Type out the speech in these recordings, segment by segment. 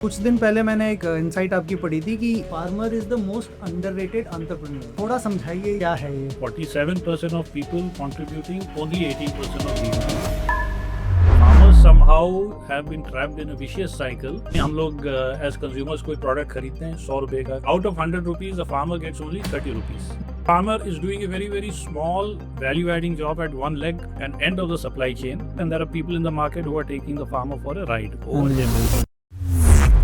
कुछ दिन पहले मैंने एक इनसाइट आपकी पढ़ी थी कि farmer is the most underrated entrepreneur. थोड़ा समझाइए क्या है ये। 47% of people contributing only 18% of GDP. Farmers somehow have been trapped in a vicious cycle. हम लोग as consumers कोई product खरीदते हैं 100 रुपए का. Out of 100 rupees, the farmer gets only 30 rupees. Farmer is doing a very, very small value-adding job at one leg and end of the supply chain. And there are people in the market who are taking the farmer for a ride.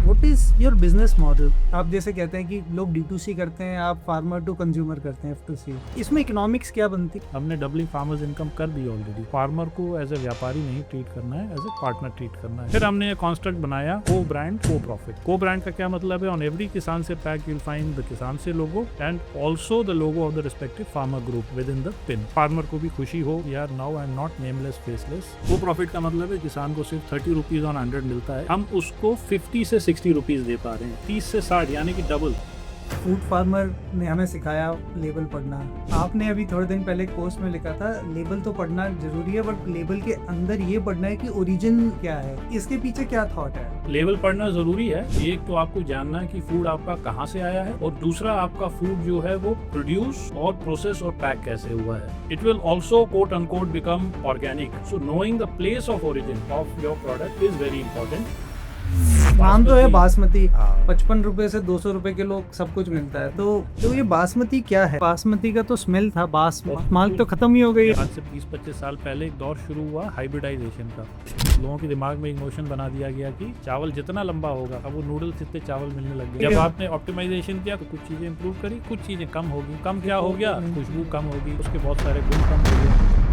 What is your business model? आप जैसे कहते हैं कि लोग D2C करते हैं, आप farmer to consumer करते हैं F2C। इसमें इकोनॉमिक्स क्या बनती है? हमने डबलिंग फार्मर्स इनकम कर दी ऑलरेडी। फार्मर को एज ए व्यापारी नहीं ट्रीट करना है, एज ए पार्टनर ट्रीट करना है। फिर हमने एक कॉन्स्ट्रक्ट बनाया को ब्रांड को प्रॉफिट। को ब्रांड का क्या मतलब है? ऑन एवरी किसान से pack you'll find the Kisan से logo and also the logo of the respective farmer group with in the pin. Farmer को भी खुशी हो यार now I am not nameless faceless. को प्रॉफिट का मतलब है किसान को सिर्फ 30 रुपीज ऑन 100 मिलता है, हम उसको 50 से 60 रुपीज दे पा रहे हैं, 30 से 60 यानी कि डबल। फूड फार्मर ने हमें सिखाया लेबल पढ़ना। आपने अभी थोड़े दिन पहले पोस्ट में लिखा था लेबल तो पढ़ना जरूरी है बट लेबल के अंदर ये पढ़ना है कि ओरिजिन क्या है, इसके पीछे क्या थॉट है? लेबल पढ़ना जरूरी है। एक तो आपको जानना है कि फूड आपका कहाँ से आया है और दूसरा आपका फूड जो है वो प्रोड्यूस और प्रोसेस और पैक कैसे हुआ है। It will also quote unquote become organic. So knowing the place of origin of your product is very important. नाम तो है बासमती, 55 रुपए से 200 रुपए किलो सब कुछ मिलता है। तो ये बासमती क्या है? बासमती का तो स्मेल था, माल तो खत्म ही हो गई। आज से 20-25 साल पहले एक दौर शुरू हुआ हाइब्रिडाइजेशन का। लोगों के दिमाग में इमोशन बना दिया गया कि चावल जितना लंबा होगा अब वो नूडल्स जितने चावल मिलने लग गए। जब आपने ऑप्टिमाइजेशन किया तो कुछ चीजें इंप्रूव करी, कुछ चीजें कम होगी। कम क्या हो गया? खुशबू कम होगी, उसके बहुत सारे गुण कम हो गए।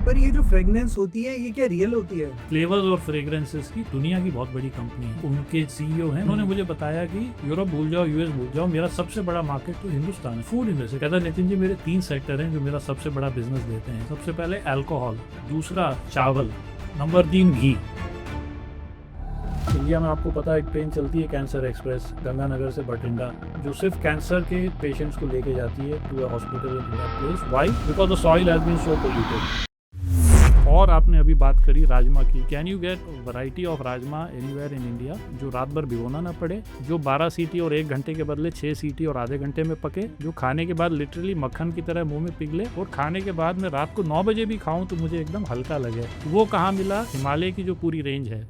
पर ये जो फ्रेग्रेंस होती है ये क्या रियल होती है? फ्लेवर्स और फ्रेग्रेंसेस की दुनिया की बहुत बड़ी कंपनी है। उनके सीईओ हैं, उन्होंने मुझे बताया कि यूरोप भूल जाओ, यूएस भूल जाओ, मेरा सबसे बड़ा मार्केट तो हिंदुस्तान है। Food industry. कहता नितिन जी मेरे 3 सेक्टर हैं जो मेरा सबसे बड़ा बिजनेस देते हैं। सबसे पहले अल्कोहल, दूसरा चावल, नंबर 3 घी। इंडिया में आपको पता है एक ट्रेन चलती है कैंसर एक्सप्रेस गंगानगर से बठिंडा, जो सिर्फ कैंसर के पेशेंट्स को लेके जाती है to a hospital in that place. Why? Because the soil has been so polluted. और आपने अभी बात करी राजमा की। Can you get variety of rajma anywhere in India जो रात भर भिगोना ना पड़े, जो 12 सीटी और 1 घंटे के बदले 6 सीटी और आधे घंटे में पके, जो खाने के बाद लिटरली मक्खन की तरह मुंह में पिघले और खाने के बाद में रात को 9 बजे भी खाऊं तो मुझे एकदम हल्का लगे? वो कहाँ मिला? हिमालय की जो पूरी रेंज है।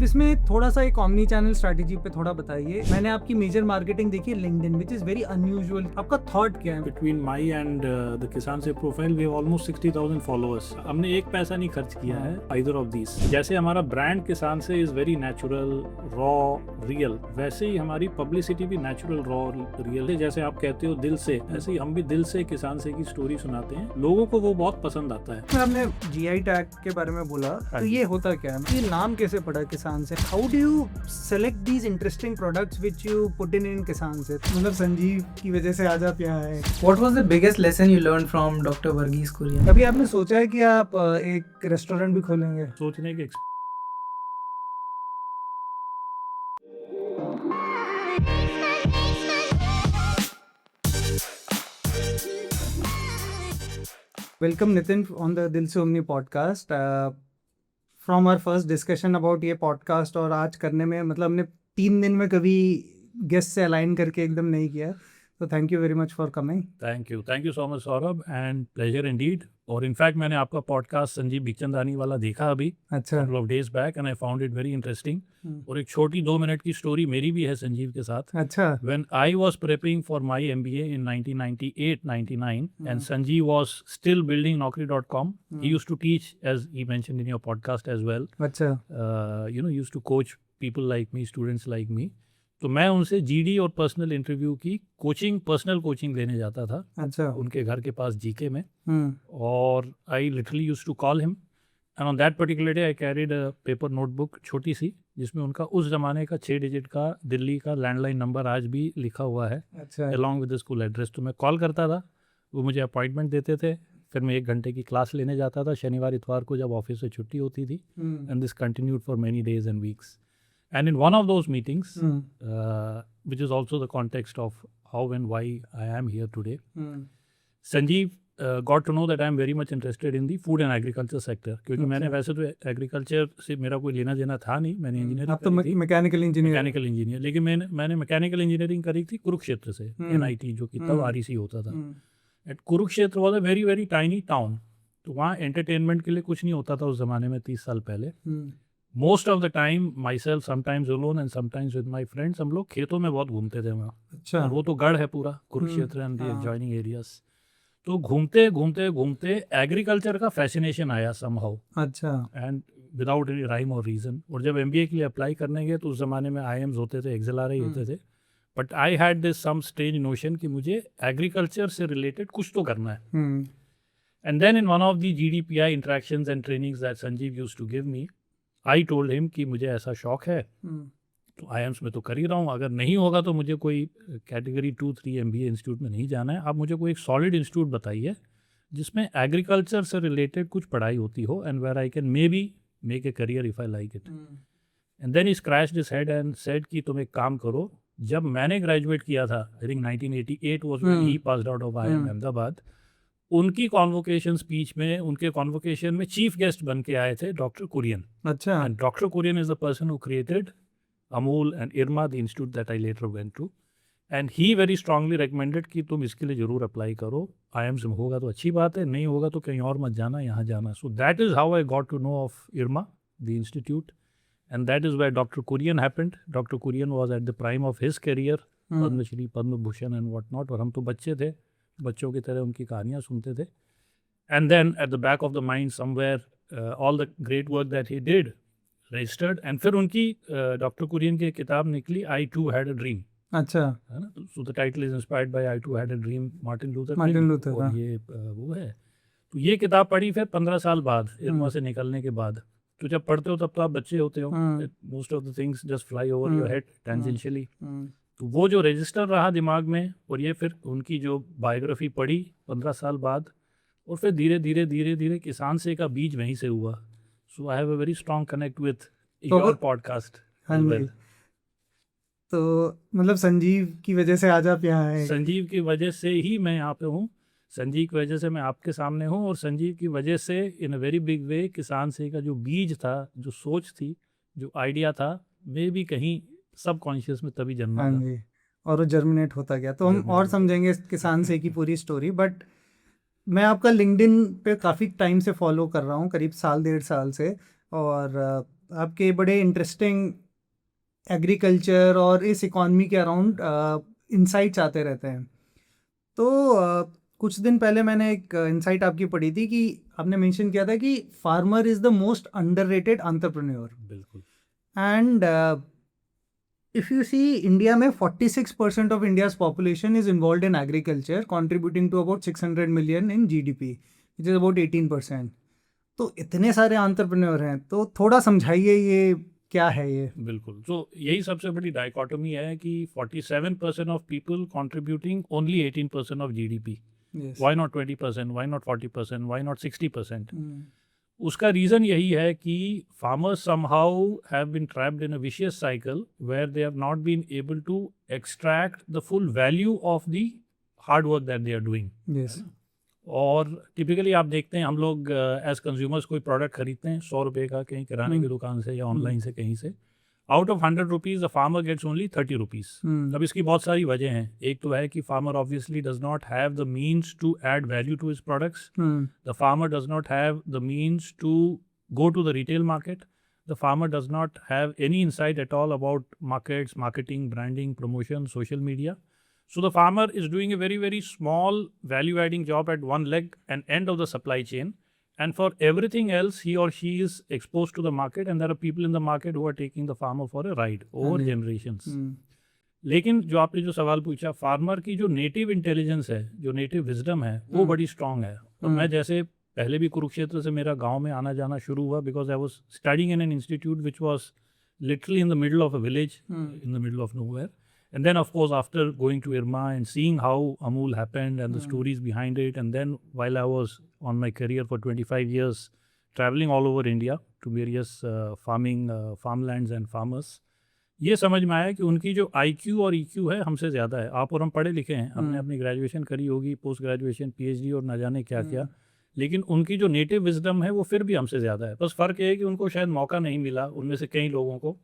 इसमें थोड़ा सा एक ऑमनी चैनल स्ट्रैटेजी पे थोड़ा बताइए। मैंने आपकी मेजर मार्केटिंग देखी है LinkedIn, which is very unusual. आपका थॉट क्या है? Between my and the Kisan Se profile we have almost 60,000 followers. हमने एक पैसा नहीं खर्च किया है आइदर ऑफ दीज। जैसे हमारा ब्रांड किसान से is very natural, raw, real, वैसे ही हमारी पब्लिसिटी भी नेचुरल, रॉ, रियल है। जैसे आप कहते हो दिल से, ऐसे ही हम भी दिल से किसान से की स्टोरी सुनाते हैं। लोगों को वो बहुत पसंद आता है। आपने जीआई टैग के बारे में बोला, तो ये होता क्या है? ये नाम कैसे पड़ा किसान से? How do you select these interesting products which you put in किसान से? मतलब संजीव की वजह से आज आप यहाँ आए। What was the biggest lesson you learned from Dr. Varghese Kurian? कभी आपने सोचा है कि आप एक रेस्टोरेंट भी खोलेंगे? सोचने के welcome Nitin on the Dil Se omni podcast. From our first discussion about ये पॉडकास्ट और आज करने में, मतलब हमने 3 दिन में कभी गेस्ट से अलाइन करके एकदम नहीं किया, तो thank you very much for coming. Thank you so much Saurabh and pleasure Indeed. और इनफैक्ट मैंने आपका पॉडकास्ट संजीव बिखचंदानी वाला देखा अभी अच्छा, couple of days back and I found it very interesting। और एक छोटी 2 मिनट की स्टोरी मेरी भी है संजीव के साथ। अच्छा। When I was prepping for my MBA in 1998-99 and Sanjeev was still building Naukri.com, he used to teach, as he mentioned in your podcast as well। अच्छा। Used to coach people like me, students like me। तो मैं उनसे GD और personal interview की personal coaching लेने जाता था। अच्छा। उनके घर के पास जीके में। और I literally used to call him and on that particular day I carried a paper notebook छोटी सी, जिसमें उनका उस जमाने का 6 डिजिट का दिल्ली का लैंडलाइन नंबर आज भी लिखा हुआ है, अच्छा, along with the school address. तो मैं कॉल करता था, वो मुझे अपॉइंटमेंट देते थे, फिर मैं 1 घंटे की क्लास लेने जाता था शनिवार इतवार को जब ऑफिस से छुट्टी होती थी। And this continued for many days and weeks. And in one of those meetings, which is also the context of how and why I am here today, Sanjeev got to know that I am very much interested in the food and agriculture sector, क्योंकि मैंने वैसे तो agriculture से मेरा कोई लेना देना था नहीं, मैंने इंजीनियरिंग आप तो मैकेनिकल इंजीनियर, लेकिन मैंने मैकेनिकल इंजीनियरिंग करी थी कुरुक्षेत्र से, NIT जो कि तब REC होता था। At Kurukshetra was a very very tiny town, तो वहाँ एंटरटेनमेंट के लिए कुछ नहीं होता था उस ज़माने में 30 साल पहले। Most of the time my self sometimes alone and sometimes with my friends, हम लोग खेतों में बहुत घूमते थे वहाँ। अच्छा। और वो तो गढ़ है पूरा Kurukshetra and the adjoining areas. तो घूमते घूमते घूमते एग्रीकल्चर का फैसिनेशन आया समहाउ। अच्छा। एंड विदाउट एनी राइम और रीज़न। और जब MBA के लिए अप्लाई करने गए तो उस ज़माने में IIMs होते थे, XLRI होते थे, but I had this some strange notion कि मुझे एग्रीकल्चर से रिलेटेड कुछ तो करना है। And then in one of the GDPI interactions and trainings that Sanjeev used to give me, I told him कि मुझे ऐसा शौक है, तो IIMs में तो कर ही रहा हूँ, अगर नहीं होगा तो मुझे कोई कैटेगरी 2-3 MBA इंस्टीट्यूट में नहीं जाना है, आप मुझे कोई एक सॉलिड इंस्टीट्यूट बताइए जिसमें एग्रीकल्चर से रिलेटेड कुछ पढ़ाई होती हो, and where I can may be make a career if I like it. And then he scratched his head and said कि तुम एक काम करो, जब मैंने ग्रेजुएट किया था, I think 1988 was when he passed out of IIM Ahmedabad, उनकी कॉन्वोकेशन स्पीच में, उनके कॉन्वोकेशन में चीफ गेस्ट बन के आए थे डॉक्टर कुरियन। अच्छा। And doctor Kurien is the person who created Amul and IRMA, the institute that I later went to, and he very strongly recommended कि तुम इसके लिए ज़रूर अप्लाई करो, IIMs में होगा तो अच्छी बात है, नहीं होगा तो कहीं और मत जाना, यहाँ जाना। So that is how I got to know of IRMA, the institute, and that is where Dr. Kurian happened. Dr. Kurian was at the prime of his career, Padma Shri, Padma Bhushan and what not, और हम तो बच्चे थे, बच्चों की तरह उनकी कहानियाँ सुनते थे। And then at the back of the mind somewhere, all the great work that he did registered, and फिर उनकी डॉक्टर कुरियन की किताब निकली, I Too Had a Dream। अच्छा। है ना, so the title is inspired by I Too Had a Dream, Martin Luther. और ये वो है, तो ये किताब पढ़ी फिर 15 साल बाद IRMA से निकलने के बाद। तो जब पढ़ते हो तब तो आप बच्चे होते हो, most of the things just fly over your head tangentially. तो वो जो रजिस्टर रहा दिमाग में, और ये फिर उनकी जो बायोग्राफी पढ़ी 15 साल बाद, और फिर धीरे धीरे धीरे धीरे किसान से का बीज वहीं से हुआ। So I have a very strong connect with your podcast as well. तो मतलब संजीव की वजह से आज आप यहाँ हैं? संजीव की वजह से ही मैं यहाँ पे हूँ, संजीव की वजह से मैं आपके सामने हूँ, और संजीव की वजह से इन अ वेरी बिग वे किसान से का जो बीज था, जो सोच थी, जो आइडिया था, मे भी कहीं सबकॉन्शियस में तभी जन्मा था, और वो जर्मिनेट होता गया। तो हम और समझेंगे किसान से की पूरी स्टोरी, बट मैं आपका लिंक्डइन पे काफ़ी टाइम से फॉलो कर रहा हूँ, करीब 1.5 साल से, और आपके बड़े इंटरेस्टिंग एग्रीकल्चर और इस इकॉनमी के अराउंड इंसाइट्स आते रहते हैं। तो कुछ दिन पहले मैंने एक इंसाइट आपकी पढ़ी थी कि आपने मेंशन किया था कि farmer is the most underrated entrepreneur. बिल्कुल। And if you see, India में 46% of India's population is involved in agriculture, contributing to about 600 million in GDP, which is about 18%. तो इतने सारे एंटरप्रेन्योर हैं, तो थोड़ा समझाइए ये क्या है ये। बिल्कुल, तो यही सबसे बड़ी डाइकोटोमी है कि 47% of people contributing only 18% of GDP. Yes. Why not 20%? Why not 40%? Why not 60%? उसका रीज़न यही है कि farmers somehow have been trapped in a vicious cycle where they have not been able to extract the full value of the hard work that they are doing. और typically आप देखते हैं, हम लोग एज कंज्यूमर्स कोई product खरीदते हैं 100 रुपये का कहीं किराने की दुकान से या ऑनलाइन से कहीं से, out of 100 rupees the farmer gets only 30 rupees. अब इसकी बहुत सारी वजह हैं। एक तो है कि farmer obviously does not have the means to add value to his products, the farmer does not have the means to go to the retail market, the farmer does not have any insight at all about markets, marketing, branding, promotion, social media. So the farmer is doing a very, very small value adding job at one leg and end of the supply chain. And for everything else, he or she is exposed to the market, and there are people in the market who are taking the farmer for a ride over generations. लेकिन जो आपने जो सवाल पूछा, farmer की जो native intelligence है, जो नेटिव विजडम है, वो बड़ी स्ट्रांग है. और मैं जैसे पहले भी कुरुक्षेत्र से मेरा गांव में आना जाना शुरू हुआ, because I was studying in an institute which was literally in the middle of a village, in the middle of nowhere. And then, of course, after going to IRMA and seeing how Amul happened and the stories behind it, and then while I was on my career for 25 years, traveling all over India to various farmlands and farmers, ये समझ में आया कि उनकी जो IQ और EQ है हमसे ज़्यादा है। आप और हम पढ़े लिखे हैं, हमने अपनी ग्रेजुएशन करी होगी, पोस्ट ग्रेजुएशन, PhD और ना जाने क्या क्या, लेकिन उनकी जो नेटिव विजडम है वो फिर भी हमसे ज़्यादा है। बस फ़र्क ये है कि उनको शायद मौका नहीं मिला, उनमें से कई लोगों को,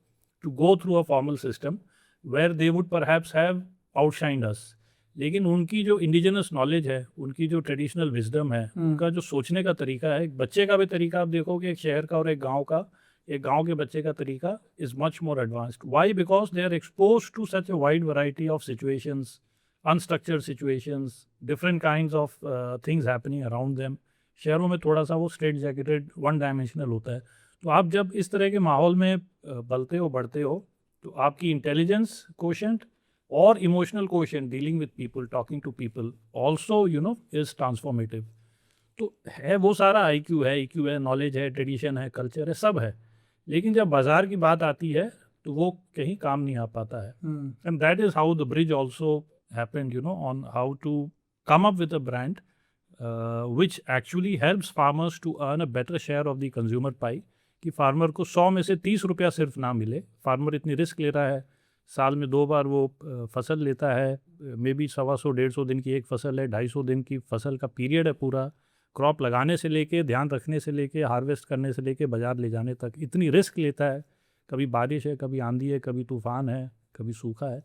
to go through a formal system where they would perhaps have outshined us. लेकिन उनकी जो इंडिजिनस नॉलेज है, उनकी जो ट्रेडिशनल विजडम है, उनका जो सोचने का तरीका है, एक बच्चे का भी तरीका आप देखोगे, एक शहर का और एक गाँव का, एक गांव के बच्चे का तरीका is much more advanced. Why? Because they are expose to such a wide variety of situations, unstructured situations, different kinds of things happening around them. शहरों में थोड़ा सा वो स्ट्रेट जैकेटेड, वन डायमेंशनल होता है। तो आप जब इस तरह के माहौल में पलते हो, बढ़ते हो, तो आपकी इंटेलिजेंस कोशेंट और emotional quotient, dealing with people, talking to people, also is transformative. तो है वो सारा IQ है, EQ है, नॉलेज है, ट्रेडिशन है, कल्चर है, सब है। लेकिन जब बाजार की बात आती है तो वो कहीं काम नहीं आ पाता है। And that is how the bridge also happened, on how to come up with a brand which actually helps farmers to earn a better share of the consumer pie. कि फार्मर को 100 में से 30 रुपया सिर्फ ना मिले। फार्मर इतनी risk ले रहा है, साल में 2 बार वो फसल लेता है, मे बी 125-150 दिन की एक फसल है, 250 दिन की फसल का पीरियड है पूरा, क्रॉप लगाने से लेके, ध्यान रखने से लेके, हार्वेस्ट करने से लेके बाज़ार ले जाने तक इतनी रिस्क लेता है। कभी बारिश है, कभी आंधी है, कभी तूफ़ान है, कभी सूखा है।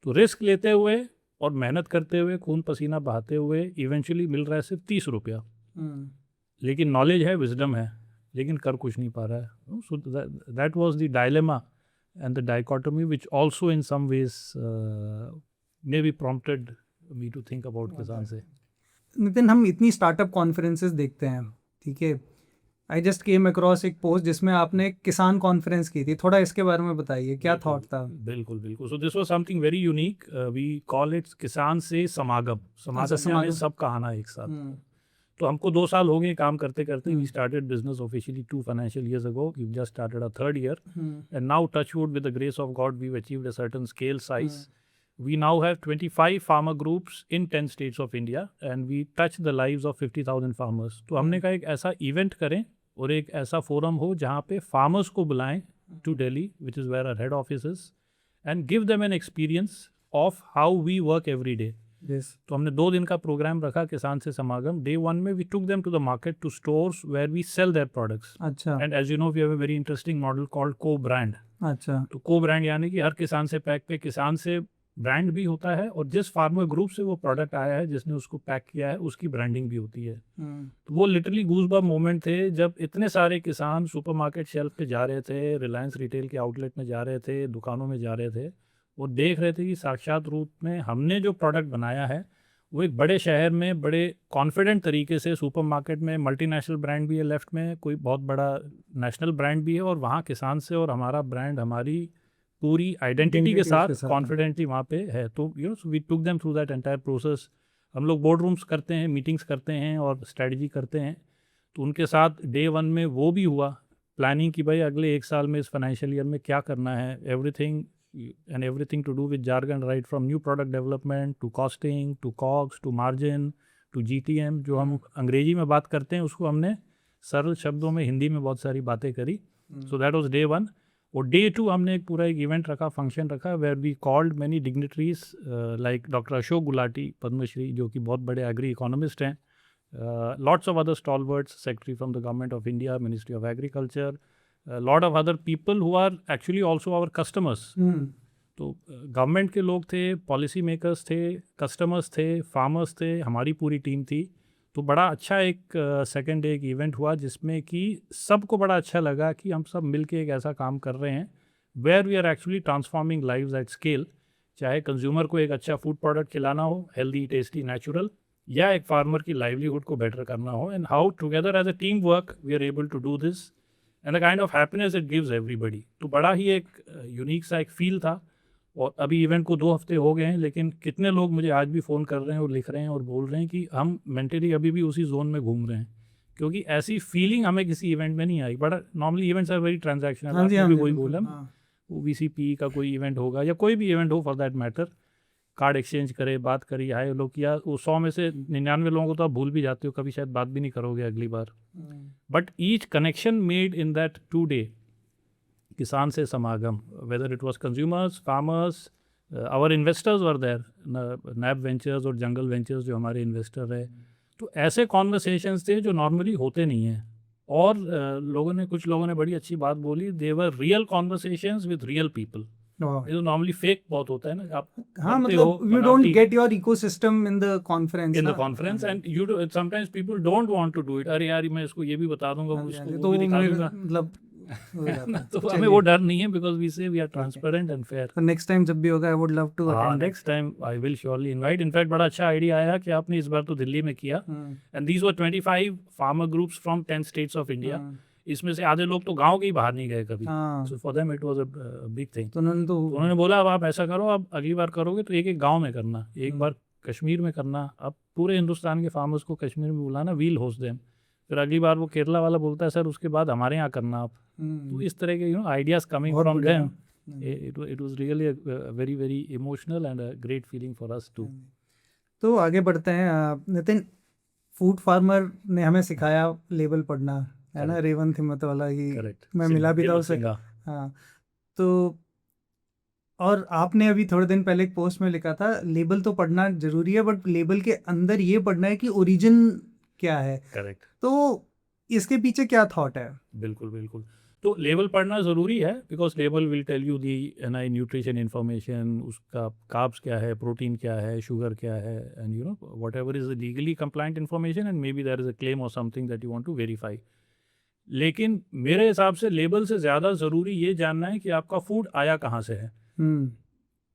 तो रिस्क लेते हुए और मेहनत करते हुए, खून पसीना बहाते हुए इवेंचुअली मिल रहा है सिर्फ 30 रुपया। लेकिन नॉलेज है, विजडम है, लेकिन कर कुछ नहीं पा रहा है। So that was the dilemma and the dichotomy which also in some ways may be prompted me to think about Kisan Se. Nitin, हम इतनी स्टार्टअप कॉन्फ्रेंसेस देखते हैं, ठीक है। आई जस्ट केम अक्रॉस एक पोस्ट जिसमें आपने एक किसान कॉन्फ्रेंस की थी, थोड़ा इसके बारे में बताइए, क्या थॉट था? बिल्कुल बिल्कुल। So this was something very unique. We call it Kisan से समागम। समागम यानी सबका आना एक साथ। तो हमको 2 साल हो गए काम करते करते। We started business officially 2 financial years ago. We just started a 3rd year and now touch wood with the grace of God we achieved a certain scale size. We now have 25 farmer groups in 10 states of India and we touch the lives of 50,000 farmers. तो हमने कहा एक ऐसा event करें और एक ऐसा forum हो जहाँ पे फार्मर्स को बुलाएं to Delhi, which is where our head office is, and give them an experience of how we work every day. तो हमने 2 दिन का प्रोग्राम रखा, किसान से समागम। Day 1 में we took them to the market, to stores where we sell their products. अच्छा। And as you know we have a very interesting model called co brand. अच्छा। तो को ब्रांड यानी कि हर किसान से पैक पे किसान से ब्रांड भी होता है और जिस फार्मर ग्रुप से वो प्रोडक्ट आया है, जिसने उसको पैक किया है, उसकी ब्रांडिंग भी होती है। तो वो लिटरली गूज़बम्प मोमेंट थे जब इतने सारे किसान सुपरमार्केट शेल्फ पे जा रहे थे, रिलायंस रिटेल के आउटलेट में जा रहे थे, दुकानों में जा रहे थे, वो देख रहे थे कि साक्षात रूप में हमने जो प्रोडक्ट बनाया है वो एक बड़े शहर में बड़े कॉन्फिडेंट तरीके से, सुपरमार्केट में मल्टीनेशनल ब्रांड भी है, लेफ्ट में कोई बहुत बड़ा नेशनल ब्रांड भी है, और वहाँ किसान से और हमारा ब्रांड हमारी पूरी आइडेंटिटी के साथ कॉन्फिडेंटली वहाँ पे है। तो we took them through that entire process. हम लोग बोर्ड रूम्स करते हैं, मीटिंग्स करते हैं और स्ट्रेटजी करते हैं। तो उनके साथ Day 1 में वो भी हुआ, प्लानिंग की भाई अगले 1 साल में इस फाइनेंशियल ईयर में क्या करना है, everything to do with jargon, right from new product development to costing to COGS to margin to GTM। जो हम अंग्रेजी में बात करते हैं उसको हमने सरल शब्दों में हिंदी में बहुत सारी बातें करी। सो दैट वाज Day 1। और Day 2 हमने एक पूरा एक इवेंट रखा, फंक्शन रखा, where we called many dignitaries like doctor Ashok Gulati, Padmashri, जो कि बहुत बड़े एग्री इकोनॉमिस्ट हैं, lots of other stalwarts, secretary from the government of India, ministry of agriculture, lot of other people who are actually also our customers. तो government के लोग थे, policy makers थे, कस्टमर्स थे, फार्मर्स थे, हमारी पूरी टीम थी। तो बड़ा अच्छा एक सेकेंड डे एक इवेंट हुआ जिसमें कि सबको बड़ा अच्छा लगा कि हम सब मिलके एक ऐसा काम कर रहे हैं where we are actually transforming lives at scale. चाहे कंज्यूमर को एक अच्छा फूड प्रोडक्ट खिलाना हो, हेल्दी, टेस्टी, नेचुरल, या एक फार्मर की लाइवलीहुड को बेटर करना हो, and how together as a team work we are able to do this and the kind of happiness it gives everybody. तो बड़ा ही एक यूनिक सा एक फील था। और अभी इवेंट को 2 हफ्ते हो गए हैं, लेकिन कितने लोग मुझे आज भी फ़ोन कर रहे हैं और लिख रहे हैं और बोल रहे हैं कि हम मेंटली अभी भी उसी जोन में घूम रहे हैं, क्योंकि ऐसी फीलिंग हमें किसी इवेंट में नहीं आई। बड़ा normally events are very transactional. आपने भी कोई बोला वो VCP का कोई इवेंट होगा या कोई भी इवेंट हो for that matter, card exchange करे, बात करी, हाय लोग किया, वो 100 में से 99 लोगों को तो आप भूल भी जाते हो, कभी शायद बात भी नहीं करोगे अगली बार। But each connection made in that 2 day, किसान से समागम, whether it was consumers, farmers, our investors were there, Nab Ventures और जंगल वेंचर्स जो हमारे इन्वेस्टर है। तो ऐसे कॉन्वर्सेशंस थे जो नॉर्मली होते नहीं हैं। और कुछ लोगों ने बड़ी अच्छी बात बोली, they were real conversations with real people. ये तो नॉर्मली फेक बहुत होता है ना, आप हाँ बनते हो मतलब you don't get your ecosystem in the conference in the ना। conference and you do, sometimes people don't want to do it। अरे यार मैं इसको ये भी बता दूंगा, हाँ जी, इसको हाँ जी, वो तो भी दिखा मेरे दूंगा। मतलब हो जाता है। तो हमें चलिए। वो डर नहीं है, because we say we are transparent and fair. तो नेक्स्ट टाइम जब भी होगा आई वुड लव टू हाँ, attend next time I will surely invite. In fact बड़ा अच्छा आइडिया आया कि आपने इस बार तो दिल्ली में किया, and these were 25 farmer groups from 10 states of India. इसमें से आधे लोग तो गांव के ही बाहर नहीं गए कभी, हाँ so for them it was a big thing. तो उन्होंने तो तो उन्होंने बोला अब आप ऐसा करो, अब अगली बार करोगे तो एक एक गांव में करना, एक बार कश्मीर में करना, अब पूरे हिंदुस्तान के फार्मर्स को कश्मीर में बुलाना, वील होस्ट देम। फिर अगली बार वो केरला वाला बोलता है सर उसके बाद हमारे यहाँ करना आप। तो इस तरह के आइडियाज कमिंग बहुत फ्रॉम बढ़िया। Them, it was really a very very emotional and a great feeling for us too। तो आगे बढ़ते हैं। नितिन, फूड फार्मर ने हमें सिखाया लेबल पढ़ना, है ना, रेवंत हिम्मत वाला ही। करेक्ट, मैं मिला भी था उसे। हाँ तो और आपने अभी थोड़े दिन पहले एक पोस्ट में लिखा था लेबल तो पढ़ना जरूरी है बट लेबल के अंदर ये पढ़ना है कि ओरिजिन क्या है। करेक्ट। तो इसके पीछे क्या थॉट है? बिल्कुल बिल्कुल। तो लेबल पढ़ना ज़रूरी है, because label will tell you the nutrition information, उसका कार्ब्स क्या है, प्रोटीन क्या है, शुगर क्या है, and whatever is legally compliant information, and may be there is a claim or something that you want to verify. लेकिन मेरे हिसाब से लेबल से ज़्यादा ज़रूरी ये जानना है कि आपका फूड आया कहाँ से है।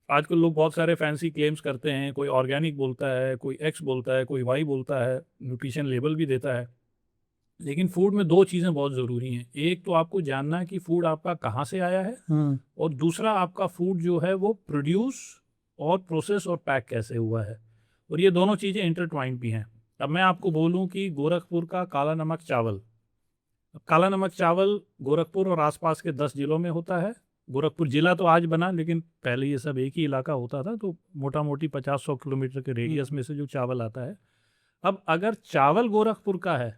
आजकल लोग बहुत सारे फैंसी क्लेम्स करते हैं, कोई ऑर्गेनिक बोलता है, कोई एक्स बोलता है, कोई वाई बोलता है, न्यूट्रिशन लेबल भी देता है। लेकिन फूड में दो चीज़ें बहुत ज़रूरी हैं। एक तो आपको जानना है कि फूड आपका कहाँ से आया है, और दूसरा आपका फूड जो है वो प्रोड्यूस और प्रोसेस और पैक कैसे हुआ है, और ये दोनों चीज़ें इंटरट्वाइंड भी हैं। अब मैं आपको बोलूँ कि गोरखपुर का काला नमक चावल, काला नमक चावल गोरखपुर और आसपास के 10 जिलों में होता है। गोरखपुर जिला तो आज बना, लेकिन पहले ये सब एक ही इलाका होता था, तो मोटा मोटी 50-100 किलोमीटर के रेडियस में से जो चावल आता है। अब अगर चावल गोरखपुर का है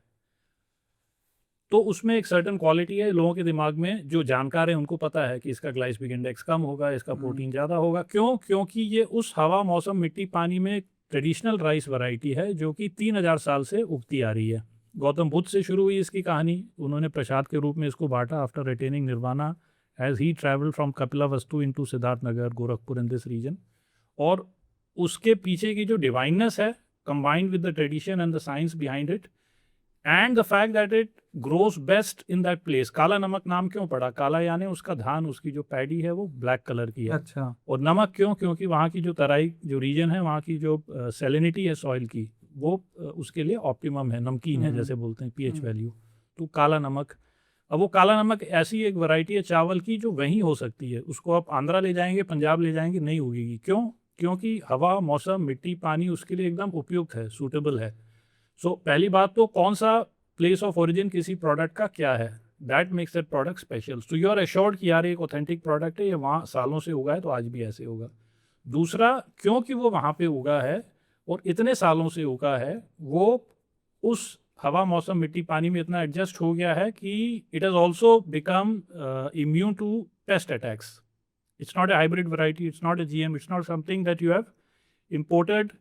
तो उसमें एक सर्टन क्वालिटी है, लोगों के दिमाग में जो जानकार है उनको पता है कि इसका ग्लाइसेमिक इंडेक्स कम होगा, इसका प्रोटीन ज़्यादा होगा। क्यों? क्योंकि ये उस हवा, मौसम, मिट्टी, पानी में ट्रेडिशनल राइस वैरायटी है जो कि 3000 साल से उगती आ रही है। गौतम बुद्ध से शुरू हुई इसकी कहानी, उन्होंने प्रसाद के रूप में इसको बांटा after attaining nirvana as he travelled from Kapilavastu into Siddharthnagar, Gorakhpur in this region. और उसके पीछे की जो डिवाइननेस है, combined with the tradition and the science behind it, and the fact that it grows best in that place. Kala Namak नाम क्यों पड़ा? काला यानी उसका धान, उसकी जो पैडी है वो ब्लैक कलर की है। अच्छा। और नमक क्यों? क्योंकि वहाँ की जो तराई, जो रीजन है, वहाँ की जो सैलिनिटी है सॉइल की, वो उसके लिए ऑप्टिमम है, नमकीन है जैसे बोलते हैं, पीएच वैल्यू। तो काला नमक। अब वो काला नमक ऐसी एक वैरायटी है चावल की जो वहीं हो सकती है, उसको आप आंध्रा ले जाएंगे, पंजाब ले जाएंगे, नहीं उगेगी। क्यों? क्योंकि हवा, मौसम, मिट्टी, पानी उसके लिए एकदम उपयुक्त है, सूटेबल है। सो पहली बात तो कौन सा प्लेस ऑफ ओरिजिन किसी प्रोडक्ट का क्या है, that makes that product special. So you are assured कि यार एक ऑथेंटिक प्रोडक्ट है, ये वहाँ सालों से उगा है तो आज भी ऐसे होगा। दूसरा, क्योंकि वो वहाँ पे उगा है और इतने सालों से उगा है, वो उस हवा, मौसम, मिट्टी, पानी में इतना एडजस्ट हो गया है कि it has also become immune to pest attacks. It's not a hybrid variety, it's not a GM, it's not something that you have imported,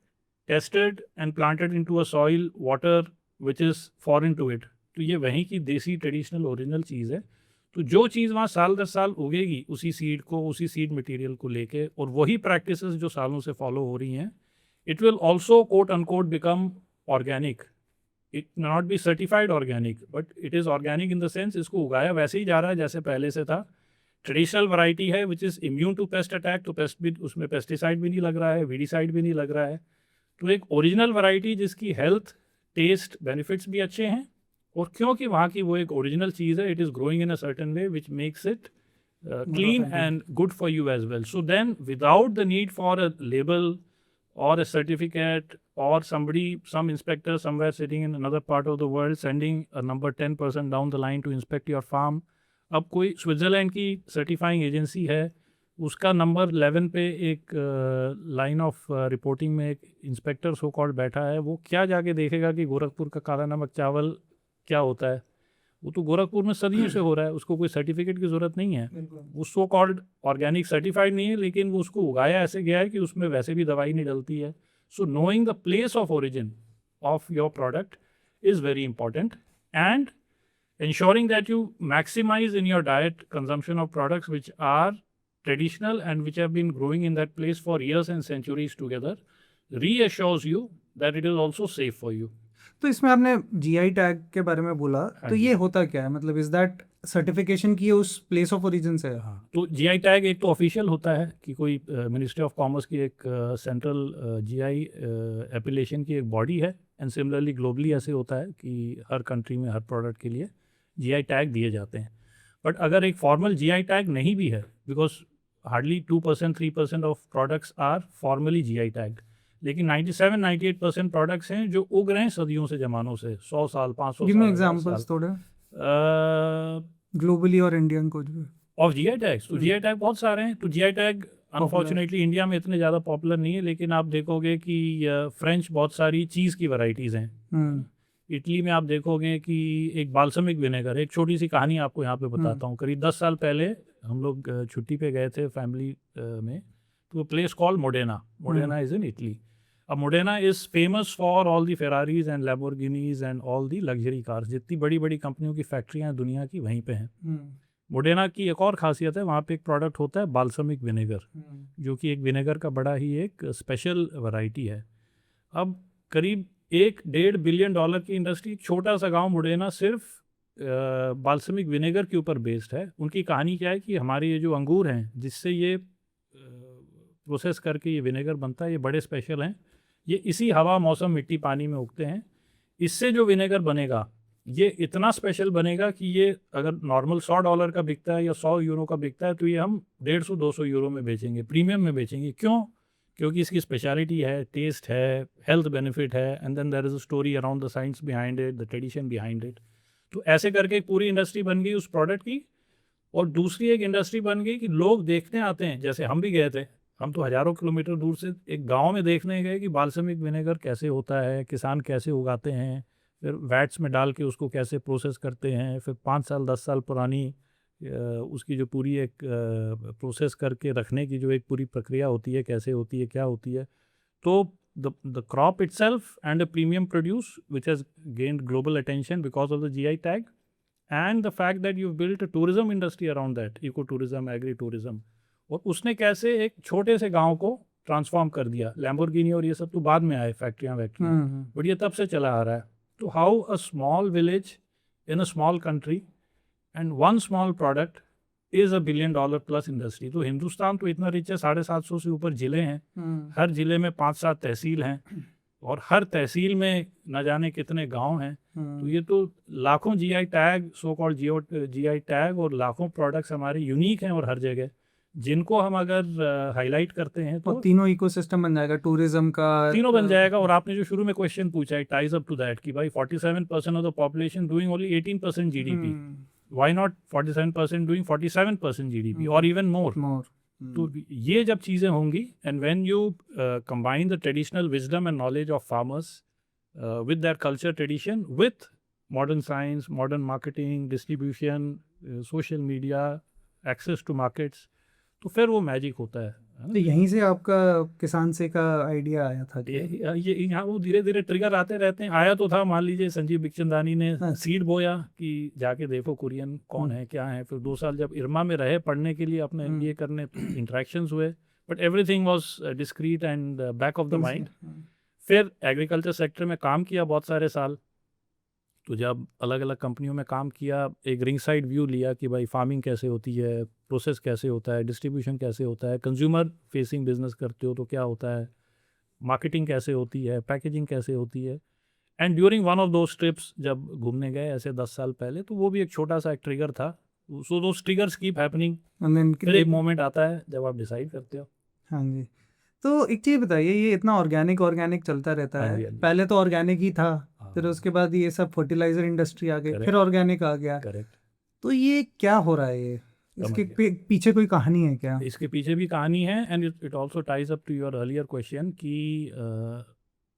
tested and planted into a soil, water which is foreign to it. तो ये वहीं की देसी traditional original चीज़ है। तो जो चीज़ वहाँ साल दर साल उगेगी उसी सीड को, उसी सीड मटेरियल को लेके, और वही प्रैक्टिसेस जो सालों से फॉलो हो रही हैं, it will also quote unquote become organic. It not be certified organic, but it is organic in the sense इसको उगाया वैसे ही जा रहा है जैसे पहले से था। ट्रेडिशनल वैरायटी है which is immune to pest attack, तो पेस्ट भी, उसमें पेस्टिसाइड भी नहीं लग रहा है, वीडिसाइड भी नहीं लग रहा है। तो एक ओरिजिनल वैरायटी जिसकी हेल्थ, टेस्ट, बेनिफिट्स भी अच्छे हैं, और क्योंकि वहाँ की वो एक ओरिजिनल चीज़ है, it is growing in a certain way which makes it clean and good for you as well. So then without the need for a label or a certificate or somebody, some inspector somewhere sitting in another part of the world sending a number 10% down the line to inspect your farm, अब कोई Switzerland की certifying agency है, उसका number 11 पे एक line of reporting में एक inspector so called बैठा है, वो क्या जाके देखेगा कि गोरखपुर का काला नमक चावल क्या होता है? वो तो गोरखपुर में सदियों से हो रहा है, उसको कोई सर्टिफिकेट की ज़रूरत नहीं है। वो सो कॉल्ड ऑर्गेनिक सर्टिफाइड नहीं है, लेकिन वो उसको उगाया ऐसे गया है कि उसमें वैसे भी दवाई नहीं डलती है। सो knowing the place of origin of your product is very important, and ensuring that you maximize in your diet consumption of products which are traditional and which have been growing in that place for years and centuries together reassures you that it is also safe for you. तो इसमें आपने GI tag के बारे में बोला, हाँ तो जी। ये होता क्या है, मतलब इज दैट सर्टिफिकेशन की उस प्लेस ऑफ ओरिजिन से? हाँ, तो जीआई टैग एक तो ऑफिशियल होता है कि कोई मिनिस्ट्री ऑफ कॉमर्स की एक सेंट्रल जीआई एपिलेशन की एक बॉडी है, एंड सिमिलरली ग्लोबली ऐसे होता है कि हर कंट्री में हर प्रोडक्ट के लिए जीआई टैग दिए जाते हैं। बट अगर एक फॉर्मल जीआई टैग नहीं भी है, because hardly 2% 3% of products are formally GI tag, लेकिन 97-98% प्रोडक्ट्स हैं जो उग रहे हैं सदियों से, जमानों से, 100 साल 500 गिव मी साल, एग्जांपल्स थोड़े ग्लोबली और इंडियन कुछ भी। Of GI tags. तो जीआई टैग बहुत सारे हैं। तो जीआई टैग अनफॉर्चुनेटली इंडिया में इतने ज़्यादा पॉपुलर नहीं है, लेकिन आप देखोगे कि फ्रेंच बहुत सारी चीज़ की वैरायटीज़ हैं। इटली में आप देखोगे कि एक बाल्समिक विनेगर, एक छोटी सी कहानी आपको यहाँ पे बताता हूँ। करीब 10 साल पहले हम लोग छुट्टी पे गए थे फैमिली में, तो place called Modena. Modena is in Italy. अब Modena is famous for all the Ferraris and Lamborghinis and all the luxury cars. जितनी बड़ी बड़ी कंपनियों की फैक्ट्रियाँ दुनिया की वहीं पे हैं। मोडेना की एक और खासियत है, वहाँ पे एक प्रोडक्ट होता है बाल्समिक विनेगर, जो कि एक विनेगर का बड़ा ही एक स्पेशल वैरायटी है। अब करीब $1.5 बिलियन की इंडस्ट्री, छोटा सा गांव मोडेना सिर्फ बाल्समिक विनेगर के ऊपर बेस्ड है। उनकी कहानी क्या है कि हमारे ये जो अंगूर हैं जिससे ये प्रोसेस करके ये विनेगर बनता है, ये बड़े स्पेशल हैं। ये इसी हवा, मौसम, मिट्टी, पानी में उगते हैं। इससे जो विनेगर बनेगा ये इतना स्पेशल बनेगा कि ये अगर नॉर्मल $100 का बिकता है या 100 यूरो का बिकता है, तो ये हम 150-200 यूरो में बेचेंगे, प्रीमियम में बेचेंगे। क्यों? क्योंकि इसकी स्पेशलिटी है, टेस्ट है, हेल्थ बेनिफिट है, and then there is a story around the science behind it, the tradition behind it. तो ऐसे करके एक पूरी इंडस्ट्री बन गई उस प्रोडक्ट की। और दूसरी एक इंडस्ट्री बन गई कि लोग देखने आते हैं, जैसे हम भी गए थे। हम तो हज़ारों किलोमीटर दूर से एक गाँव में देखने गए कि बाल्समिक विनेगर कैसे होता है, किसान कैसे उगाते हैं, फिर वैट्स में डाल के उसको कैसे प्रोसेस करते हैं, फिर 5 साल 10 साल पुरानी उसकी जो पूरी एक प्रोसेस करके रखने की जो एक पूरी प्रक्रिया होती है, कैसे होती है, क्या होती है। तो the crop itself and a premium produce which has gained global attention because of the GI tag, and the fact that you built a tourism industry around that, eco tourism, agri tourism. और उसने कैसे एक छोटे से गाँव को transform कर दिया। लैम्बोर्गिनी और ये सब तो बाद में आए, फैक्ट्रियाँ वैक्ट्रियाँ, बट ये तब से चला आ रहा है। तो how a small village in a small country and one small product is $1 billion plus industry. तो हिंदुस्तान तो इतना रिच है, 750 से ऊपर ज़िले हैं, हर ज़िले में 5-7 तहसील हैं, और हर तहसील में न जाने कितने गांव हैं। तो ये तो लाखों GI tag, so called GI tag, और लाखों प्रोडक्ट्स हमारे यूनिक हैं और हर जगह, जिनको हम अगर हाईलाइट करते हैं तो तीनों इकोसिस्टम बन जाएगा, टूरिज्म का तीनों बन जाएगा। और आपने जो शुरू में क्वेश्चन पूछा है, टाइज अप टू दैट कि भाई 47% of the population doing only 18% GDP, why not 47% doing 47% GDP और इवन मोर। तो ये जब चीज़ें होंगी, and when you combine the traditional wisdom and knowledge of farmers with their culture tradition with modern science, modern marketing, distribution, social media, access to markets, तो फिर वो magic होता है। तो यहीं से आपका किसान से का आइडिया आया था? ये यहाँ वो धीरे धीरे ट्रिगर आते रहते हैं। आया तो था, मान लीजिए संजीव बिखचंदानी ने सीड बोया कि जाके देखो कुरियन कौन है, क्या है। फिर 2 साल जब इरमा में रहे पढ़ने के लिए, अपने MBA करने, इंट्रैक्शंस हुए, but everything was discrete and back of the mind. फिर एग्रीकल्चर सेक्टर में काम किया बहुत सारे साल। तो जब अलग अलग कंपनियों में काम किया, एक रिंग साइड व्यू लिया कि भाई फार्मिंग कैसे होती है, प्रोसेस कैसे होता है, डिस्ट्रीब्यूशन कैसे होता है, कंज्यूमर फेसिंग बिजनेस करते हो तो क्या होता है, मार्केटिंग कैसे होती है, पैकेजिंग कैसे होती है। And during one of those trips जब घूमने गए ऐसे 10 साल पहले, तो वो भी एक छोटा सा एक ट्रिगर था। So those triggers keep happening, फिर एक मोमेंट आता है जब आप डिसाइड करते हो। हाँ जी। तो एक चीज़ बताइए, ये इतना ऑर्गेनिक चलता रहता है, पहले तो ऑर्गेनिक ही था, फिर उसके बाद ये सब फर्टिलाइजर इंडस्ट्री आ गई, फिर ऑर्गेनिक आ गया। करेक्ट। तो ये क्या हो रहा है? ये इसके पीछे कोई कहानी है क्या? इसके पीछे भी कहानी है, and it also ties up to your earlier question कि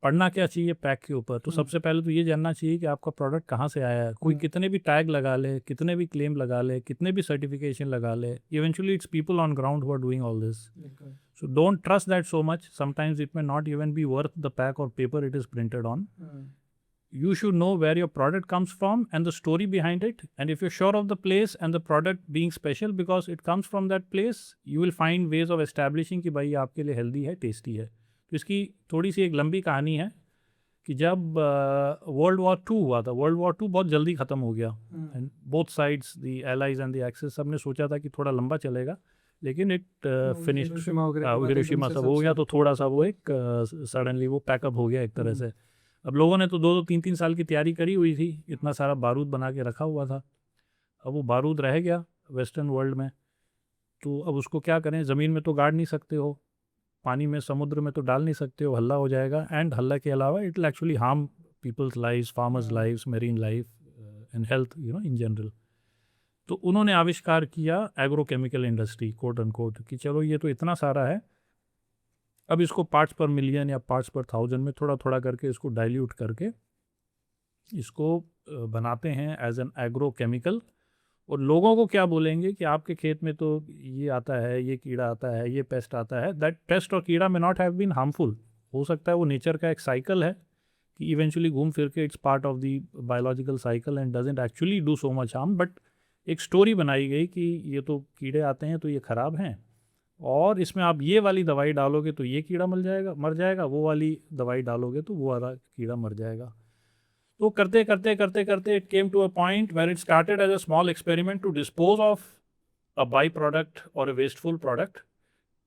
पढ़ना क्या चाहिए पैक के ऊपर, तो सबसे पहले तो ये जानना चाहिए कि आपका प्रोडक्ट कहाँ से आया है। कोई कितने भी टैग लगा ले, कितने भी क्लेम लगा ले, कितने भी सर्टिफिकेशन लगा ले, eventually it's people on ground who are doing all this. So don't trust that so much, sometimes it may not even be worth the pack or paper it is printed on. You should know where your product comes from and the story behind it, and if you're sure of the place and the product being special because it comes from that place, you will find ways of establishing कि भाई आपके लिए healthy है, tasty है। तो इसकी थोड़ी सी एक लंबी कहानी है कि जब वर्ल्ड वॉर 2 हुआ था, वर्ल्ड वॉर 2 बहुत जल्दी ख़त्म हो गया and both sides the allies and the Axis सब ने सोचा था कि थोड़ा लंबा चलेगा, लेकिन इट फिनिश्ड, हिरोशिमा सब हो गया, तो थोड़ा सा वो एक सडनली वो पैकअप हो गया एक तरह से। अब लोगों ने तो 2-3 साल की तैयारी करी हुई थी, इतना सारा बारूद बना के रखा हुआ था, अब वो बारूद रह गया वेस्टर्न वर्ल्ड में, तो अब उसको क्या करें, ज़मीन में तो गाड़ नहीं सकते हो, पानी में समुद्र में तो डाल नहीं सकते हो, हल्ला हो जाएगा, एंड हल्ला के अलावा it will actually harm people's lives, farmers lives, marine life and health in general. तो उन्होंने आविष्कार किया एग्रोकेमिकल इंडस्ट्री, कोट अनकोट, कि चलो ये तो इतना सारा है, अब इसको पार्ट्स पर मिलियन या पार्ट्स पर 1000 में थोड़ा थोड़ा करके इसको डाइल्यूट करके इसको बनाते हैं एज एन एग्रो केमिकल। और लोगों को क्या बोलेंगे कि आपके खेत में तो ये आता है, ये कीड़ा आता है, ये पेस्ट आता है, दैट पेस्ट और कीड़ा में नॉट हैव बीन हार्मफुल। हो सकता है वो नेचर का एक साइकिल है कि इवेंचुअली घूम फिर के it's part of the biological cycle and doesn't actually do so much harm, but एक स्टोरी बनाई गई कि ये तो कीड़े आते हैं तो ये ख़राब हैं, और इसमें आप ये वाली दवाई डालोगे तो ये कीड़ा मर जाएगा, वो वाली दवाई डालोगे तो वो वाला कीड़ा मर जाएगा। तो करते करते करते करते it came to a point where it started as a small experiment to dispose of a by product और अ वेस्टफुल प्रोडक्ट।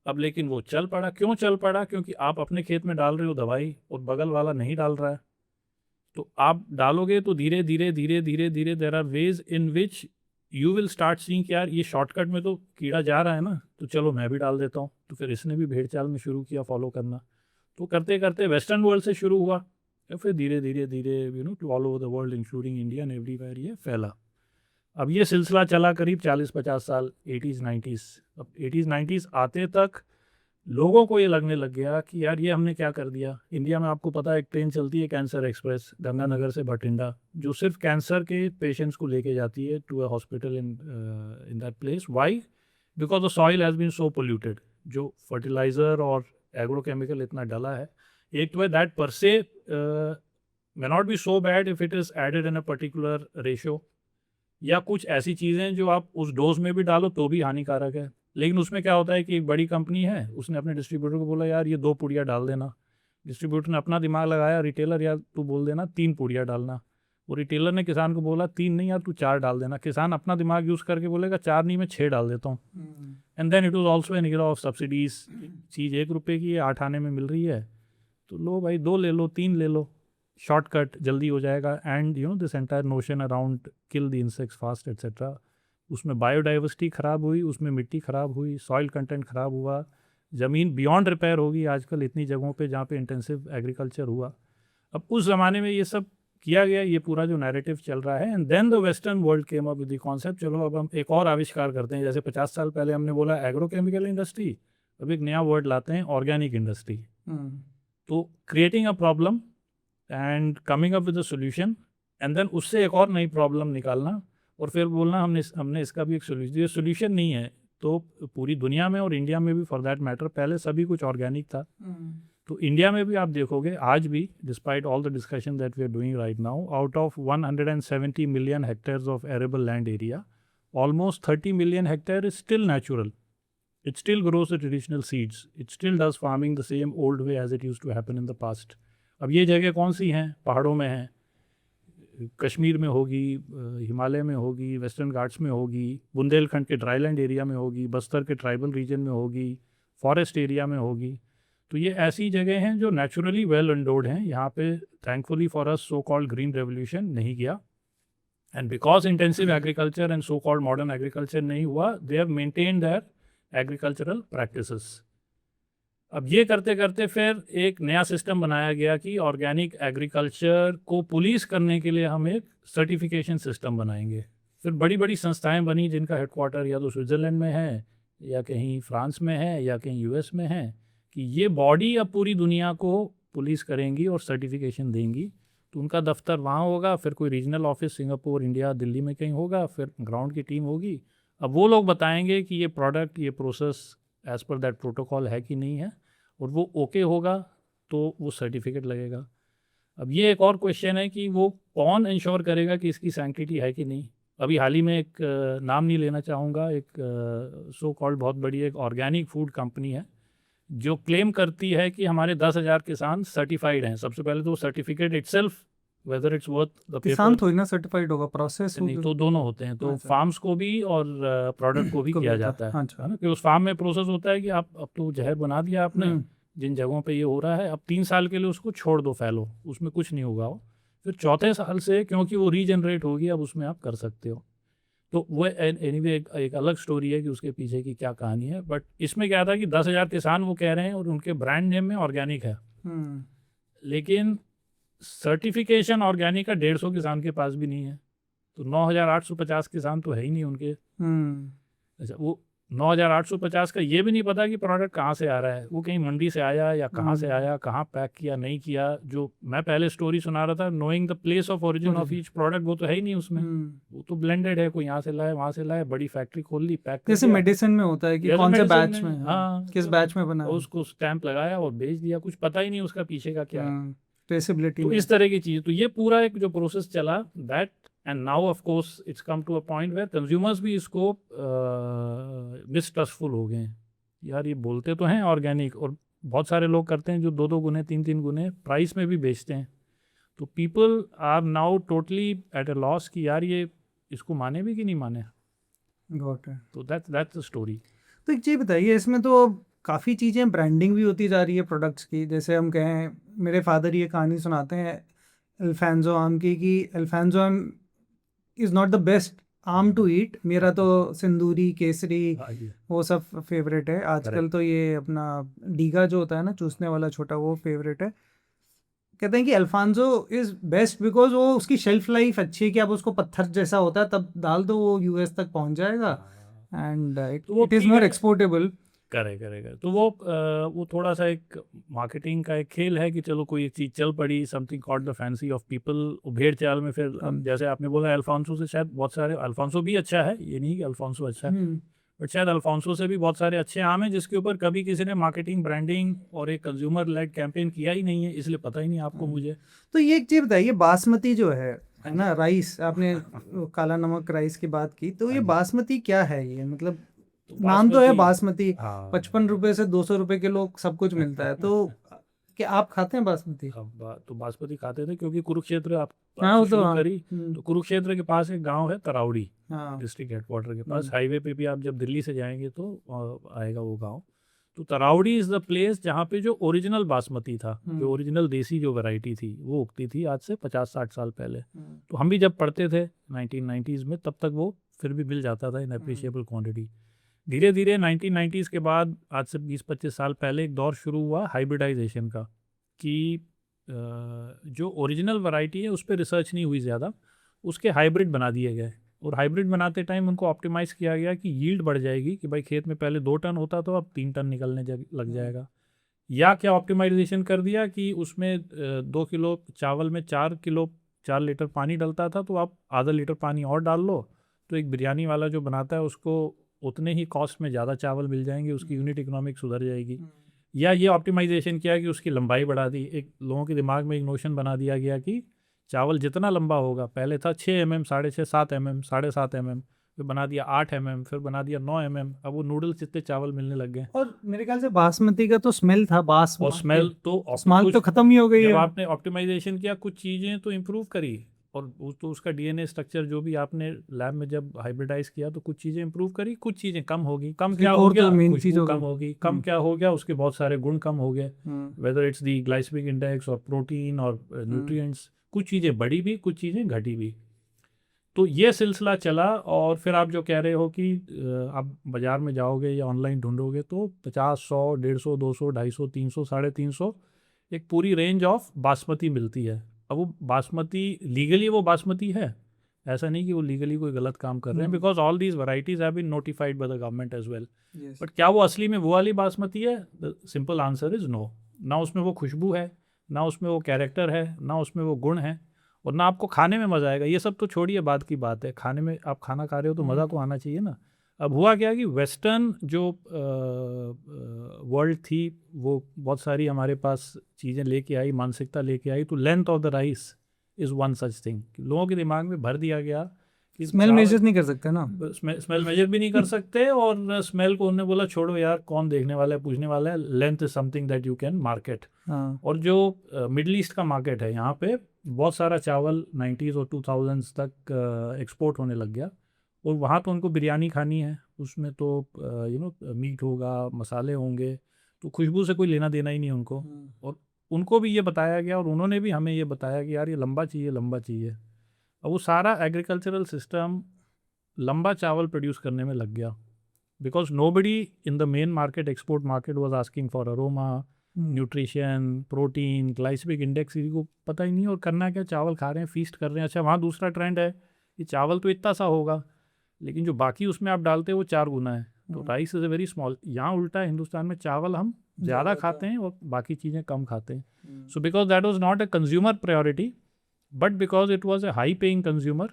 अब लेकिन वो चल पड़ा, क्यों चल पड़ा? क्योंकि आप अपने खेत में डाल रहे हो दवाई और बगल वाला नहीं डाल रहा है, तो आप डालोगे तो धीरे धीरे धीरे धीरे धीरे there are ways in which you will start seeing कि यार ये शॉर्टकट में तो कीड़ा जा रहा है ना, तो चलो मैं भी डाल देता हूँ। तो फिर इसने भी भेड़ चाल में शुरू किया फॉलो करना। तो करते करते वेस्टर्न वर्ल्ड से शुरू हुआ, फिर धीरे धीरे धीरे to all over the world including India and everywhere ये फैला। अब ये सिलसिला चला करीब 40-50 साल, 80s 90s। अब 80s 90s आते तक लोगों को ये लगने लग गया कि यार ये हमने क्या कर दिया। इंडिया में आपको पता है एक ट्रेन चलती है कैंसर एक्सप्रेस, गंगानगर से भटिंडा, जो सिर्फ कैंसर के पेशेंट्स को लेके जाती है to a hospital in that place. Why? Because the soil has been so polluted, जो फर्टिलाइज़र और एग्रोकेमिकल इतना डला है। एक तो दैट पर से may not be so bad if it is added in a particular ratio, या कुछ ऐसी चीज़ें जो आप उस डोज में भी डालो तो भी हानिकारक है। लेकिन उसमें क्या होता है कि एक बड़ी कंपनी है, उसने अपने डिस्ट्रीब्यूटर को बोला यार ये 2 पुड़िया डाल देना। डिस्ट्रीब्यूटर ने अपना दिमाग लगाया, रिटेलर यार तू बोल देना 3 पुड़िया डालना। वो रिटेलर ने किसान को बोला 3 नहीं यार तू 4 डाल देना। किसान अपना दिमाग यूज़ करके बोलेगा 4 नहीं मैं 6 डाल देता हूँ। And then it was also an era of subsidies. चीज़ 1 रुपये की है, 8 आने में मिल रही है, तो लो भाई 2 ले लो, 3 ले लो, शॉर्टकट जल्दी हो जाएगा। And this entire notion around kill the insects fast etcetera. उसमें बायोडाइवर्सिटी ख़राब हुई, उसमें मिट्टी ख़राब हुई, सॉइल कंटेंट ख़राब हुआ, ज़मीन बियॉन्ड रिपेयर होगी आजकल इतनी जगहों पे जहाँ पे इंटेंसिव एग्रीकल्चर हुआ। अब उस ज़माने में ये सब किया गया, ये पूरा जो नैरेटिव चल रहा है। And then the western world came up with the concept, चलो अब हम एक और आविष्कार करते हैं। जैसे 50 साल पहले हमने बोला एग्रोकेमिकल इंडस्ट्री, अब एक नया वर्ड लाते हैं ऑर्गेनिक इंडस्ट्री। तो creating a problem and coming up with a solution, and then उससे एक और नई प्रॉब्लम निकालना और फिर बोलना हमने इसका भी एक सोल्यूशन। ये सोल्यूशन नहीं है तो पूरी दुनिया में और इंडिया में भी फॉर दैट मैटर पहले सभी कुछ ऑर्गेनिक था। तो इंडिया में भी आप देखोगे आज भी, despite all the discussion that we are doing right now, out of 170 million hectares of arable land area, almost 30 million hectare is still natural. It still grows the traditional seeds. It still does farming the same old way as it used to happen in the past. अब ये जगह कौन सी हैं? पहाड़ों में हैं, कश्मीर में होगी, हिमालय में होगी, वेस्टर्न घाट्स में होगी, बुंदेलखंड के ड्राईलैंड एरिया में होगी, बस्तर के ट्राइबल रीजन में होगी, फॉरेस्ट एरिया में होगी। तो ये ऐसी जगह हैं जो नेचुरली वेल एंडोर्ड हैं। यहाँ पे thankfully for us so called green revolution नहीं गया, and because intensive agriculture and so called modern agriculture नहीं हुआ, they have maintain their agricultural practices. अब ये करते करते फिर एक नया सिस्टम बनाया गया कि ऑर्गेनिक एग्रीकल्चर को पुलिस करने के लिए हम एक सर्टिफिकेशन सिस्टम बनाएंगे। फिर बड़ी बड़ी संस्थाएं बनी जिनका हेडक्वार्टर या तो स्विट्ज़रलैंड में है, या कहीं फ्रांस में है, या कहीं यूएस में है, कि ये बॉडी अब पूरी दुनिया को पुलिस करेंगी और सर्टिफिकेशन देंगी, तो उनका दफ्तर वहाँ होगा, फिर कोई regional office Singapore, India, Delhi में कहीं होगा, फिर ग्राउंड की टीम होगी। अब वो लोग बताएंगे कि ये प्रोडक्ट, ये process as per that protocol है कि नहीं है, और वो ओके होगा तो वो सर्टिफिकेट लगेगा। अब ये एक और क्वेश्चन है कि वो कौन इंश्योर करेगा कि इसकी सैंक्टिटी है कि नहीं। अभी हाल ही में एक नाम नहीं लेना चाहूँगा, एक सो कॉल्ड बहुत बड़ी एक ऑर्गेनिक फूड कंपनी है जो क्लेम करती है कि हमारे 10,000 किसान सर्टिफाइड हैं। सबसे पहले तो वो certificate itself whether it's worth the किसान थोड़ी ना सर्टिफाइड होगा, प्रोसेस नहीं, तो दोनों होते हैं, तो अच्छा। फार्म्स को भी और प्रोडक्ट को भी को भी किया होता है, जाता है अच्छा। ना, कि उस फार्म में प्रोसेस होता है कि आप अब तो जहर बना दिया आपने, जिन जगहों पे ये हो रहा है, अब 3 साल के लिए उसको छोड़ दो फैलो, उसमें कुछ नहीं होगा। वो फिर चौथे साल से, क्योंकि वो रीजनरेट होगी, अब उसमें आप कर सकते हो। तो वो एनीवे एक अलग स्टोरी है कि उसके पीछे की क्या कहानी है। बट इसमें क्या था कि 10,000 किसान वो कह रहे हैं और उनके ब्रांड नेम में ऑर्गेनिक है, लेकिन सर्टिफिकेशन ऑर्गेनिक का 150 किसान के पास भी नहीं है, तो 9,850 किसान तो है ही नहीं उनके। अच्छा, वो 9,850 का ये भी नहीं पता कि प्रोडक्ट कहाँ से आ रहा है, वो कहीं मंडी से आया या कहाँ से आया, कहाँ पैक किया नहीं किया। जो मैं पहले स्टोरी सुना रहा था, knowing the place of origin of each product, वो तो है ही नहीं उसमें। वो तो ब्लेंडेड है, कोई यहाँ से लाए, वहाँ से लाए, बड़ी फैक्ट्री खोल ली, पैक कर जैसे दिया। मेडिसिन में होता है कि जैसे कौन से medicine बैच में, हाँ, किस बैच में बना है, उसको स्टैंप लगाया और भेज दिया, कुछ पता ही नहीं उसका पीछे का क्या है। ट्रेसेबिलिटी तो इस तरह की चीज़, तो ये पूरा एक जो प्रोसेस चला, that and now of course it's come to a point where consumers भी इसको मिसट्रस्टफुल हो गए हैं। यार ये बोलते तो हैं ऑर्गेनिक, और बहुत सारे लोग करते हैं जो 2-2 गुने 3-3 गुने प्राइस में भी बेचते हैं। तो people are now totally at a loss कि यार ये इसको माने भी कि नहीं माने। Got it. तो दैट्स द स्टोरी। तो एक चीज़ बताइए, इसमें तो काफ़ी चीज़ें ब्रांडिंग भी होती जा रही है प्रोडक्ट्स की। जैसे हम कहें, मेरे फादर ये कहानी सुनाते हैं अल्फांसो आम की, कि अल्फांसो आम इज़ नॉट द बेस्ट आम टू ईट। मेरा तो सिंदूरी, केसरी, वो सब फेवरेट है। आजकल तो ये अपना डीगा जो होता है ना, चूसने वाला छोटा, वो फेवरेट है। कहते हैं कि अल्फांसो इज़ बेस्ट बिकॉज वो उसकी शेल्फ लाइफ अच्छी है, कि आप उसको पत्थर जैसा होता है तब डाल दो, वो यूएस तक पहुंच जाएगा, and it is more exportable. करेगा। तो वो थोड़ा सा एक मार्केटिंग का एक खेल है कि चलो कोई एक चीज़ चल पड़ी, something caught the fancy of people, भेड़ चाल में। फिर जैसे आपने बोला अल्फांसो से शायद बहुत सारे, अल्फांसो भी अच्छा है, ये नहीं कि अल्फांसो अच्छा है, बट शायद अल्फांसो से भी बहुत सारे अच्छे आम हैं जिसके ऊपर कभी किसी ने मार्केटिंग, ब्रांडिंग और एक कंज्यूमर लेड कैंपेन किया ही नहीं है, इसलिए पता ही नहीं आपको। मुझे तो ये एक चीज़ बताइए, बासमती जो है ना राइस, आपने काला नमक राइस की बात की, तो ये बासमती क्या है? ये मतलब नाम तो है बासमती, 55 रुपए से 200 रुपए किलो सब कुछ मिलता है। तो क्या आप खाते हैं बासमती? तो बासमती खाते थे, क्योंकि कुरुक्षेत्र आप हाँ, वो तो शुरू हाँ। करी, तो कुरुक्षेत्र के पास एक गांव है तरावड़ी, हाँ। डिस्ट्रिक्ट हेडक्वार्टर के पास, हाईवे पे भी आप जब दिल्ली से जाएंगे तो आएगा वो गांव। तो तरावड़ी इज़ द प्लेस जहाँ पे जो ओरिजिनल बासमती था, जो ओरिजिनल देसी जो वैरायटी थी, वो उगती थी आज से 50-60 साल पहले। तो हम भी जब पढ़ते थे 1990s में, तब तक वो फिर भी मिल जाता था इन अप्रिशिएबल क्वांटिटी। धीरे धीरे 1990s के बाद, आज से 20-25 साल पहले, एक दौर शुरू हुआ हाइब्रिडाइजेशन का, कि जो ओरिजिनल वैरायटी है उस पर रिसर्च नहीं हुई ज़्यादा, उसके हाइब्रिड बना दिए गए। और हाइब्रिड बनाते टाइम उनको ऑप्टिमाइज़ किया गया कि यील्ड बढ़ जाएगी, कि भाई खेत में पहले 2 टन होता तो अब 3 टन निकलने लग जाएगा। या क्या ऑप्टिमाइजेशन कर दिया कि उसमें 2 किलो चावल में 4 लीटर पानी डलता था, तो आप आधा लीटर पानी और डाल लो, तो एक बिरयानी वाला जो बनाता है उसको उतने ही कॉस्ट में ज़्यादा चावल मिल जाएंगे, उसकी यूनिट इकोनॉमिक सुधर जाएगी। या ये ऑप्टिमाइजेशन किया कि उसकी लंबाई बढ़ा दी। एक लोगों के दिमाग में एक नोशन बना दिया गया कि चावल जितना लंबा होगा, पहले था 6 mm, 6.5, 7 mm, 7.5 mm, फिर बना दिया 8 mm, फिर बना दिया 9 mm। अब वो नूडल्स जितने चावल मिलने लग गए। और मेरे ख्याल से बासमती का तो स्मेल था, और स्मेल तो खत्म ही हो गई जब है। आपने ऑप्टिमाइजेशन किया, कुछ चीज़ें तो इम्प्रूव करी, और तो उसका डीएनए स्ट्रक्चर जो भी आपने लैब में जब हाइब्रिडाइज किया, तो कुछ चीज़ें इंप्रूव करी, कुछ चीज़ें कम होगी। कम क्या हो गया? खुशबू कम होगी। कम क्या हो गया? उसके बहुत सारे गुण कम हो गए, whether it's the glycemic index और प्रोटीन और न्यूट्रिएंट्स। कुछ चीज़ें बढ़ी भी, कुछ चीज़ें घटी भी। तो ये सिलसिला चला। और फिर आप जो कह रहे हो कि आप बाज़ार में जाओगे या ऑनलाइन ढूंढोगे तो 50, 100, 150, 200, 250, 300, 350 एक पूरी रेंज ऑफ बासमती मिलती है। अब वो बासमती लीगली वो बासमती है, ऐसा नहीं कि वो लीगली कोई गलत काम कर रहे हैं, because all these varieties have been notified by the government as well. But क्या वो असली में वो वाली बासमती है? The simple answer is no. ना उसमें वो खुशबू है, ना उसमें वो कैरेक्टर है, ना उसमें वो गुण है, और ना आपको खाने में मज़ा आएगा। ये सब तो छोड़िए, बात की बात है, खाने में आप खाना खा रहे हो तो मज़ा तो आना चाहिए ना। अब हुआ क्या कि वेस्टर्न जो वर्ल्ड थी वो बहुत सारी हमारे पास चीज़ें लेके आई, मानसिकता लेके आई। तो length of the rice is one such thing. लोगों के दिमाग में भर दिया गया कि स्मेल मेजर नहीं कर सकते ना। स्मेल मेजर भी नहीं कर सकते, और स्मेल को उन्होंने बोला छोड़ो यार, कौन देखने वाला है, पूछने वाला है, length is something that you can market. हाँ। और जो मिडल ईस्ट का मार्केट है, यहाँ पे बहुत सारा चावल 90s और 2000s तक एक्सपोर्ट होने लग गया। और वहाँ तो उनको बिरयानी खानी है, उसमें तो मीट होगा, मसाले होंगे, तो खुशबू से कोई लेना देना ही नहीं है उनको। और उनको भी ये बताया गया, और उन्होंने भी हमें ये बताया कि यार ये लंबा चाहिए, लंबा चाहिए। अब वो सारा एग्रीकल्चरल सिस्टम लंबा चावल प्रोड्यूस करने में लग गया, because nobody in the main market, export market, was asking for aroma, nutrition, protein, glycemic index, किसी को पता ही नहीं। और करना क्या, चावल खा रहे हैं, फीस्ट कर रहे हैं। अच्छा, वहाँ दूसरा ट्रेंड है कि चावल तो इतना सा होगा, लेकिन जो बाकी उसमें आप डालते हैं वो 4 गुना है। तो rice is a very small. यहाँ उल्टा है, हिंदुस्तान में चावल हम ज़्यादा खाते हैं और बाकी चीज़ें कम खाते हैं। So because that was not a consumer priority, but because it was a high paying consumer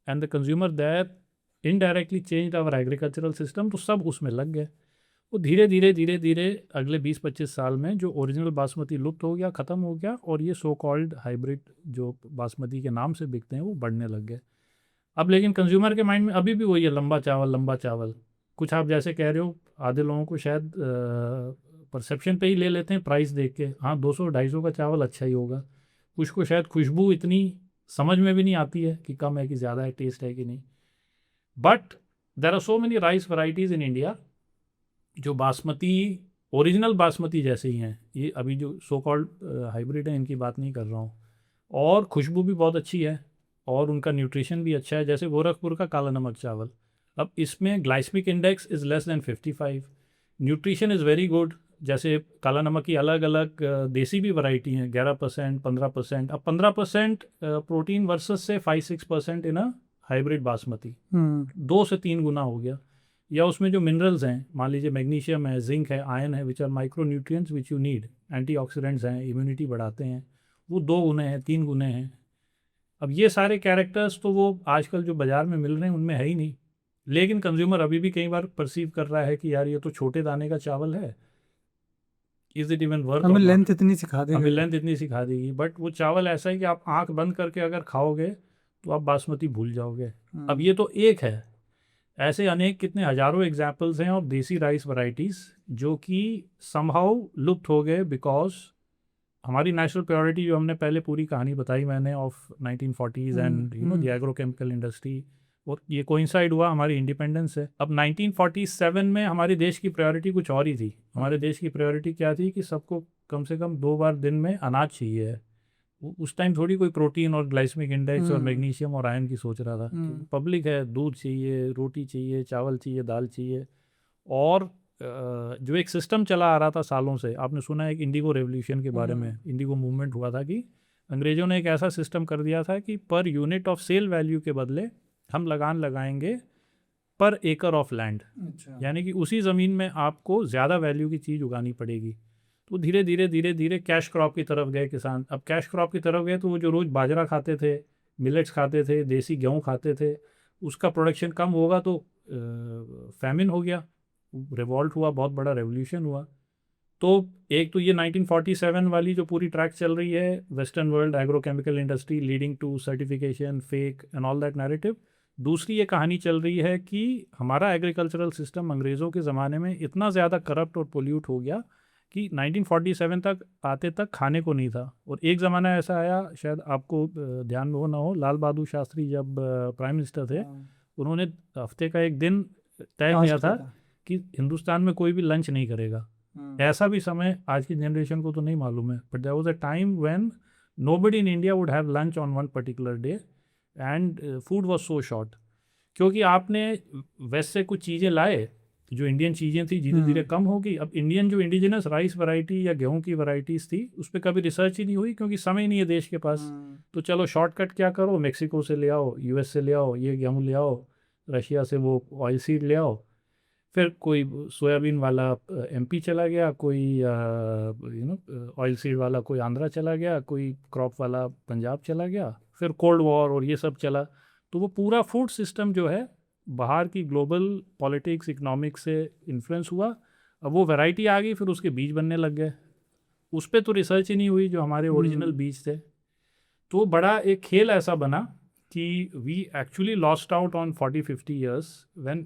and the consumer there indirectly changed our agricultural system, तो सब उसमें लग गए। वो धीरे धीरे अगले 20-25 साल में जो ओरिजिनल बासमती लुप्त हो गया, ख़त्म हो गया, और ये सो कॉल्ड हाइब्रिड जो बासमती के नाम से बिकते हैं वो बढ़ने लग गए। अब लेकिन कंज्यूमर के माइंड में अभी भी वही है, लंबा चावल, लंबा चावल। कुछ आप जैसे कह रहे हो, आधे लोगों को शायद परसेप्शन पे ही ले लेते हैं, प्राइस देख के, हाँ 200-250 का चावल अच्छा ही होगा। कुछ को शायद खुशबू इतनी समझ में भी नहीं आती है कि कम है कि ज़्यादा है, टेस्ट है कि नहीं। But there are so many rice varieties in India जो बासमती, ओरिजिनल बासमती जैसे ही हैं। ये अभी जो सो कॉल्ड हाइब्रिड है, इनकी बात नहीं कर रहा हूँ। और खुशबू भी बहुत अच्छी है, और उनका न्यूट्रिशन भी अच्छा है, जैसे गोरखपुर का काला नमक चावल। अब इसमें glycemic index is less than 55, nutrition is very good. जैसे काला नमक की अलग अलग देसी भी वैरायटी हैं, 11%, 15%। अब 15% प्रोटीन वर्सेस से 5-6% इन अ हाइब्रिड बासमती, 2 से 3 गुना हो गया। या उसमें जो मिनरल्स हैं, मान लीजिए मैग्नीशियम है, जिंक है, आयरन है, which are micro nutrients which you need, antioxidants हैं, इम्यूनिटी बढ़ाते हैं, वो 2 गुने हैं, 3 गुने हैं। अब ये सारे कैरेक्टर्स तो वो आजकल जो बाज़ार में मिल रहे हैं उनमें है ही नहीं। लेकिन कंज्यूमर अभी भी कई बार परसीव कर रहा है कि यार ये तो छोटे दाने का चावल है, इज इट इवन वर्थ, हमें लेंथ इतनी सिखा देगी, हमें लेंथ इतनी सिखा देगी। बट वो चावल ऐसा है कि आप आंख बंद करके अगर खाओगे तो आप बासमती भूल जाओगे। अब ये तो एक है, ऐसे अनेक कितने हज़ारों एग्जाम्पल्स हैं और देसी राइस वैराइटीज़ जो कि समहाउ लुप्त हो गए, बिकॉज हमारी नेशनल प्रायोरिटी, जो हमने पहले पूरी कहानी बताई मैंने of 1940s and the agrochemical industry, और ये कोइंसाइड हुआ हमारी इंडिपेंडेंस से। अब 1947 में हमारे देश की प्रायोरिटी कुछ और ही थी। हमारे देश की प्रायोरिटी क्या थी कि सबको कम से कम 2 बार दिन में अनाज चाहिए। उस टाइम थोड़ी कोई प्रोटीन और ग्लाइसेमिक इंडेक्स और मैग्नीशियम और आयरन की सोच रहा था। पब्लिक है, दूध चाहिए, रोटी चाहिए, चावल चाहिए, दाल चाहिए। और जो एक सिस्टम चला आ रहा था सालों से, आपने सुना है एक इंडिगो रेवोल्यूशन के बारे में, इंडिगो मूवमेंट हुआ था कि अंग्रेज़ों ने एक ऐसा सिस्टम कर दिया था कि per unit of cell value के बदले हम लगान लगाएंगे पर एकड़ ऑफ लैंड। यानी कि उसी ज़मीन में आपको ज़्यादा वैल्यू की चीज़ उगानी पड़ेगी। तो धीरे धीरे कैश क्रॉप की तरफ गए किसान। अब कैश क्रॉप की तरफ गए तो वो जो रोज़ बाजरा खाते थे, मिलेट्स खाते थे, देसी गेहूँ खाते थे, उसका प्रोडक्शन कम होगा तो फैमिन हो गया, रिवॉल्ट हुआ, बहुत बड़ा रेवोल्यूशन हुआ। तो एक तो ये 1947 वाली जो पूरी ट्रैक चल रही है, western world agrochemical industry leading to certification, fake and all that narrative. दूसरी ये कहानी चल रही है कि हमारा एग्रीकल्चरल सिस्टम अंग्रेज़ों के ज़माने में इतना ज़्यादा करप्ट और पोल्यूट हो गया कि 1947 तक आते तक खाने को नहीं था। और एक ज़माना ऐसा आया, शायद आपको ध्यान में हो ना हो, लाल बहादुर शास्त्री जब प्राइम मिनिस्टर थे, उन्होंने हफ्ते का एक दिन तय किया था कि हिंदुस्तान में कोई भी लंच नहीं करेगा। ऐसा भी समय आज की जनरेशन को तो नहीं मालूम है, but there was a time when nobody in India would have lunch on one particular day and food was so short. क्योंकि आपने वेस्ट से कुछ चीज़ें लाए, जो इंडियन चीज़ें थी धीरे धीरे कम हो गई। अब इंडियन जो इंडिजिनस राइस वैरायटी या गेहूं की वैरायटीज़ थी उस पर कभी रिसर्च ही नहीं हुई, क्योंकि समय नहीं है देश के पास। तो चलो शॉर्टकट क्या करो, मेक्सिको से ले आओ, यूएस से ले आओ, ये गेहूँ ले आओ, रशिया से वो ऑयल सीड ले आओ, फिर कोई सोयाबीन वाला एमपी चला गया, कोई ऑयल सीड वाला कोई आंध्रा चला गया, कोई क्रॉप वाला पंजाब चला गया, फिर कोल्ड वॉर और ये सब चला। तो वो पूरा फूड सिस्टम जो है बाहर की ग्लोबल पॉलिटिक्स इकोनॉमिक्स से इन्फ्लुएंस हुआ। अब वो वैरायटी आ गई, फिर उसके बीज बनने लग गए। उस पर तो रिसर्च ही नहीं हुई जो हमारे ओरिजिनल बीज थे। तो बड़ा एक खेल ऐसा बना कि we actually lost out on 40-50 years when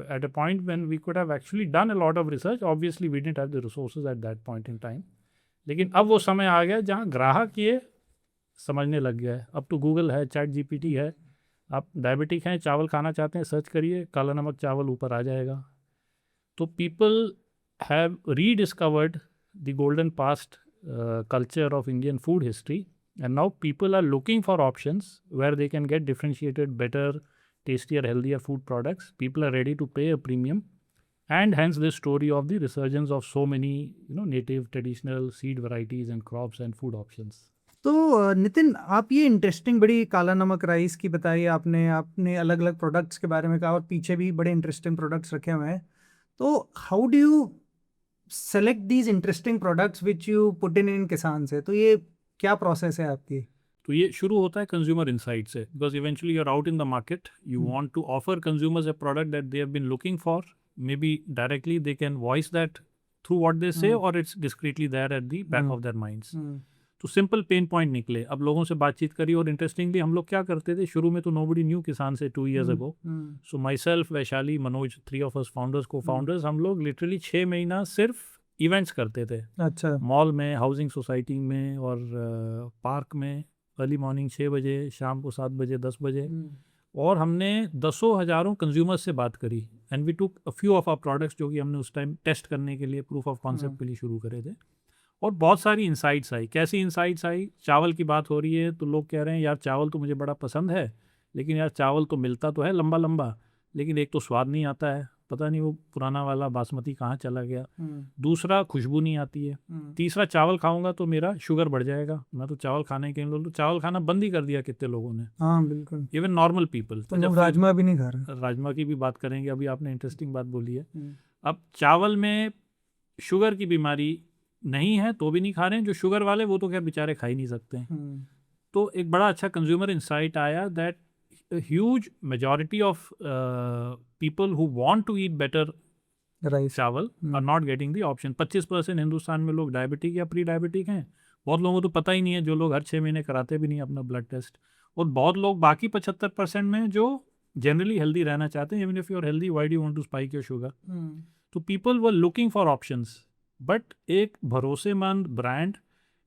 at a point when we could have actually done a lot of research. Obviously we didn't have the resources at that point in time. लेकिन अब वो समय आ गया जहाँ ग्राहक ये समझने लग गया है। अब तो गूगल है, चैट जीपीटी है। आप डायबिटिक हैं, चावल खाना चाहते हैं, सर्च करिए, काला नमक चावल ऊपर आ जाएगा। तो people have rediscovered the golden past culture of Indian food history, and now people are looking for options where they can get differentiated, better, tastier, healthier food products. People are ready to pay a premium, and hence this story of the resurgence of so many native traditional seed varieties and crops and food options. तो नितिन, आप ये interesting बड़ी काला नमक rice की बताई आपने अलग अलग प्रोडक्ट्स के बारे में कहा और पीछे भी बड़े इंटरेस्टिंग प्रोडक्ट्स रखे हुए हैं। तो how do you select these interesting products which you put in किसान से? तो ये क्या प्रोसेस है आपकी? तो ये शुरू होता है कंज्यूमर इंसाइट से, because eventually you are out in the market, you want to offer consumers a product that they have been looking for. Maybe directly they can voice that through what they say, और it's discreetly there at the back of their minds. तो simple pain point निकले, अब लोगों से बातचीत करी। और interestingly हम लोग क्या करते थे शुरू में, तो नोबडी न्यू किसान से 2 years ago. So my self, Vaishali, Manoj, 3 of us founders को फाउंडर्स, हम लोग लिटरली 6 महीना सिर्फ इवेंट्स करते थे। अच्छा। मॉल में, हाउसिंग सोसाइटी में और पार्क में, अर्ली मॉर्निंग 6 बजे, शाम को 7 बजे, 10 बजे। और हमने दसों हज़ारों कंज्यूमर्स से बात करी, and we took a few of our products जो कि हमने उस टाइम टेस्ट करने के लिए, प्रूफ ऑफ कॉन्सेप्ट के लिए शुरू करे थे। और बहुत सारी इंसाइट्स आई। कैसी इंसाइट्स आई? चावल की बात हो रही है तो लोग कह रहे हैं यार चावल तो मुझे बड़ा पसंद है, लेकिन यार चावल तो मिलता तो है लंबा लंबा, लेकिन एक तो स्वाद नहीं आता है, पता नहीं वो पुराना वाला बासमती कहाँ चला गया। दूसरा, खुशबू नहीं आती है। तीसरा, चावल खाऊंगा तो मेरा शुगर बढ़ जाएगा, मैं तो चावल खाने के लिए, तो चावल खाना बंद ही कर दिया कितने लोगों ने। हाँ बिल्कुल, इवन नॉर्मल पीपल। तो जब राजमा भी नहीं खा रहे। राजमा की भी बात करेंगे, अभी आपने इंटरेस्टिंग बात बोली है। अब चावल में शुगर की बीमारी नहीं है तो भी नहीं खा रहे हैं। जो शुगर वाले वो तो क्या बेचारे खा ही नहीं सकते हैं। तो एक बड़ा अच्छा कंज्यूमर इंसाइट आया that a huge majority of people who want to eat better rice चावल are not getting the option. 25% Hindustan में लोग डायबिटिक या प्री डायबिटिक हैं। बहुत लोगों को तो पता ही नहीं है, जो लोग हर 6 महीने कराते भी नहीं अपना ब्लड टेस्ट। और बहुत लोग बाकी 75% में जो जनरली हेल्दी रहना चाहते हैं। even if you are healthy, why do you want to spike your sugar? तो people were looking for options, but एक भरोसेमंद ब्रांड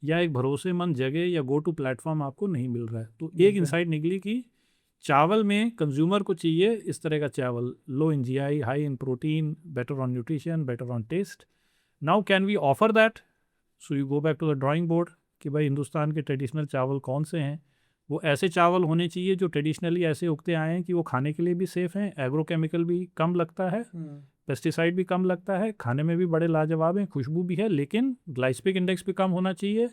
या एक भरोसेमंद जगह या गो टू प्लेटफॉर्म आपको नहीं मिल रहा है। तो एक इंसाइट निकली कि चावल में कंज्यूमर को चाहिए इस तरह का चावल, low in GI, high in protein, better on nutrition, better on taste. Now can we offer that? So you go back to the drawing board कि भाई हिंदुस्तान के ट्रेडिशनल चावल कौन से हैं। वो ऐसे चावल होने चाहिए जो ट्रेडिशनली ऐसे उगते आए हैं कि वो खाने के लिए भी सेफ़ हैं, एग्रोकेमिकल भी कम लगता है, पेस्टिसाइड भी कम लगता है, खाने में भी बड़े लाजवाब हैं, खुशबू भी है, लेकिन ग्लाइसेमिक इंडेक्स भी कम होना चाहिए,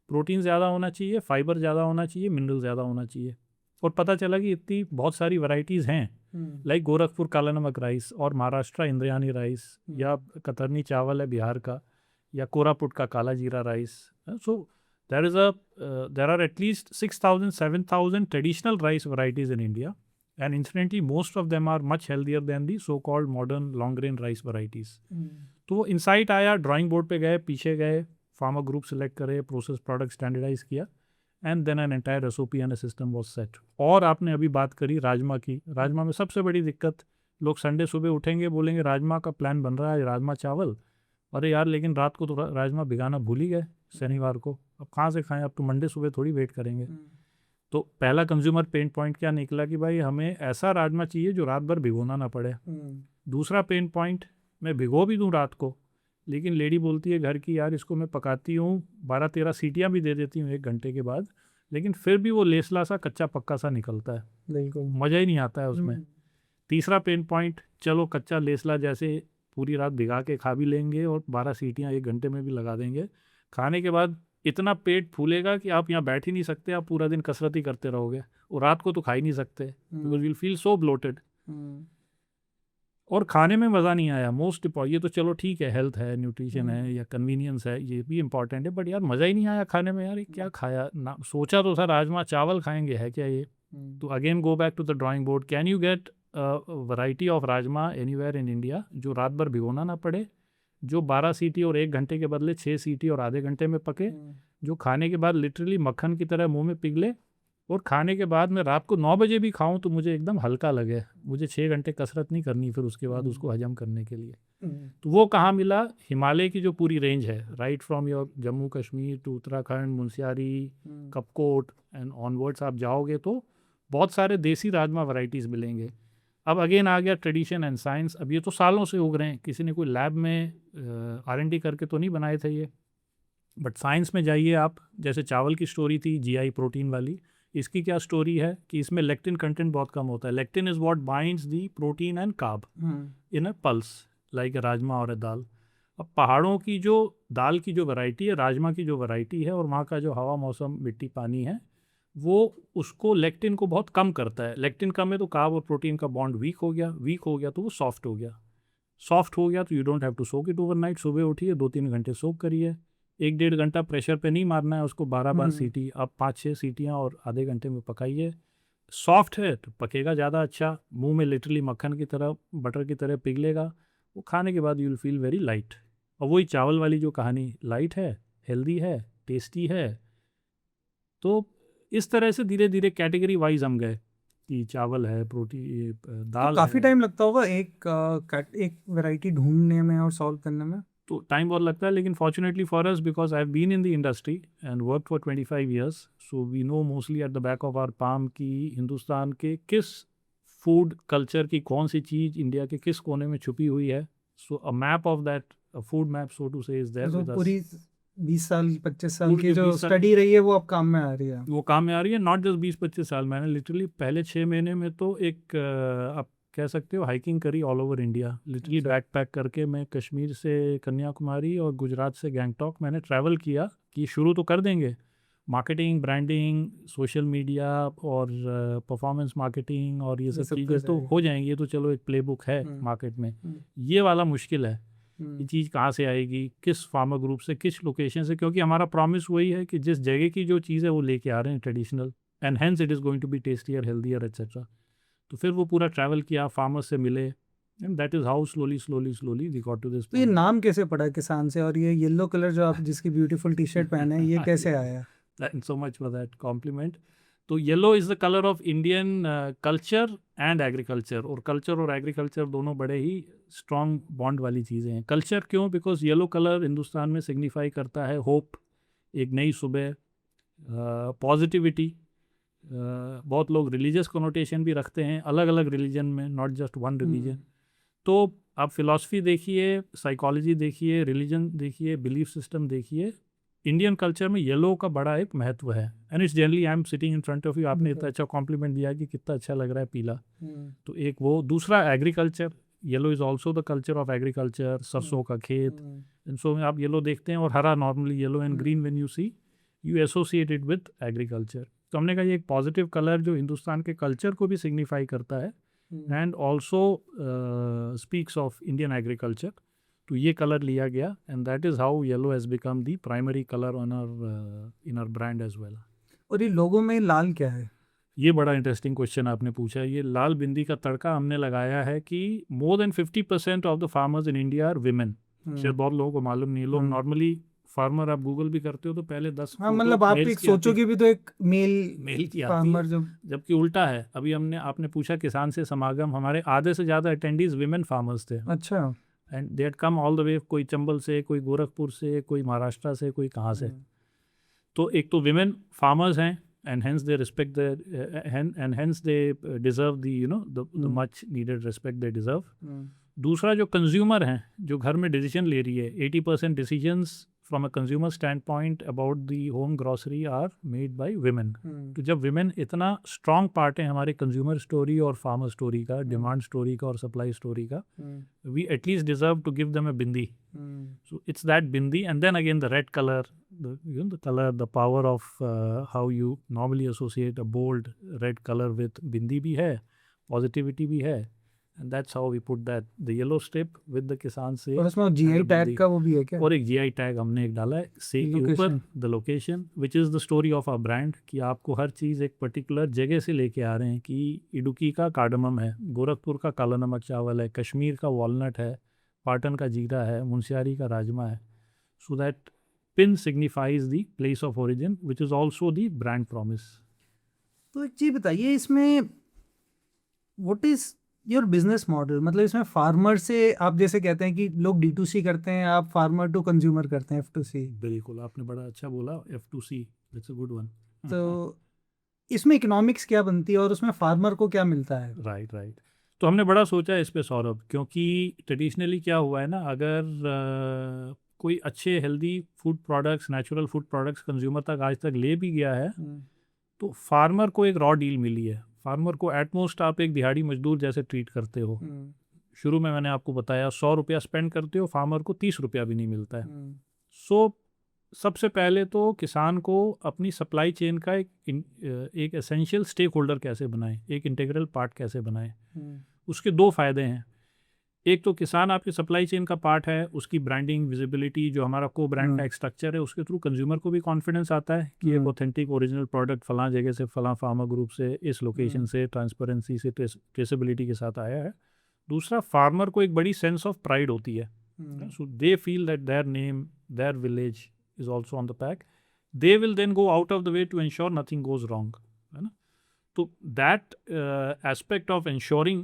प्रोटीन ज़्यादा होना चाहिए, फाइबर ज़्यादा होना चाहिए, मिनरल ज़्यादा होना चाहिए। और पता चला कि इतनी बहुत सारी वैरायटीज़ हैं, लाइक गोरखपुर काला नमक राइस, और महाराष्ट्र इंद्रयानी राइस, या कतरनी चावल है बिहार का, या कोरापुट का काला जीरा rice. So there are at least 6,000-7,000 traditional rice varieties in India, and incidentally most of them are much healthier than the so called modern long grain rice varieties. तो वो इंसाइट आया, ड्राइंग बोर्ड पे गए, पीछे गए, farmer group select करे, process product standardize किया, and then an entire SOP and system was set. और आपने अभी बात करी राजमा की। राजमा में सबसे बड़ी दिक्कत, लोग संडे सुबह उठेंगे, बोलेंगे राजमा का प्लान बन रहा है, राजमा चावल। अरे यार, लेकिन रात को तो राजमा भिगाना भूल ही गए शनिवार को, अब कहाँ से खाएं? अब तो मंडे सुबह थोड़ी वेट करेंगे। तो पहला कंज्यूमर पेन पॉइंट क्या निकला कि भाई हमें ऐसा राजमा चाहिए जो रात भर भिगोना ना पड़े। दूसरा पेन पॉइंट, मैं भिगो भी दूँ रात को, लेकिन लेडी बोलती है घर की, यार इसको मैं पकाती हूँ, 12-13 सीटियाँ भी दे देती हूँ 1 घंटे के बाद, लेकिन फिर भी वो लेसला सा कच्चा पक्का सा निकलता है, बिल्कुल मज़ा ही नहीं आता है उसमें। तीसरा पेन पॉइंट, चलो कच्चा लेसला जैसे पूरी रात भिगा के खा भी लेंगे और 12 सीटियाँ 1 घंटे में भी लगा देंगे, खाने के बाद इतना पेट फूलेगा कि आप यहाँ बैठ ही नहीं सकते, आप पूरा दिन कसरत ही करते रहोगे, और रात को तो खा ही नहीं सकते, because will feel so bloated. और खाने में मज़ा नहीं आया। मोस्ट ये तो चलो ठीक है, हेल्थ है, न्यूट्रिशन है या कन्वीनियंस है, ये भी इंपॉर्टेंट है, बट यार मज़ा ही नहीं आया खाने में। यार ये क्या खाया ना, सोचा तो था राजमा चावल खाएंगे, है क्या ये? तो again go back to the drawing board. Can you get variety of rajma anywhere in India जो रात भर भिगोना ना पड़े, जो 12 सीटी और 1 घंटे के बदले 6 सीटी और आधे घंटे में पके, जो खाने के बाद लिटरली मक्खन की तरह मुंह में पिघले, और खाने के बाद मैं रात को 9 बजे भी खाऊं तो मुझे एकदम हल्का लगे, मुझे 6 घंटे कसरत नहीं करनी फिर उसके बाद उसको हजम करने के लिए। तो वो कहाँ मिला? हिमालय की जो पूरी रेंज है, right from your Jammu Kashmir to Uttarakhand, Munsiyari, Kapkot and onwards आप जाओगे तो बहुत सारे देसी राजमा वैरायटीज़ मिलेंगे। अब अगेन आ गया ट्रेडिशन एंड साइंस। अब ये तो सालों से उग रहे हैं, किसी ने कोई लैब में R&D करके तो नहीं बनाए थे ये, बट साइंस में जाइए आप। जैसे चावल की स्टोरी थी GI प्रोटीन वाली, इसकी क्या स्टोरी है कि इसमें लेक्टिन कंटेंट बहुत कम होता है। Lectin is what binds the protein and carb in a pulse like rajma और दाल। अब पहाड़ों की जो दाल की जो वैरायटी है, राजमा की जो वैरायटी है, और वहाँ का जो हवा, मौसम, मिट्टी, पानी है, वो उसको लेक्टिन को बहुत कम करता है। लेक्टिन कम है तो कार्ब और प्रोटीन का बॉन्ड वीक हो गया तो वो सॉफ्ट हो गया तो you don't have to soak it overnight. सुबह उठिए 2-3 घंटे सोक करिए, 1-1.5 घंटा प्रेशर पे नहीं मारना है उसको, 12 बार सीटी, अब 5-6 सीटियाँ और आधे घंटे में पकाइए। सॉफ्ट है तो पकेगा ज़्यादा अच्छा, मुंह में लिटरली मक्खन की तरह, बटर की तरह पिघलेगा। वो खाने के बाद you will feel very light. और वही चावल वाली जो कहानी, लाइट है, हेल्दी है, टेस्टी है। तो इस तरह से धीरे धीरे कैटेगरी वाइज हम गए कि चावल है, प्रोटीन, दाल तो काफ़ी है। टाइम लगता होगा एक वैरायटी ढूंढने में और सॉल्व करने में। तो टाइम बहुत लगता है, लेकिन fortunately for us, because I have been in the industry and work for 25 years, so we know mostly at the back of our palm कि हिंदुस्तान के किस फूड कल्चर की कौन सी चीज़ इंडिया के किस कोने में छुपी हुई है। So a map of that, food map so to say, is there तो विद अस। पूरी 20 साल 25 साल पूरी की जो 20 साल स्टडी रही है वो अब काम में आ रही है। वो काम में आ रही है। नॉट जस्ट 20-25 साल, मैंने लिटरली पहले 6 महीने में तो एक आप कह सकते हो हाइकिंग करी all over India. Literally back pack करके मैं कश्मीर से कन्याकुमारी और गुजरात से गैंगटॉक मैंने ट्रैवल किया कि शुरू तो कर देंगे, मार्केटिंग, ब्रांडिंग, सोशल मीडिया और परफॉर्मेंस मार्केटिंग और ये सब चीज़ें तो हो जाएंगी, ये तो चलो एक प्लेबुक है मार्केट में। ये वाला मुश्किल है, ये चीज़ कहाँ से आएगी, किस फार्मर ग्रुप से, किस लोकेशन से, क्योंकि हमारा प्रॉमिस वही है कि जिस जगह की जो चीज़ है वो लेके आ रहे हैं traditional, and hence it is going to be tastier, healthier etcetera. तो फिर वो पूरा ट्रैवल किया, फार्मर से मिले, and that is how slowly we got to this. तो ये नाम कैसे पड़ा किसान से, और ये येलो कलर जो आप जिसकी ब्यूटीफुल टी शर्ट पहने हैं ये कैसे आया? Thanks so much for that compliment. तो yellow is the colour of Indian culture and agriculture, और कल्चर और एग्रीकल्चर दोनों बड़े ही स्ट्रॉन्ग बॉन्ड वाली चीज़ें हैं। कल्चर क्यों? बिकॉज येलो कलर हिंदुस्तान में सिग्निफाई करता है होप, एक नई सुबह, पॉजिटिविटी। बहुत लोग रिलीजियस कोनोटेशन भी रखते हैं अलग अलग रिलीजन में, नॉट जस्ट वन रिलीजन। तो आप फिलॉसफी देखिए, साइकोलॉजी देखिए, रिलीजन देखिए, बिलीफ सिस्टम देखिए, इंडियन कल्चर में येलो का बड़ा एक महत्व है। And it's generally, I am sitting in front of you, आपने इतना अच्छा कॉम्प्लीमेंट दिया कि कितना अच्छा लग रहा है पीला। तो एक वो, दूसरा agriculture, yellow is also the culture of agriculture, सरसों का खेत। एंड सो आप येलो देखते हैं, और हरा normally, yellow and green when you see, you associate it with agriculture. तो हमने कहा ये एक पॉजिटिव कलर जो हिंदुस्तान के कल्चर को भी सिग्निफाई करता है and also speaks of Indian agriculture, तो ये कलर लिया गया, and that is how yellow has become the primary colour on in our brand as well. और ये लोगो में लाल क्या है? ये बड़ा इंटरेस्टिंग क्वेश्चन आपने पूछा है। ये लाल बिंदी का तड़का हमने लगाया है कि more than 50% of the farmers in India are women. शायद बहुत लोगों को मालूम नहीं है। लोग नॉर्मली फार्मर, आप गूगल भी करते हो तो पहले 10 हाँ, मतलब आप एक सोचोगे भी तो एक मेल की फार्मर, जबकि उल्टा है। अभी आपने पूछा किसान से समागम, हमारे आधे से ज़्यादा अटेंडीज विमेन फार्मर्स थे। अच्छा। And they had come all the way, कोई चंबल से, कोई गोरखपुर से, कोई महाराष्ट्र से, कोई कहाँ से। तो एक तो विमेन फार्मर्स हैं, and hence they respect and hence they deserve the much needed respect they deserve. दूसरा जो कंज्यूमर हैं, जो घर में डिसीजन ले रही है, 80% decisions from a consumer stand point about the home grocery are made by women. तो जब विमेन इतना स्ट्रॉन्ग पार्ट है हमारे कंज्यूमर स्टोरी और फार्मर स्टोरी का, डिमांड स्टोरी का और सप्लाई स्टोरी का, we at least deserve to give them a bindi. So it's that bindi, and then again the red color, the color, the power of how you normally associate a bold red color with bindi भी है, positivity भी है, and that's how we put that the yellow strip with the Kisan Save. और उसमें GI and tag the- का वो भी है क्या? और एक GI टैग हमने एक डाला है से के ऊपर, Location. The location which is the story of our brand, कि आपको हर चीज़ एक पर्टिकुलर जगह से लेके आ रहे हैं कि इडुक्की का कार्डमम है, गोरखपुर का काला नमक चावल है, कश्मीर का वॉलनट है, पाटन का जीरा है, मुंशियारी का राजमा है, so that pin signifies the place of origin which is also the brand promise. तो एक चीज़ बताइए इसमें, what is your business model? मतलब इसमें फार्मर से, आप जैसे कहते हैं कि लोग D2C करते हैं, आप फार्मर टू कंज्यूमर करते हैं, F2C. बिल्कुल, आपने बड़ा अच्छा बोला, F2C, that's a good one. तो इसमें इकोनॉमिक्स क्या बनती है और उसमें फार्मर को क्या मिलता है? राइट. तो हमने बड़ा सोचा इस पे सौरभ, क्योंकि ट्रेडिशनली क्या हुआ है ना, अगर कोई अच्छे healthy food products, natural food products consumer तक आज तक ले भी गया है, तो फार्मर को एक रॉ डील मिली है. फार्मर को एटमोस्ट आप एक दिहाड़ी मजदूर जैसे ट्रीट करते हो. शुरू में मैंने आपको बताया 100 रुपया स्पेंड करते हो, फार्मर को 30 रुपया भी नहीं मिलता है. सो सबसे पहले तो किसान को अपनी सप्लाई चेन का एक एसेंशियल स्टेक होल्डर कैसे बनाएं, एक इंटीग्रल पार्ट कैसे बनाएं. उसके दो फ़ायदे हैं. एक तो किसान आपकी सप्लाई चेन का पार्ट है, उसकी ब्रांडिंग, विजिबिलिटी, जो हमारा को ब्रांड का एक स्ट्रक्चर है, उसके थ्रू कंज्यूमर को भी कॉन्फिडेंस आता है कि एक ऑथेंटिक ओरिजिनल प्रोडक्ट फलां जगह से, फलां फार्मर ग्रुप से, इस लोकेशन से, ट्रांसपेरेंसी से, ट्रेसेबिलिटी के साथ आया है. दूसरा, फार्मर को एक बड़ी सेंस ऑफ प्राइड होती है. So they feel that their name, their village is also on the pack. They will then go out of the way to ensure nothing goes wrong, है ना. तो that aspect of ensuring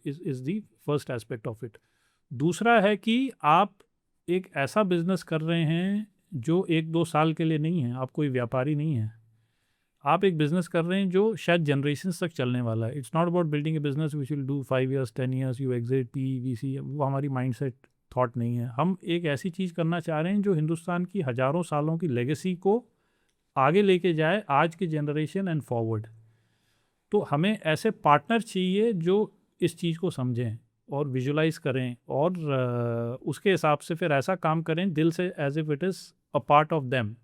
is the first aspect of it. दूसरा है कि आप एक ऐसा business कर रहे हैं जो 1-2 साल के लिए नहीं है. आप कोई व्यापारी नहीं है, आप एक बिजनेस कर रहे हैं जो शायद जनरेशन तक चलने वाला है. It's not about building A business which will do 5 years 10 years, you exit PVC. वो हमारी माइंडसेट थॉट नहीं है. हम एक ऐसी चीज़ करना चाह रहे हैं जो हिंदुस्तान की हज़ारों सालों की लेगेसी को आगे लेके जाए, आज की जनरेशन एंड फॉरवर्ड. तो हमें ऐसे पार्टनर चाहिए जो इस चीज़ को समझें और विजुलाइज करें और उसके हिसाब से फिर ऐसा काम करें दिल से, as if it is a part of them,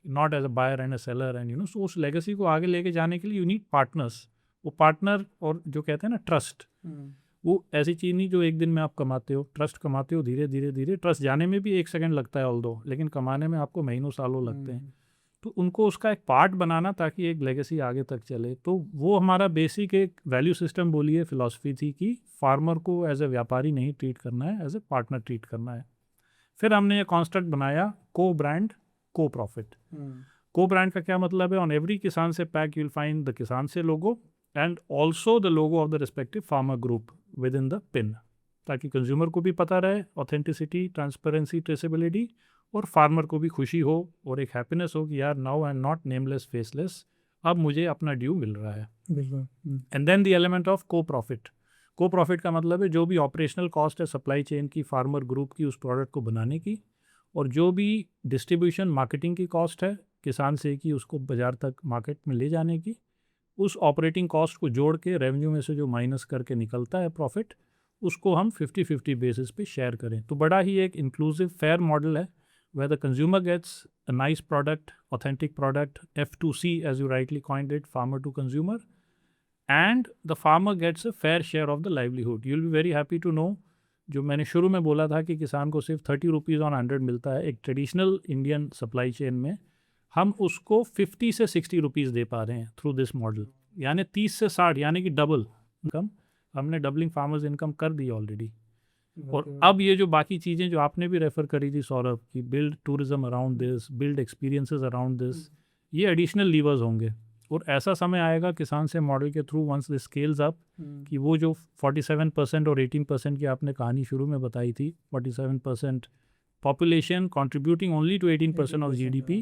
not as a buyer and a seller. And so उस लेगेसी को आगे लेके जाने के लिए यू नीड पार्टनर्स. वो पार्टनर और जो कहते हैं ना ट्रस्ट, वो ऐसी चीज़ नहीं जो एक दिन में आप कमाते हो. ट्रस्ट कमाते हो धीरे धीरे. ट्रस्ट जाने में भी 1 सेकंड लगता है ऑल्दो, लेकिन कमाने में आपको महीनों सालों लगते हैं. तो उनको उसका एक पार्ट बनाना ताकि एक लेगेसी आगे तक चले. तो वो हमारा बेसिक एक वैल्यू सिस्टम बोलिए, फिलॉसफी थी कि फार्मर को एज ए व्यापारी नहीं ट्रीट करना है, एज ए पार्टनर ट्रीट करना है. फिर हमने ये कॉन्स्ट्रक्ट बनाया को ब्रांड को प्रॉफिट. को ब्रांड का क्या मतलब है? ऑन एवरी किसान से pack you will find the Kisan से logo and also the logo of the respective farmer group with in the pin, ताकि कंज्यूमर को भी पता रहे ऑथेंटिसिटी, ट्रांसपेरेंसी, ट्रेसेबिलिटी, और फार्मर को भी खुशी हो और एक हैप्पीनेस हो कि यार now I am not nameless faceless, अब मुझे अपना ड्यू मिल रहा है. And then the element of co profit. Co profit का मतलब है जो भी ऑपरेशनल कॉस्ट है सप्लाई चेन की, फार्मर ग्रुप की, उस प्रोडक्ट को बनाने की, और जो भी डिस्ट्रीब्यूशन मार्केटिंग की कॉस्ट है किसान से की उसको बाज़ार तक मार्केट में ले जाने की, उस ऑपरेटिंग कॉस्ट को जोड़ के रेवेन्यू में से जो माइनस करके निकलता है प्रॉफिट, उसको हम 50-50 बेसिस पे शेयर करें. तो बड़ा ही एक इंक्लूसिव फेयर मॉडल है where the consumer gets a nice product, authentic product, F2C as you rightly coined it, farmer to consumer, and the farmer gets a fair share of the livelihood. You'll be very happy to know, जो मैंने शुरू में बोला था कि किसान को सिर्फ 30 रुपीज़ ऑन 100 मिलता है, एक ट्रेडिशनल इंडियन सप्लाई चेन में हम उसको 50 से 60 रुपीज़ दे पा रहे हैं थ्रू दिस मॉडल. यानी 30 से 60, यानी कि डबल इनकम. हमने डबलिंग फार्मर्स इनकम कर दी ऑलरेडी. और अब ये जो बाकी चीज़ें जो आपने भी रेफ़र करी थी सौरभ, कि build tourism around this, build experiences around this, ये एडिशनल लीवर्स होंगे. और ऐसा समय आएगा किसान से मॉडल के through once this scales up, कि वो जो 47% और 18% की आपने कहानी शुरू में बताई थी, 47% population contributing only to 18% of GDP,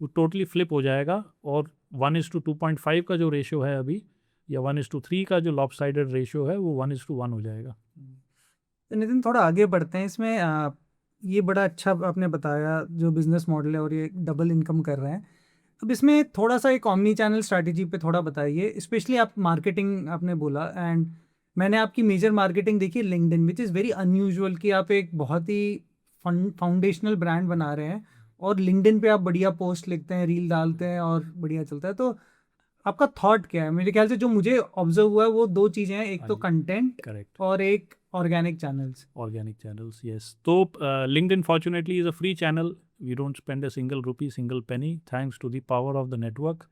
वो टोटली फ्लिप हो जाएगा. और 1:2.5 का जो रेशो है अभी, या 1:3 का जो लॉपसाइडेड रेशो है, वो 1:1 हो जाएगा. तो नितिन थोड़ा आगे बढ़ते हैं इसमें. ये बड़ा अच्छा आपने बताया जो बिजनेस मॉडल है और ये डबल इनकम कर रहे हैं. अब इसमें थोड़ा सा एक ऑमनी चैनल स्ट्रैटेजी पे थोड़ा बताइए. स्पेशली आप मार्केटिंग आपने बोला, एंड मैंने आपकी मेजर मार्केटिंग देखी LinkedIn, which is very unusual कि आप एक बहुत ही फाउंडेशनल ब्रांड बना रहे हैं और लिंक्डइन पे आप बढ़िया पोस्ट लिखते हैं, रील डालते हैं और बढ़िया चलता है. तो आपका थॉट क्या है? मेरे ख्याल से जो मुझे ऑब्जर्व हुआ है वो दो चीज़ें हैं, एक हाँ तो जी। Content correct. और एक organic channels. Organic channels, yes. So LinkedIn fortunately is a free channel. We don't spend a single rupee, single penny, thanks to the power of the network.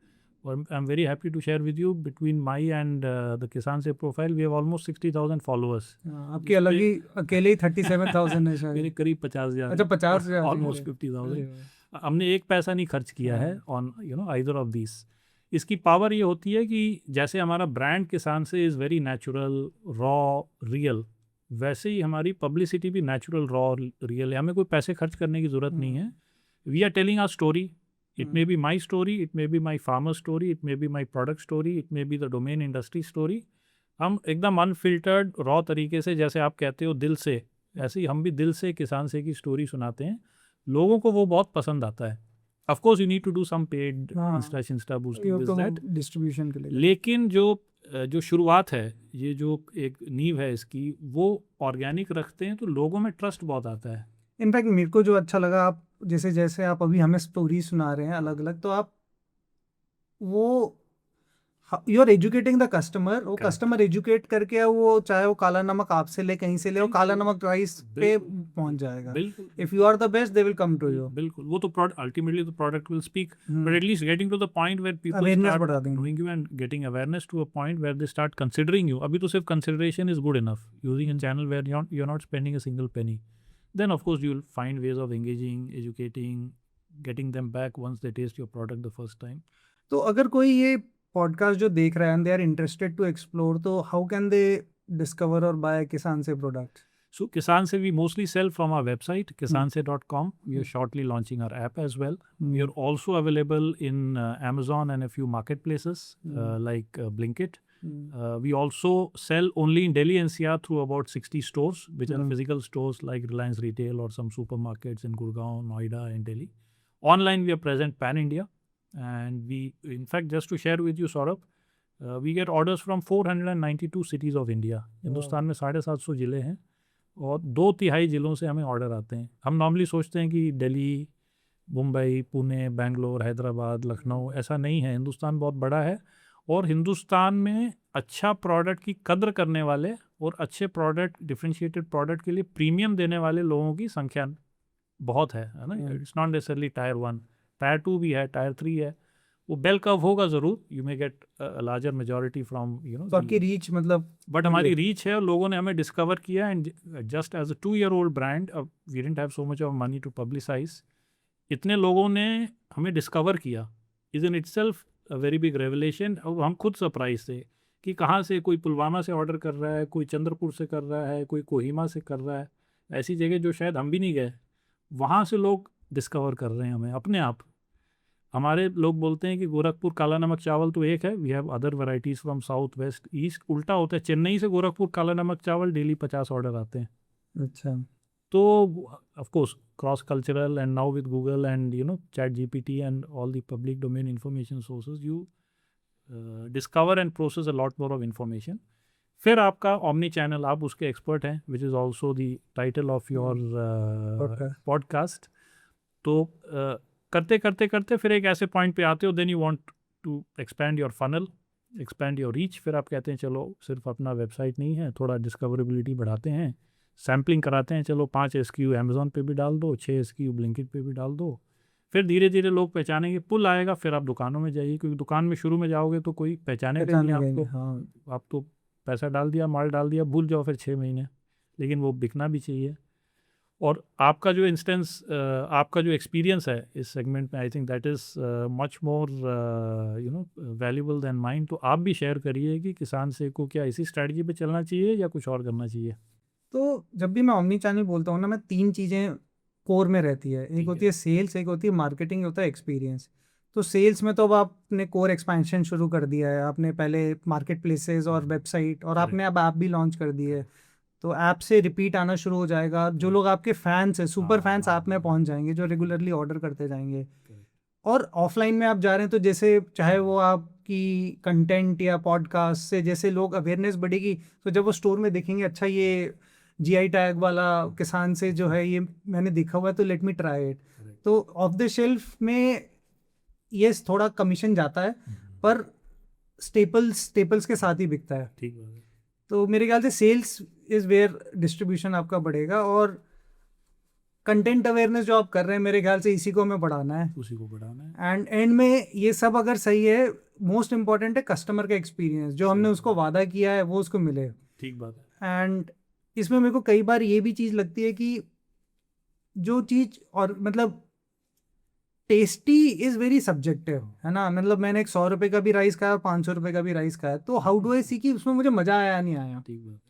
I'm very happy to share with you, between my and the Kisan Se profile, we have almost 60,000 followers. आपकी अलग ही अकेले ही 37,000 है मेरे शायद। करीब 50,000। अच्छा 50,000 almost 50,000। हमने एक पैसा नहीं खर्च किया है ऑन आइदर ऑफ दिस। इसकी पावर ये होती है कि जैसे हमारा ब्रांड किसान से is very natural, raw, real, वैसे ही हमारी पब्लिसिटी भी नेचुरल, रॉ, रियल है। हमें कोई पैसे खर्च करने की ज़रूरत नहीं है। We are telling our story. It may be my story, it may be my farmer story, it may be my product story, it may be the domain industry story. हम एकदम अनफिल्टर्ड, रॉ तरीके से, जैसे आप कहते हो दिल से, ऐसे ही हम भी दिल से किसान से की स्टोरी सुनाते हैं। लोगों को वो बहुत पसंद आता है। Of course you need to do some paid insta boosting this that, distribution के लिए। लेकिन जो शुरुआत है, ये जो एक नींव है इसकी, वो ऑर्गेनिक रखते हैं तो लोगों में ट्रस्ट बहुत आता है। इनफैक्ट मेरे को जो अच्छा लगा, आप जैसे जैसे आप अभी हमें स्टोरी सुना रहे हैं अलग अलग, तो आप वो you are educating the customer. वो Correct. कस्टमर एजुकेट करके वो चाहे वो काला नमक आपसे ले, कहीं से ले, वो काला नमक प्राइस पे पहुंच जाएगा। बिल्कुल। If you are the best they will come to you. बिल्कुल, वो तो ultimately the product will speak, but at least getting to the point where people Awareness start बढ़ा देंगे। knowing you and getting awareness to a point where they start considering you. अभी तो सिर्फ consideration is good enough. Using a channel where you're not spending a single penny, then of course you'll find ways of engaging, educating, getting them back once they taste your product the first time. तो अगर कोई ये podcast जो देख रहा है and they are interested to explore, तो how can they discover और buy Kisan Se product? So Kisan Se, we mostly sell from our website, kisanse.com. We are shortly launching our app as well. We are also available in Amazon and a few marketplaces like Blinkit. We also sell only in Delhi NCR through about 60 stores, which are physical stores like Reliance Retail or some supermarkets in Gurgaon, Noida and Delhi. Online, we are present pan-India. And we, in fact, just to share with you, Saurabh, we get orders from 492 cities of India. Hindustan में 750 ज़िले हैं और 2/3 ज़िलों से हमें order आते हैं। हम नॉर्मली सोचते हैं कि दिल्ली, मुंबई, पुणे, बेंगलोर, हैदराबाद, लखनऊ, ऐसा नहीं है। हिंदुस्तान बहुत बड़ा है और हिंदुस्तान में अच्छा प्रोडक्ट की कद्र करने वाले और अच्छे प्रोडक्ट, डिफरेंशिएटेड प्रोडक्ट के लिए प्रीमियम देने वाले लोगों की संख्या बहुत है ना। It's not necessarily tyre 1, tyre 2 भी है, टायर 3 है। वो बेल कर्व होगा ज़रूर, you may gate larger majority from तो आपकी रीच मतलब, बट हमारी रीच है और लोगों ने हमें डिस्कवर किया। And just as a 2-year-old brand, we didn't have so much of money to publicise, इतने लोगों ने हमें डिस्कवर किया, is in itself a very big revelation. और हम खुद सरप्राइज थे कि कहाँ से कोई पुलवामा से ऑर्डर कर रहा है, कोई चंद्रपुर से कर रहा है, कोई कोहिमा से कर रहा है, ऐसी जगह जो शायद हम भी नहीं गए, वहाँ से लोग डिस्कवर कर रहे हैं हमें अपने आप। हमारे लोग बोलते हैं कि गोरखपुर काला नमक चावल तो एक है, we have other varieties from south, west, east. उल्टा होता है, चेन्नई से गोरखपुर काला नमक चावल डेली 50 ऑर्डर आते हैं। अच्छा। तो of course cross cultural, and now with Google and ChatGPT and all the public domain information sources, you discover and process a lot more of information. फिर आपका ऑमनी चैनल, आप उसके एक्सपर्ट हैं, which is also the title of your podcast. तो करते करते करते फिर एक ऐसे पॉइंट पे आते हो, then you want to expand your funnel, expand your reach. फिर आप कहते हैं चलो सिर्फ अपना वेबसाइट नहीं है, थोड़ा डिस्कवरेबिलिटी बढ़ाते हैं, सैम्पलिंग कराते हैं, चलो 5 SKU अमेज़ॉन पे भी डाल दो, 6 SKU ब्लिंकिट पे भी डाल दो। फिर धीरे धीरे लोग पहचानेंगे, पुल आएगा, फिर आप दुकानों में जाइए, क्योंकि दुकान में शुरू में जाओगे तो कोई पहचानेगा नहीं आपको। हाँ। आप तो पैसा डाल दिया, माल डाल दिया, भूल जाओ फिर 6 महीने, लेकिन वो बिकना भी चाहिए। और आपका जो इंस्टेंस, आपका जो एक्सपीरियंस है इस सेगमेंट में, I think that is much more valuable than mine. तो आप भी शेयर करिए कि किसान से को क्या इसी स्ट्रैटेजी पे चलना चाहिए या कुछ और करना चाहिए। तो जब भी मैं ऑमनी चैनल बोलता हूँ ना, मैं 3 चीज़ें कोर में रहती है। एक होती है सेल्स, एक होती है मार्केटिंग, होता है एक्सपीरियंस। तो सेल्स में तो अब आपने कोर एक्सपेंशन शुरू कर दिया है, आपने पहले मार्केट प्लेसेस और वेबसाइट, और आपने अब ऐप भी लॉन्च कर दी है। तो ऐप से रिपीट आना शुरू हो जाएगा। जो लोग आपके फैंस हैं, सुपर फैंस, आप में पहुंच जाएंगे, जो रेगुलरली ऑर्डर करते जाएंगे। और ऑफलाइन में आप जा रहे हैं तो जैसे चाहे वो आपकी कंटेंट या पॉडकास्ट से जैसे लोग अवेयरनेस बढ़ेगी, तो जब वो स्टोर में देखेंगे, अच्छा ये GI टैग वाला किसान से जो है ये मैंने देखा हुआ है, तो लेट मी ट्राई इट। तो ऑफ द शेल्फ में ये थोड़ा कमीशन जाता है, पर स्टेपल्स के साथ ही बिकता है। ठीक बात है। तो मेरे ख्याल से सेल्स इज वेयर डिस्ट्रीब्यूशन आपका बढ़ेगा, और कंटेंट अवेयरनेस जो आप कर रहे हैं मेरे ख्याल से इसी को हमें बढ़ाना है, उसी को बढ़ाना है। एंड एंड में ये सब अगर सही है, मोस्ट इंपॉर्टेंट है कस्टमर का एक्सपीरियंस, जो हमने उसको वादा किया है वो उसको मिले। ठीक बात है। एंड इसमें मेरे को कई बार ये भी चीज़ लगती है कि जो चीज़ और मतलब टेस्टी इज़ वेरी सब्जेक्टिव है ना, मतलब मैंने एक 100 रुपये का भी राइस खाया, 500 रुपये का भी राइस खाया, तो हाउ डू आई सी कि उसमें मुझे मज़ा आया नहीं आया। ठीक बात है।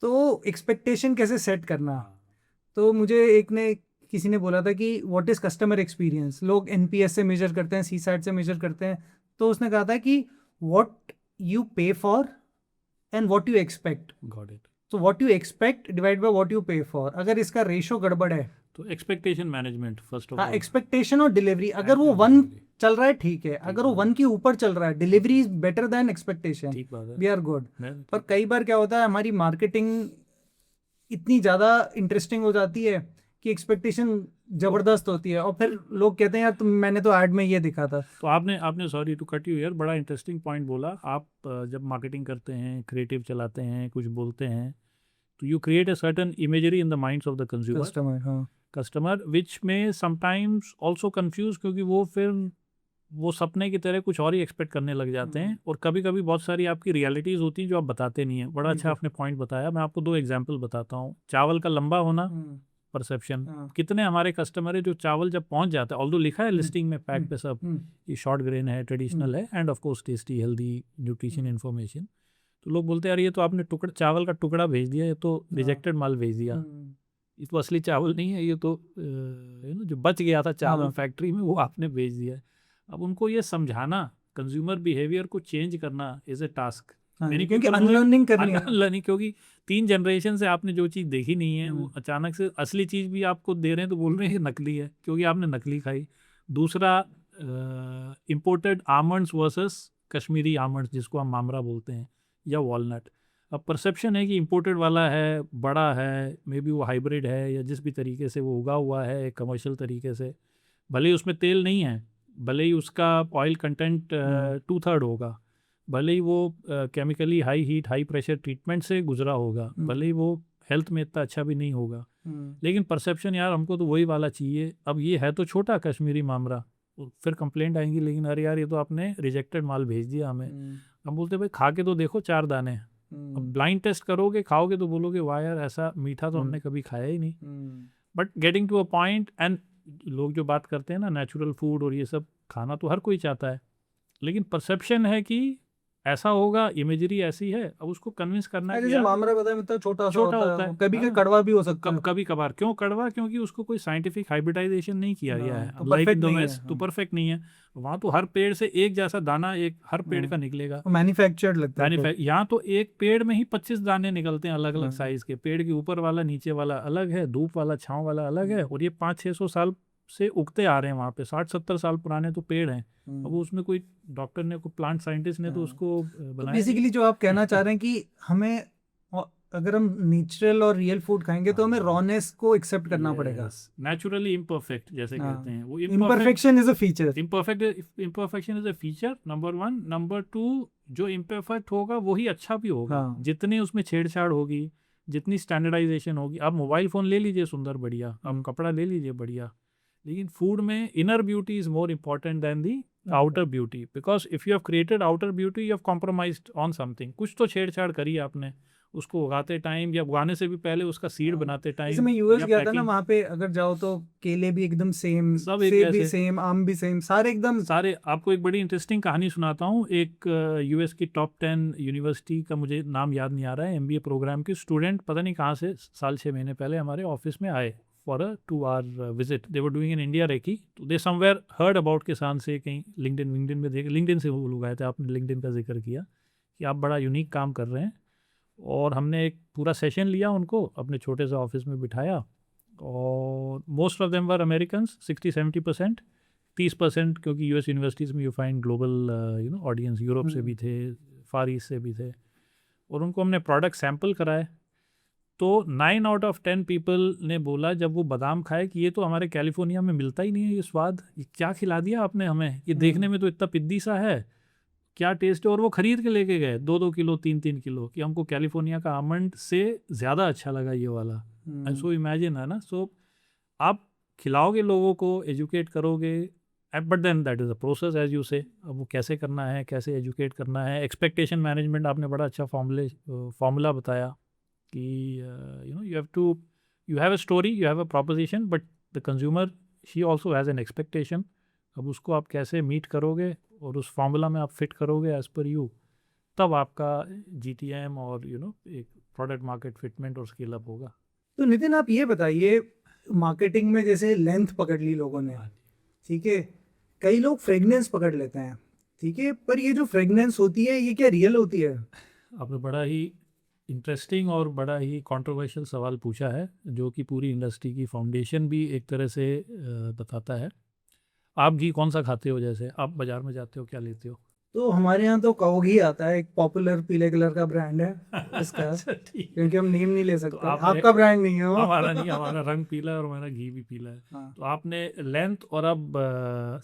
तो एक्सपेक्टेशन कैसे सेट करना। तो मुझे किसी ने बोला था कि व्हाट इज़ कस्टमर एक्सपीरियंस, लोग एनपीएस से मेजर करते हैं, सीसैट से मेजर करते हैं, तो उसने कहा था कि what you pay for and what you expect. Got it. तो what you expect divide by what you pay for, अगर इसका रेशो गड़बड़ है तो एक्सपेक्टेशन मैनेजमेंट फर्स्ट ऑफ हाँ, ऑल। एक्सपेक्टेशन और डिलीवरी, अगर वो 1 चल रहा है ठीक है, अगर वो 1 के ऊपर चल रहा है, delivery is better than expectation, ठीक बात है। We are good. पर कई बार क्या होता है, हमारी मार्केटिंग इतनी ज़्यादा इंटरेस्टिंग हो जाती है कि एक्सपेक्टेशन जबरदस्त होती है, और फिर लोग कहते हैं यार मैंने तो ऐड में ये दिखा था। तो आपने सॉरी टू कट यू यार, बड़ा इंटरेस्टिंग पॉइंट बोला। आप जब मार्केटिंग करते हैं, क्रिएटिव चलाते हैं, कुछ बोलते हैं, तो you create a certain imagery in the minds of the customer which में समटाइम्स ऑल्सो कन्फ्यूज, क्योंकि वो फिर वो सपने की तरह कुछ और ही एक्सपेक्ट करने लग जाते हैं, और कभी कभी बहुत सारी आपकी रियलिटीज़ होती हैं जो आप बताते नहीं हैं। बड़ा अच्छा आपने पॉइंट बताया। मैं आपको 2 एग्जांपल बताता हूँ। चावल का लंबा होना, परसेप्शन। कितने हमारे कस्टमर है जो चावल जब पहुंच जाता है, ऑल्दो लिखा है लिस्टिंग में पैक पे सब ये शॉर्ट ग्रेन है, ट्रेडिशनल है, end of course tasty, healthy, nutrition information, तो लोग बोलते हैं यार ये तो आपने चावल का टुकड़ा भेज दिया, ये तो रिजेक्टेड माल भेज दिया, ये तो असली चावल नहीं है, ये तो जो बच गया था चावल फैक्ट्री में वो आपने भेज दिया। अब उनको ये समझाना, कंज्यूमर बिहेवियर को चेंज करना इज ए टास्क, क्योंकि अनलर्निंग करनी है। अनलर्निंग, क्योंकि 3 जनरेशन से आपने जो चीज़ देखी नहीं है, वो अचानक से असली चीज़ भी आपको दे रहे हैं तो बोल रहे हैं नकली है, क्योंकि आपने नकली खाई। दूसरा, imported almonds versus Kashmiri almonds, जिसको हम मामरा बोलते हैं, या वॉलनट। अब परसेप्शन है कि इम्पोर्टेड वाला है, बड़ा है, मे बी वो हाइब्रिड है, या जिस भी तरीके से वो उगा हुआ है कमर्शियल तरीके से, भले ही उसमें तेल नहीं है, भले ही उसका ऑयल कंटेंट 2/3 होगा, भले ही वो chemically high heat high pressure treatment से गुजरा होगा, भले ही वो हेल्थ में इतना अच्छा भी नहीं होगा, लेकिन परसेप्शन यार हमको तो वही वाला चाहिए। अब ये है तो छोटा कश्मीरी मामरा, फिर कंप्लेंट आएंगी, लेकिन अरे यार ये तो आपने रिजेक्टेड माल भेज दिया हमें। हम बोलते भाई खा के तो देखो 4 दाने। अब ब्लाइंड टेस्ट करोगे, खाओगे तो बोलोगे वाह यार ऐसा मीठा तो हमने कभी खाया ही नहीं। But getting to a point, and लोग जो बात करते हैं ना नेचुरल फूड और ये सब खाना तो हर कोई चाहता है, लेकिन परसेप्शन है कि ऐसा होगा, इमेजरी ऐसी है, अब उसको कन्विंस करना है। जैसे मामरा बताया मतलब छोटा होता है, कभी कभी कड़वा भी हो सकता है, कभी कभार। क्यों कड़वा? क्योंकि उसको कोई साइंटिफिक हाइब्रिडाइजेशन नहीं किया गया है, लाइक इन द वेस्ट तो परफेक्ट नहीं है। वहाँ तो हर पेड़ से एक जैसा दाना हर पेड़ का निकलेगा, मैन्युफैक्चर्ड लगता है। यहाँ तो एक पेड़ में ही 25 दाने निकलते हैं अलग अलग साइज के। पेड़ के ऊपर वाला, नीचे वाला अलग है, धूप वाला, छांव वाला अलग है, और ये 500-600 साल से उगते आ रहे हैं वहाँ पे। 60-70 साल पुराने तो पेड़ हैं। अब उसमें कोई डॉक्टर ने, कोई प्लांट साइंटिस्ट ने तो उसको बनाया। बेसिकली जो आप कहना चाह रहे हैं कि हमें, अगर हम नेचुरल और रियल फूड खाएंगे तो हमें रॉनेस को एक्सेप्ट करना पड़ेगा। नेचुरली इम्परफेक्ट जैसे कहते हैं, वो imperfection is a feature. Imperfection is a feature, number 1। Number 2, जो इम्परफेक्ट होगा वही अच्छा भी होगा। जितनी उसमें छेड़छाड़ होगी, जितनी स्टैंडर्डाइजेशन होगी। आप मोबाइल फ़ोन ले लीजिए सुंदर बढ़िया, आप कपड़ा ले लीजिए बढ़िया, लेकिन फूड में inner beauty is more important than the outer beauty, because if you have created outer beauty you have compromised on something. कुछ तो छेड़छाड़ करी आपने उसको उगाते टाइम, या उगाने से भी पहले उसका सीड बनाते टाइम। जैसे मैं यूएस गया था ना, वहाँ पे अगर जाओ तो केले भी एकदम सेम, सेब भी सेम, आम भी सेम, सारे एकदम सारे। आपको एक बड़ी इंटरेस्टिंग कहानी सुनाता हूँ। एक यूएस की टॉप 10 यूनिवर्सिटी का मुझे नाम याद नहीं आ रहा है, एमबीए प्रोग्राम के स्टूडेंट पता नहीं कहाँ से 6 महीने पहले हमारे ऑफिस में आए for a 2-hour visit. They were doing in India recce, so they somewhere heard about Kisan से, कहीं लिंक्डइन में देख, लिंक्डइन से वो लोग आए थे। आपने लिंक्डइन का जिक्र किया कि आप बड़ा यूनिक काम कर रहे हैं, और हमने एक पूरा सेशन लिया, उनको अपने छोटे से ऑफिस में बिठाया, और most of them were Americans, 60-70%, 30% क्योंकि यूएस यूनिवर्सिटीज़ में you find global audience, Europe से भी थे, फार ईस्ट से भी थे, और उनको हमने प्रोडक्ट सैम्पल कराए। तो 9 out of 10 पीपल ने बोला जब वो बादाम खाए कि ये तो हमारे कैलिफोर्निया में मिलता ही नहीं है, ये स्वाद, ये क्या खिला दिया आपने हमें, ये देखने में तो इतना पिद्दी सा है। क्या टेस्ट है, और वो खरीद के लेके गए 2-2 किलो 3-3 किलो कि हमको कैलिफोर्निया का आमंड से ज़्यादा अच्छा लगा ये वाला। सो इमेजिन है ना, सो आप खिलाओगे लोगों को, एजुकेट करोगे, but then that is a process as you say. अब वो कैसे करना है, कैसे एजुकेट करना है, एक्सपेक्टेशन मैनेजमेंट आपने बड़ा अच्छा फॉर्मूला बताया कि you have a story, you have a proposition, but the consumer she also has an expectation. अब उसको आप कैसे मीट करोगे और उस फार्मूला में आप फिट करोगे एज पर यू, तब आपका GTM और एक प्रोडक्ट मार्केट फिटमेंट और स्केल अप होगा। तो नितिन आप ये बताइए, मार्केटिंग में जैसे लेंथ पकड़ ली लोगों ने, ठीक है, कई लोग फ्रेगनेंस पकड़ लेते हैं, ठीक है, पर ये जो फ्रेगनेंस होती है ये क्या रियल होती है? आपने बड़ा ही इंटरेस्टिंग और बड़ा ही कंट्रोवर्शियल सवाल पूछा है, जो कि पूरी इंडस्ट्री की फाउंडेशन भी एक तरह से बताता है। आप घी कौन सा खाते हो? जैसे आप बाजार में जाते हो, क्या लेते हो? तो हमारे यहाँ तो काऊ घी आता है, एक पॉपुलर पीले कलर का ब्रांड है इसका। अच्छा, ठीक है। क्योंकि हम नेम नहीं ले तो सकते, आपने- आपका ब्रांड नहीं है वो। हमारा नहीं, हमारा रंग पीला है और हमारा घी भी पीला है। हाँ। तो आपने लेंथ और अब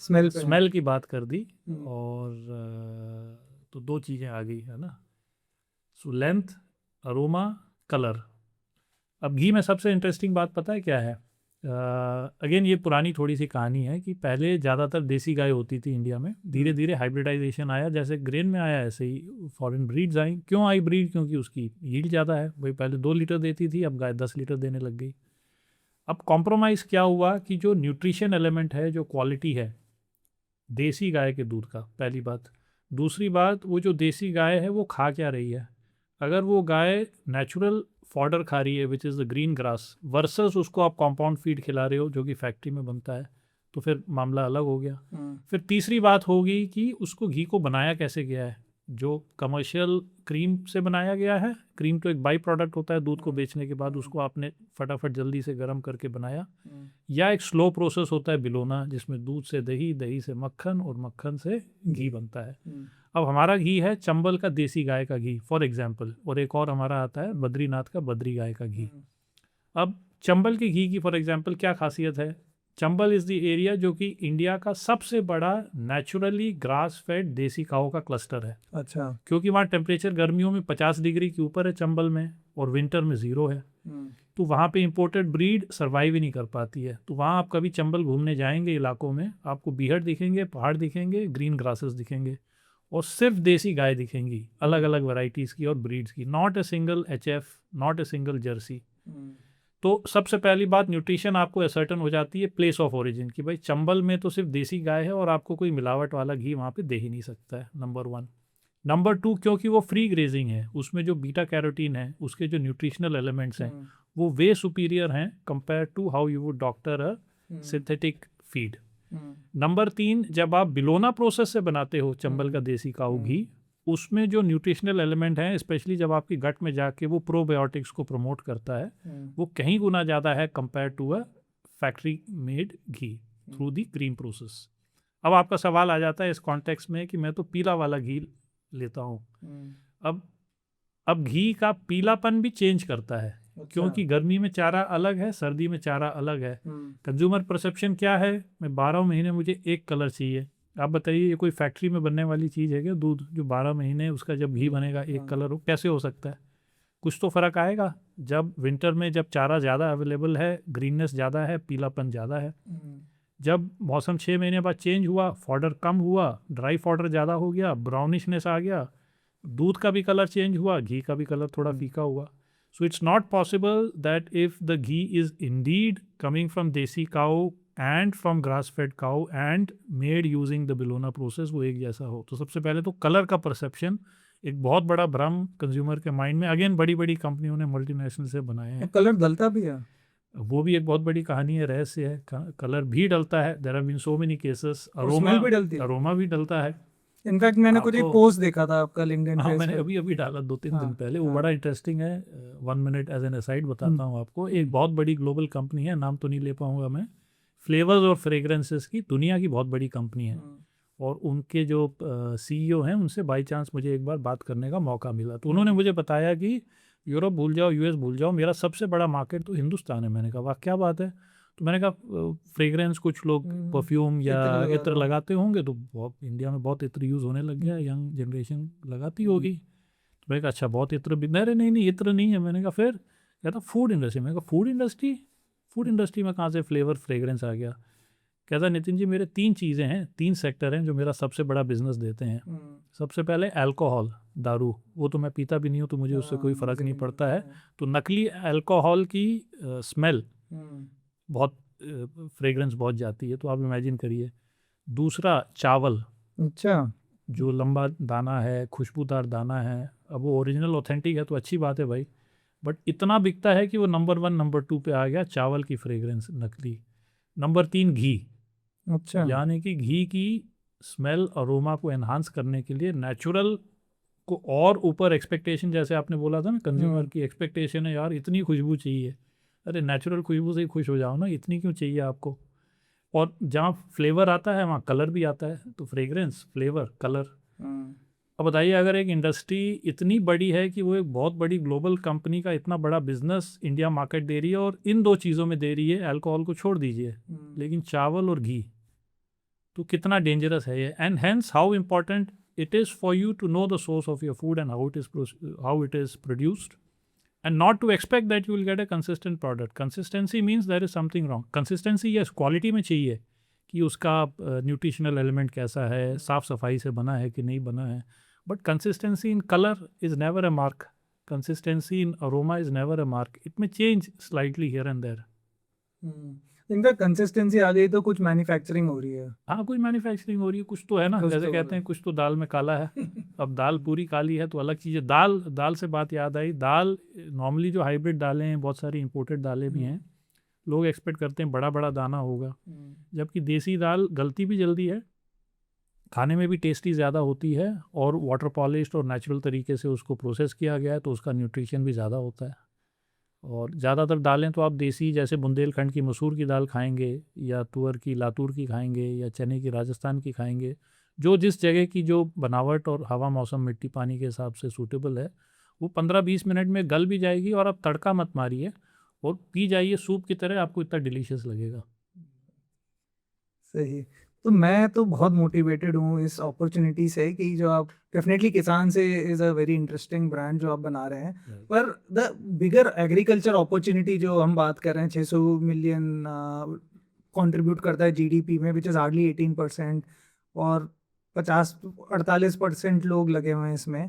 स्मेल की बात कर दी, हम्म। और तो दो चीज़ें आ गई है ना। So length, aroma, colour. अब घी में सबसे इंटरेस्टिंग बात पता है क्या है? अगेन ये पुरानी थोड़ी सी कहानी है कि पहले ज़्यादातर देसी गाय होती थी इंडिया में, धीरे धीरे हाइब्रिडाइजेशन आया, जैसे ग्रेन में आया ऐसे ही फॉरेन ब्रीड्स आई। क्यों आई ब्रीड? क्योंकि उसकी यील्ड ज़्यादा है। वही पहले 2 लीटर देती थी, अब गाय 10 लीटर देने लग गई। अब कॉम्प्रोमाइज़ क्या हुआ कि जो न्यूट्रिशन एलिमेंट है, जो क्वालिटी है देसी गाय के दूध का, पहली बात। दूसरी बात, वो जो देसी गाय है वो खा क्या रही है। अगर वो गाय नेचुरल फॉडर खा रही है which is the green grass, versus उसको आप कंपाउंड फीड खिला रहे हो जो कि फैक्ट्री में बनता है, तो फिर मामला अलग हो गया। फिर तीसरी बात होगी कि उसको घी को बनाया कैसे गया है। जो कमर्शियल क्रीम से बनाया गया है, क्रीम तो एक बाई प्रोडक्ट होता है दूध को बेचने के बाद, उसको आपने फटाफट जल्दी से गर्म करके बनाया, या एक स्लो प्रोसेस होता है बिलोना, जिसमें दूध से दही, दही से मक्खन और मक्खन से घी बनता है। अब हमारा घी है चंबल का देसी गाय का घी फॉर एग्जांपल, और एक और हमारा आता है बद्रीनाथ का बद्री गाय का घी। अब चंबल के घी की फॉर एग्जांपल क्या खासियत है? चंबल इज़ द एरिया जो कि इंडिया का सबसे बड़ा नेचुरली ग्रास फेड देसी काऊ का क्लस्टर है। अच्छा। क्योंकि वहाँ टेम्परेचर गर्मियों में 50 डिग्री के ऊपर है चंबल में, और विंटर में 0 है। तो वहाँ पे इंपोर्टेड ब्रीड सर्वाइव ही नहीं कर पाती है। तो वहाँ आप कभी चंबल घूमने जाएंगे इलाकों में, आपको बीहड़ दिखेंगे, पहाड़ दिखेंगे, ग्रीन ग्रासेस दिखेंगे, और सिर्फ देसी गाय दिखेंगी, अलग अलग वैरायटीज़ की और ब्रीड्स की, not a single HF, not a single Jersey. तो सबसे पहली बात, न्यूट्रिशन आपको असर्टन हो जाती है प्लेस ऑफ ओरिजिन की, भाई चंबल में तो सिर्फ देसी गाय है और आपको कोई मिलावट वाला घी वहाँ पे दे ही नहीं सकता है, नंबर 1। नंबर 2, क्योंकि वो फ्री ग्रेजिंग है, उसमें जो बीटा कैरोटीन है, उसके जो न्यूट्रिशनल एलिमेंट्स हैं वो वे सुपीरियर हैं compare to how you would doctor a synthetic feed. Number 3, जब आप बिलोना प्रोसेस से बनाते हो चंबल का देसी काऊ घी, उसमें जो न्यूट्रिशनल एलिमेंट हैं, स्पेशली जब आपकी गट में जाके वो प्रोबायोटिक्स को प्रमोट करता है, वो कहीं गुना ज़्यादा है compare to a factory made ghee through the cream process. अब आपका सवाल आ जाता है इस कॉन्टेक्स्ट में कि मैं तो पीला वाला घी लेता हूँ। अब घी का पीलापन भी चेंज करता है। अच्छा। क्योंकि गर्मी में चारा अलग है, सर्दी में चारा अलग है। कंज्यूमर परसेप्शन क्या है? मैं 12 महीने मुझे एक कलर चाहिए। आप बताइए, ये कोई फैक्ट्री में बनने वाली चीज़ है क्या? दूध जो 12 महीने उसका जब घी बनेगा एक कलर हो, कैसे हो सकता है? कुछ तो फ़र्क आएगा। जब विंटर में जब चारा ज़्यादा अवेलेबल है, ग्रीननेस ज़्यादा है, पीलापन ज़्यादा है। जब मौसम 6 महीने बाद चेंज हुआ, फॉडर कम हुआ, ड्राई फॉडर ज़्यादा हो गया, ब्राउनिशनेस आ गया, दूध का भी कलर चेंज हुआ, घी का भी कलर थोड़ा फीका हुआ। So it's not possible that if the ghee is indeed coming from desi cow and from grass-fed cow and made using the Bellona process, वो एक जैसा हो। तो सबसे पहले तो कलर का परसेप्शन एक बहुत बड़ा भ्रम कंज्यूमर के माइंड में, अगेन बड़ी बड़ी कंपनियों ने मल्टीनेशनल से बनाए हैं। कलर डलता भी है, वो भी एक बहुत बड़ी कहानी है, रहस्य है। कलर भी डलता है, there have been so many cases. Aroma भी डलती है, अरोमा भी डलता है। इनफैक्ट मैंने कुछ एक पोस्ट देखा था आपका लिंक्डइन पे। मैंने अभी डाला 2-3 दिन पहले, वो बड़ा इंटरेस्टिंग है। 1 मिनट एज एन असाइड बताता हूँ आपको। एक बहुत बड़ी ग्लोबल कंपनी है, नाम तो नहीं ले पाऊंगा मैं, फ्लेवर्स और फ्रेग्रेंसेस की दुनिया की बहुत बड़ी कंपनी है, और उनके जो CEO हैं उनसे बाई चांस मुझे एक बार बात करने का मौका मिला। तो उन्होंने मुझे बताया कि यूरोप भूल जाओ, US भूल जाओ, मेरा सबसे बड़ा मार्केट तो हिंदुस्तान है। मैंने कहा वाह क्या बात है। तो मैंने कहा फ्रेग्रेंस कुछ लोग परफ्यूम या इत्र लगाते होंगे, तो बहुत इंडिया में बहुत इत्र यूज़ होने लग गया, यंग जनरेशन लगाती होगी। तो मैंने कहा अच्छा बहुत इत्र भी, नहीं इत्र नहीं है। मैंने कहा फिर कहता फूड इंडस्ट्री। मैंने कहा फूड इंडस्ट्री में कहाँ से फ्लेवर फ्रेग्रेंस आ गया? कहता नितिन जी मेरे 3 चीज़ें हैं, 3 सेक्टर हैं जो मेरा सबसे बड़ा बिजनेस देते हैं। सबसे पहले अल्कोहल, दारू, वो तो मैं पीता भी नहीं हूँ तो मुझे उससे कोई फ़र्क नहीं पड़ता है। तो नकली अल्कोहल की स्मेल बहुत फ्रेग्रेंस बहुत जाती है, तो आप इमेजिन करिए। दूसरा चावल, अच्छा, जो लंबा दाना है, खुशबूदार दाना है, अब वो ओरिजिनल ऑथेंटिक है तो अच्छी बात है भाई, बट इतना बिकता है कि वो नंबर 1 नंबर 2 पे आ गया चावल की फ्रेग्रेंस नकली। नंबर 3 घी, अच्छा, यानी कि घी की स्मेल अरोमा को एनहांस करने के लिए नेचुरल को और ऊपर एक्सपेक्टेशन, जैसे आपने बोला था ना कंज्यूमर की एक्सपेक्टेशन है यार इतनी खुशबू चाहिए, अरे नेचुरल खुशबू से ही खुश हो जाओ ना, इतनी क्यों चाहिए आपको? और जहाँ फ्लेवर आता है वहाँ कलर भी आता है, तो फ्रेग्रेंस, फ्लेवर, कलर। अब बताइए अगर एक इंडस्ट्री इतनी बड़ी है कि वो एक बहुत बड़ी ग्लोबल कंपनी का इतना बड़ा बिजनेस इंडिया मार्केट दे रही है और इन 2 चीज़ों में दे रही है, अल्कोहल को छोड़ दीजिए, लेकिन चावल और घी, तो कितना डेंजरस है ये। And hence how important it is for you to know the source of your food and how it is produced, and not to expect that you will get a consistent product. Consistency means there is something wrong. Consistency yes quality में चाहिए कि उसका nutritional element कैसा है, साफ़ सफाई से बना है कि नहीं बना है, but consistency in colour is never a mark, consistency in aroma is never a mark, it may change slightly here and there. इनका कंसिस्टेंसी आ गई तो कुछ मैन्युफैक्चरिंग हो रही है। हाँ कुछ मैन्युफैक्चरिंग हो रही है, कुछ तो है ना, कुछ जैसे तो कहते हैं कुछ तो दाल में काला है। अब दाल पूरी काली है तो अलग चीज़ है। दाल से बात याद आई, दाल नॉर्मली जो हाइब्रिड दालें हैं, बहुत सारी इंपोर्टेड दालें भी हैं, लोग एक्सपेक्ट करते हैं बड़ा बड़ा दाना होगा, जबकि देसी दाल गलती भी जल्दी है, खाने में भी टेस्टी ज़्यादा होती है, और वाटर पॉलिश्ड और नेचुरल तरीके से उसको प्रोसेस किया गया है तो उसका न्यूट्रिशन भी ज़्यादा होता है। और ज़्यादातर दालें तो आप देसी, जैसे बुंदेलखंड की मसूर की दाल खाएंगे, या तुअर की लातूर की खाएंगे, या चने की राजस्थान की खाएंगे, जो जिस जगह की जो बनावट और हवा मौसम मिट्टी पानी के हिसाब से सूटेबल है, वो 15-20 मिनट में गल भी जाएगी, और आप तड़का मत मारिए और पी जाइए सूप की तरह, आपको इतना डिलीशियस लगेगा। सही। तो मैं तो बहुत मोटिवेटेड हूँ इस अपॉर्चुनिटी से कि जो आप डेफिनेटली किसान से is a very interesting brand जो आप बना रहे हैं, पर द बिगर एग्रीकल्चर अपॉर्चुनिटी जो हम बात कर रहे हैं, 600 मिलियन कंट्रीब्यूट करता है जीडीपी में, विच इज़ हार्डली 18%, और 50-48% लोग लगे हुए हैं इसमें।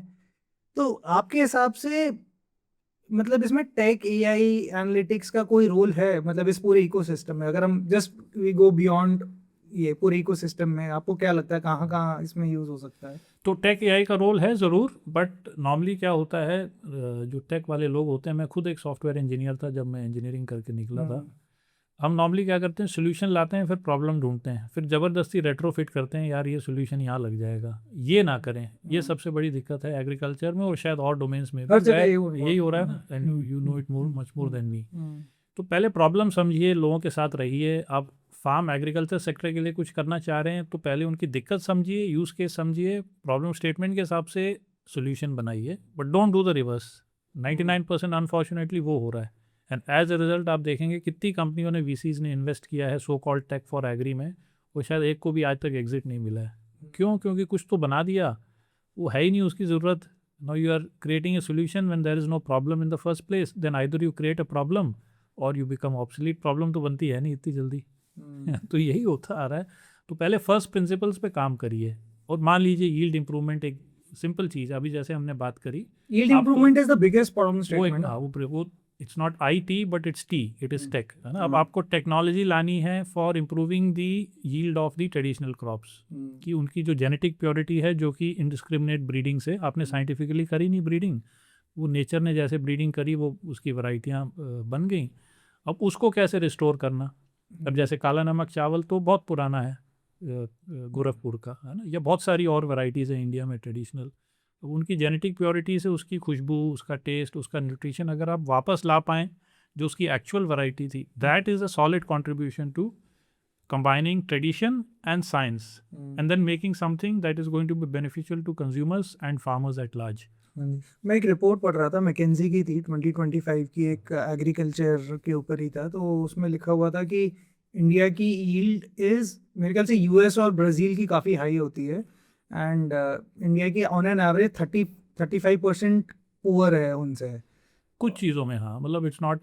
तो आपके हिसाब से मतलब इसमें टेक, एआई, एनालिटिक्स का कोई रोल है, मतलब इस पूरे इकोसिस्टम में? अगर हम जस्ट वी गो बियॉन्ड ये पूरे इकोसिस्टम में, आपको क्या लगता है कहाँ कहाँ इसमें यूज़ हो सकता है? तो टेक एआई का रोल है ज़रूर, बट नॉर्मली क्या होता है, जो टेक वाले लोग होते हैं, मैं खुद एक सॉफ्टवेयर इंजीनियर था जब मैं इंजीनियरिंग करके निकला था, हम नॉर्मली क्या करते हैं, सोल्यूशन लाते हैं, फिर प्रॉब्लम ढूंढते हैं, फिर ज़बरदस्ती रेट्रोफिट करते हैं, यार ये सोल्यूशन यहाँ लग जाएगा, ये ना करें। ये सबसे बड़ी दिक्कत है एग्रीकल्चर में, और शायद और डोमेन्स में भी यही हो रहा है ना, and you know it much more than me. तो पहले प्रॉब्लम समझिए, लोगों के साथ रहिए। आप फार्म एग्रीकल्चर सेक्टर के लिए कुछ करना चाह रहे हैं तो पहले उनकी दिक्कत समझिए, यूज़ केस समझिए, प्रॉब्लम स्टेटमेंट के हिसाब से सोल्यूशन बनाइए, but don't do the reverse. 99% unfortunately वो हो रहा है, एंड एज अ रिजल्ट आप देखेंगे कितनी कंपनियों ने, वीसीज ने इन्वेस्ट किया है so called tech for agri में, वो शायद एक को भी आज तक एग्जिट नहीं मिला है। क्यों? क्योंकि कुछ तो बना दिया, वो है ही नहीं उसकी ज़रूरत। Now you are creating a solution when there is no problem in the first place, then either you create a problem और यू बिकम ऑब्सोलीट। प्रॉब्लम तो बनती है नहीं इतनी जल्दी। तो यही होता आ रहा है। तो पहले फर्स्ट प्रिंसिपल्स पे काम करिए, और मान लीजिए यील्ड इंप्रूवमेंट एक सिंपल चीज़, अभी जैसे हमने बात करी, yield improvement is the biggest problem statement. वो it's not IT but it's T, it is tech, है ना। अब आपको टेक्नोलॉजी लानी है for improving the yield of the traditional crops, कि उनकी जो जेनेटिक प्योरिटी है, जो कि इंडिस्क्रिमिनेट ब्रीडिंग से, आपने साइंटिफिकली करी नहीं ब्रीडिंग, वो नेचर ने जैसे ब्रीडिंग करी वो उसकी वैरायटियाँ बन गई। अब उसको कैसे रिस्टोर करना? अब जैसे काला नमक चावल तो बहुत पुराना है, गोरखपुर का, है ना, या बहुत सारी और वैरायटीज़ हैं इंडिया में ट्रेडिशनल। अब उनकी जेनेटिक प्योरिटी से उसकी खुशबू, उसका टेस्ट, उसका न्यूट्रिशन अगर आप वापस ला पाएँ जो उसकी एक्चुअल वैरायटी थी, that is a solid contribution to combining tradition and science, and then making something that is going to be beneficial to consumers and farmers at large. मैं एक रिपोर्ट पढ़ रहा था, मैकेंजी की थी 2025 की, एक एग्रीकल्चर के ऊपर ही था, तो उसमें लिखा हुआ था कि इंडिया की यील्ड इज़ मेरे ख्याल से यूएस और ब्राज़ील की काफ़ी हाई होती है, एंड इंडिया की ऑन एन एवरेज 35% पुअर है उनसे। कुछ चीज़ों में हाँ, मतलब इट्स नॉट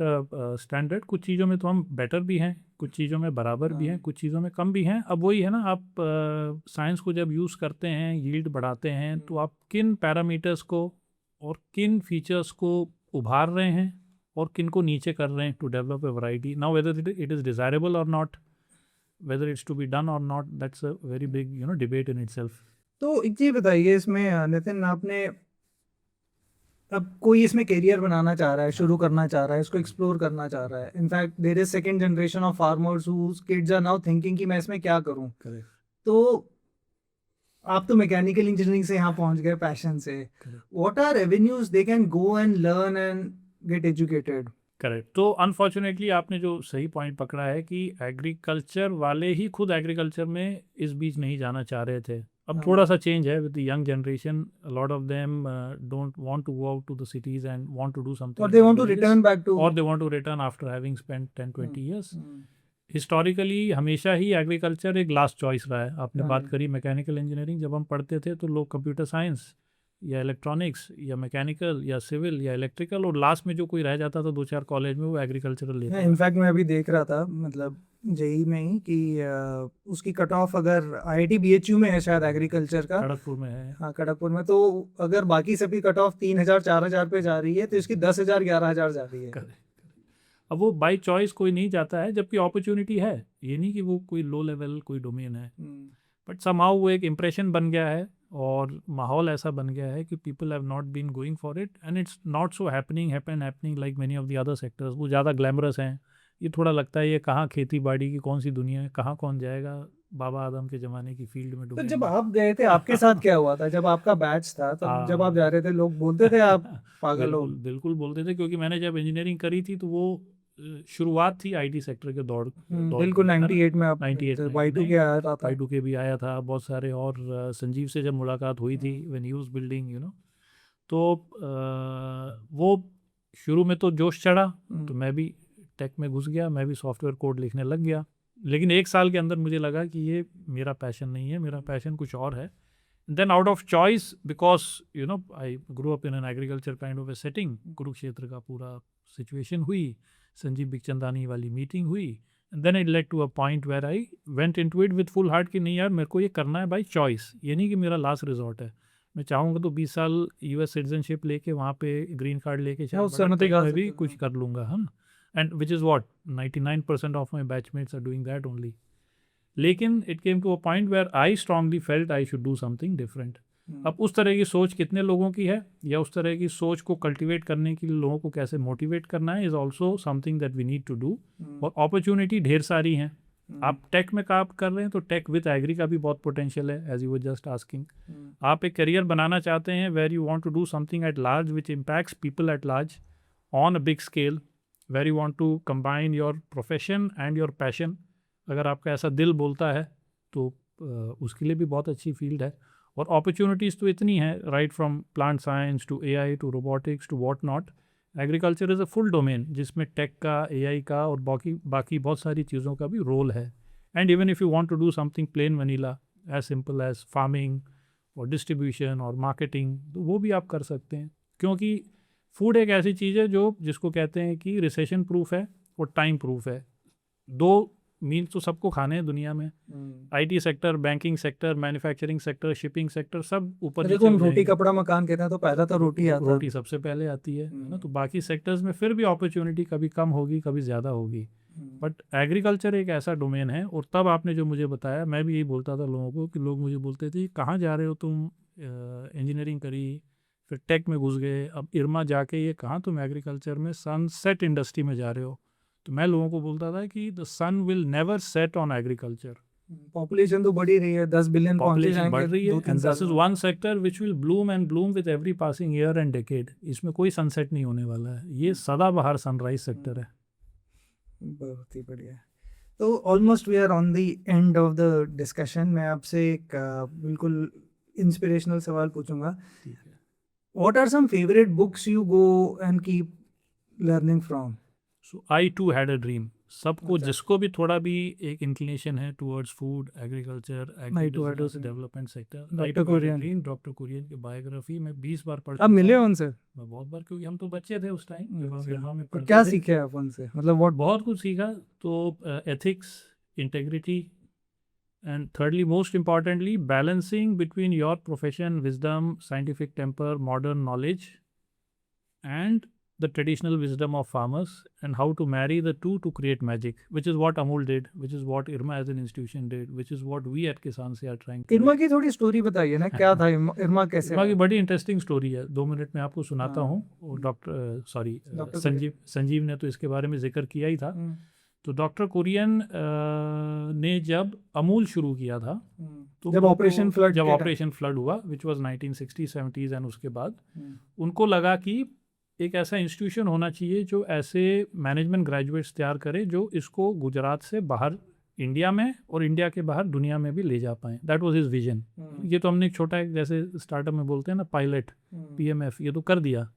स्टैंडर्ड, कुछ चीज़ों में तो हम बेटर भी हैं, कुछ चीज़ों में बराबर भी हैं, कुछ चीज़ों में कम भी हैं। अब वही है ना, आप साइंस को जब यूज़ करते हैं, यील्ड बढ़ाते हैं, तो आप किन पैरामीटर्स को और किन फीचर्स को उभार रहे हैं और किन को नीचे कर रहे हैं to develop a variety. Now whether it is desirable or not, whether it's to be done or not, that's a very big debate in itself. तो एक चीज़ बताइए इसमें नितिन, आपने अब कोई इसमें करियर बनाना चाह रहा है, शुरू करना चाह रहा है, इसको एक्सप्लोर करना चाह रहा है, in fact there is second generation of farmers whose kids are now thinking कि मैं इसमें क्या करूं। करेक्ट। तो आप तो मैकेनिकल इंजीनियरिंग से यहाँ पहुंच गए पैशन से, what are avenues they can go and learn and get educated? Correct. तो अनफॉर्चुनेटली आपने जो सही पॉइंट पकड़ा है कि एग्रीकल्चर वाले ही खुद एग्रीकल्चर में इस बीच नहीं जाना चाह रहे थे। अब थोड़ा सा चेंज है with the young generation, lot of them don't want to go out to the cities and want to do something, और they want to return back to, और they want to return after having spent 10-20 years. Historically हमेशा ही agriculture एक last choice रहा है। आपने बात करी मैकेनिकल इंजीनियरिंग, जब हम पढ़ते थे तो लोग कंप्यूटर साइंस या इलेक्ट्रॉनिक्स या मैकेनिकल या सिविल या इलेक्ट्रिकल, और लास्ट में जो कोई रह जाता था 2-4 कॉलेज में वो एग्रीकल्चरल लेता था। इनफैक्ट मैं अभी देख रहा था, मतलब जेई में ही, कि उसकी कट ऑफ अगर आईआईटी बीएचयू में है शायद एग्रीकल्चर का, खड़गपुर में है। हाँ खड़गपुर में, तो अगर बाकी सभी कट ऑफ 3000-4000 पे जा रही है तो इसकी 10,000-11,000 जा रही है। अब वो बाई चॉइस कोई नहीं जाता है, जबकि अपॉर्चुनिटी है, ये नहीं कि वो कोई लो लेवल कोई डोमेन है, बट समहाउ वो एक इम्प्रेशन बन गया है और माहौल ऐसा बन गया है कि people have not been going for it and it's not so happening like many of the other sectors. वो ज़्यादा ग्लैमरस हैं, ये थोड़ा लगता है ये कहाँ खेती बाड़ी की कौन सी दुनिया है, कहाँ कौन जाएगा, बाबा आदम के ज़माने की फील्ड में तो डूबे। जब आप गए थे आपके साथ क्या हुआ था? जब आपका बैच था तब जब आप जा रहे थे लोग बोलते थे आप पागल हो? बिल्कुल बिल्कुल बोलते थे, क्योंकि मैंने जब इंजीनियरिंग करी थी तो वो शुरुआत थी आईटी सेक्टर के दौड़ बिल्कुल 98 में आप 98 में Y2 के आया था। Y2 के भी आया था बहुत सारे, और संजीव से जब मुलाकात हुई थी व्हेन ही वाज बिल्डिंग तो वो शुरू में तो जोश चढ़ा, तो मैं भी टेक में घुस गया, मैं भी सॉफ्टवेयर कोड लिखने लग गया, लेकिन 1 साल के अंदर मुझे लगा कि ये मेरा पैशन नहीं है, मेरा पैशन कुछ और है। Then out of choice, because I grew up in an agriculture kind of a setting, Kurukshetra का पूरा सिचुएशन हुई, संजीव बिखचंदानी वाली मीटिंग हुई, and then it led to a point where I went into it with full heart कि नहीं यार मेरे को ये करना है बाई चॉइस, ये नहीं कि मेरा लास्ट रिजॉर्ट है। मैं चाहूँगा तो 20 साल यूएस सिटीजनशिप लेके वहाँ पे ग्रीन कार्ड लेके मैं भी कुछ कर लूँगा, है ना, and which is what 99% of my batchmates are doing that only. लेकिन it came to a point where I strongly felt I should do something different. अब उस तरह की सोच कितने लोगों की है, या उस तरह की सोच को कल्टीवेट करने के लिए लोगों को कैसे मोटिवेट करना है, is also something that we need to do. और अपॉर्चुनिटी ढेर सारी हैं। आप टेक में काम कर रहे हैं तो टेक विद एग्री का भी बहुत पोटेंशियल है, as you were just asking. आप एक करियर बनाना चाहते हैं where you want to do something at large which impacts people at large on a big scale, where you want to combine your profession and your passion. अगर आपका ऐसा दिल बोलता है तो उसके लिए भी बहुत अच्छी फील्ड है। और अपॉर्चुनिटीज़ तो इतनी है, right from plant science to AI to robotics to what not. Agriculture is a full domain जिसमें टेक का, एआई का और बाकी बहुत सारी चीज़ों का भी रोल है। And even if you want to do something plain vanilla as simple as farming और डिस्ट्रीब्यूशन और मार्केटिंग, तो वो भी आप कर सकते हैं, क्योंकि फूड एक ऐसी चीज़ है जो जिसको कहते हैं कि रिसेशन प्रूफ है और टाइम प्रूफ है। 2 मील तो सबको खाने हैं दुनिया में। IT sector, banking sector, manufacturing sector, shipping sector, सब ऊपर नीचे हो रोटी जाएंगे। कपड़ा मकान कहते हैं तो पहला तो रोटी आता है। रोटी सबसे पहले आती है ना, तो बाकी सेक्टर्स में फिर भी अपॉर्चुनिटी कभी कम होगी कभी ज़्यादा होगी, बट एग्रीकल्चर एक ऐसा डोमेन है। और तब आपने जो मुझे बताया, मैं भी यही बोलता था लोगों को, कि लोग मुझे बोलते थे कहाँ जा रहे हो तुम, इंजीनियरिंग करी फिर टेक में घुस गए, अब इरमा जाके ये कहाँ तुम एग्रीकल्चर में सनसेट इंडस्ट्री में जा रहे हो। तो मैं लोगों को बोलता था कि the sun will never set on agriculture. Population तो बढ़ ही रही है, 10 बिलियन पहुंचे जाएंगे, बढ़ रही है, and this is one sector which will Bloom and Bloom with every passing year and decade. इसमें कोई सनसेट नहीं होने वाला है, ये सदाबहार सनराइज सेक्टर है। बहुत ही बढ़िया। तो almost we are on the end of the discussion. मैं आपसे एक बिल्कुल इंस्पिरेशनल सवाल पूछूंगा। What are some favorite books you go and keep learning from? So I too had a dream. सबको अच्छा. जिसको भी थोड़ा भी एक इंक्लिनेशन है towards food, agriculture, I too had a agribusiness, dream. Development sector, Dr. Kurian. Doctor Kurian की biography मैं 20 बार पढ़ आप चुका मिले हूँ. उनसे? मैं बहुत बार, क्योंकि हम तो बच्चे थे उस टाइम जब हम अच्छा. यहाँ में तो पढ़ते क्या थे. सीखे आप उनसे, मतलब what? बहुत कुछ सीखा. तो ethics, integrity, and thirdly most importantly balancing between your profession, wisdom, scientific temper, modern knowledge, and the traditional wisdom of farmers, and how to marry the two to create magic, which is what Amul did, which is what IRMA as an institution did, which is what we at Kisan Se are trying to IRMA do. की थोड़ी story बताइए ना, क्या था इरमा कैसे IRMA की आया? बड़ी इंटरेस्टिंग स्टोरी है, 2 मिनट में आपको सुनाता हाँ. हूँ. और डॉक्टर डॉक्टर संजीव ने तो इसके बारे में जिक्र किया ही था. हम्म, तो डॉक्टर कुरियन ने जब अमूल शुरू किया था, तो जब उनको- ऑपरेशन फ्लड जब ऑपरेशन फ्लड हुआ, which was 1960s 70s, and उसके बाद उनको लगा कि एक ऐसा इंस्टीट्यूशन होना चाहिए जो ऐसे मैनेजमेंट ग्रेजुएट्स तैयार करे जो इसको गुजरात से बाहर इंडिया में और इंडिया के बाहर दुनिया में भी ले जा पाएँ. That was his vision. ये तो हमने एक छोटा एक, जैसे स्टार्टअप में बोलते हैं ना, पायलट, PMF, ये तो कर दिया.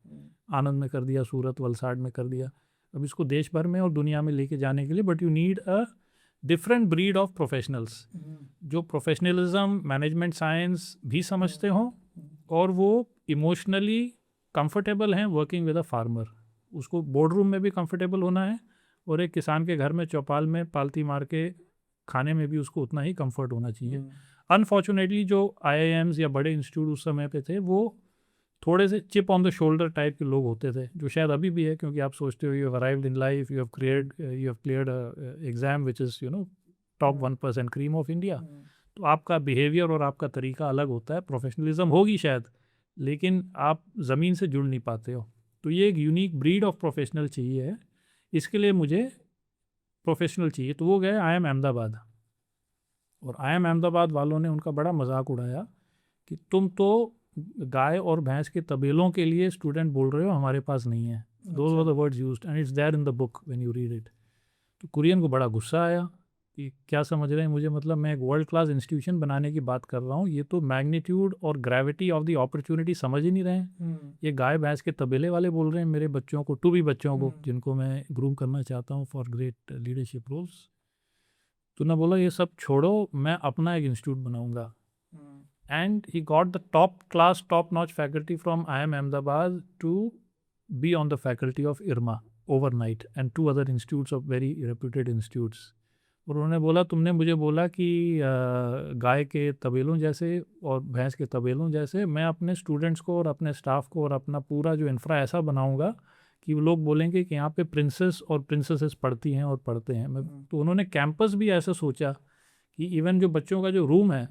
आनंद में कर दिया, सूरत, वलसाड़ में कर दिया. अब इसको देश भर में और दुनिया में लेके जाने के लिए, but you need a different breed of professionals जो प्रोफेशनलिज्म, मैनेजमेंट साइंस भी समझते हों और वो इमोशनली कंफर्टेबल हैं वर्किंग विद अ फार्मर. उसको बोर्ड रूम में भी कंफर्टेबल होना है और एक किसान के घर में चौपाल में पालती मार के खाने में भी उसको उतना ही कंफर्ट होना चाहिए. अनफॉर्चुनेटली जो IIMs या बड़े इंस्टीट्यूट उस समय पे थे, वो थोड़े से chip on the shoulder type के लोग होते थे, जो शायद अभी भी है, क्योंकि आप सोचते हो you have arrived in life, you have cleared exam which is top 1% cream of India. तो आपका बिहेवियर और आपका तरीका अलग होता है. प्रोफेशनलिज्म होगी शायद, लेकिन आप ज़मीन से जुड़ नहीं पाते हो. तो ये एक यूनिक ब्रीड ऑफ प्रोफेशनल चाहिए है. इसके लिए मुझे प्रोफेशनल चाहिए. तो वो गए IIM अहमदाबाद, और IIM अहमदाबाद वालों ने उनका बड़ा मजाक उड़ाया कि तुम तो गाय और भैंस के तबेलों के लिए स्टूडेंट बोल रहे हो, हमारे पास नहीं है. Those were the words used and it's there in the book when you read it. तो कुरियन को बड़ा गुस्सा आया कि क्या समझ रहे हैं मुझे, मतलब मैं एक वर्ल्ड क्लास इंस्टीट्यूशन बनाने की बात कर रहा हूँ, ये तो मैग्नीट्यूड और ग्रेविटी ऑफ द अपॉर्चुनिटी समझ ही नहीं रहे हैं. ये गाय भैंस के तबेले वाले बोल रहे हैं मेरे बच्चों को, टू बी बच्चों को जिनको मैं ग्रूम करना चाहता हूँ फॉर ग्रेट लीडरशिप रोल्स. तो ना बोला ये सब छोड़ो, मैं अपना एक इंस्टीट्यूट बनाऊंगा. And he got the top-notch faculty from IIM Ahmedabad to be on the faculty of IRMA overnight, and 2 other institutes of very reputed institutes. और उन्होंने बोला तुमने मुझे बोला कि गाय के तबेलों जैसे और भैंस के तबेलों जैसे मैं अपने स्टूडेंट्स को और अपने स्टाफ को और अपना पूरा जो इंफ्रा ऐसा बनाऊंगा कि वो लोग बोलेंगे कि यहाँ पे प्रिंसेस और प्रिंसेसेस पढ़ती हैं और पढ़ते हैं. तो उन्होंने कैंपस भी ऐसा सोचा कि इवन जो बच्चों का जो रूम है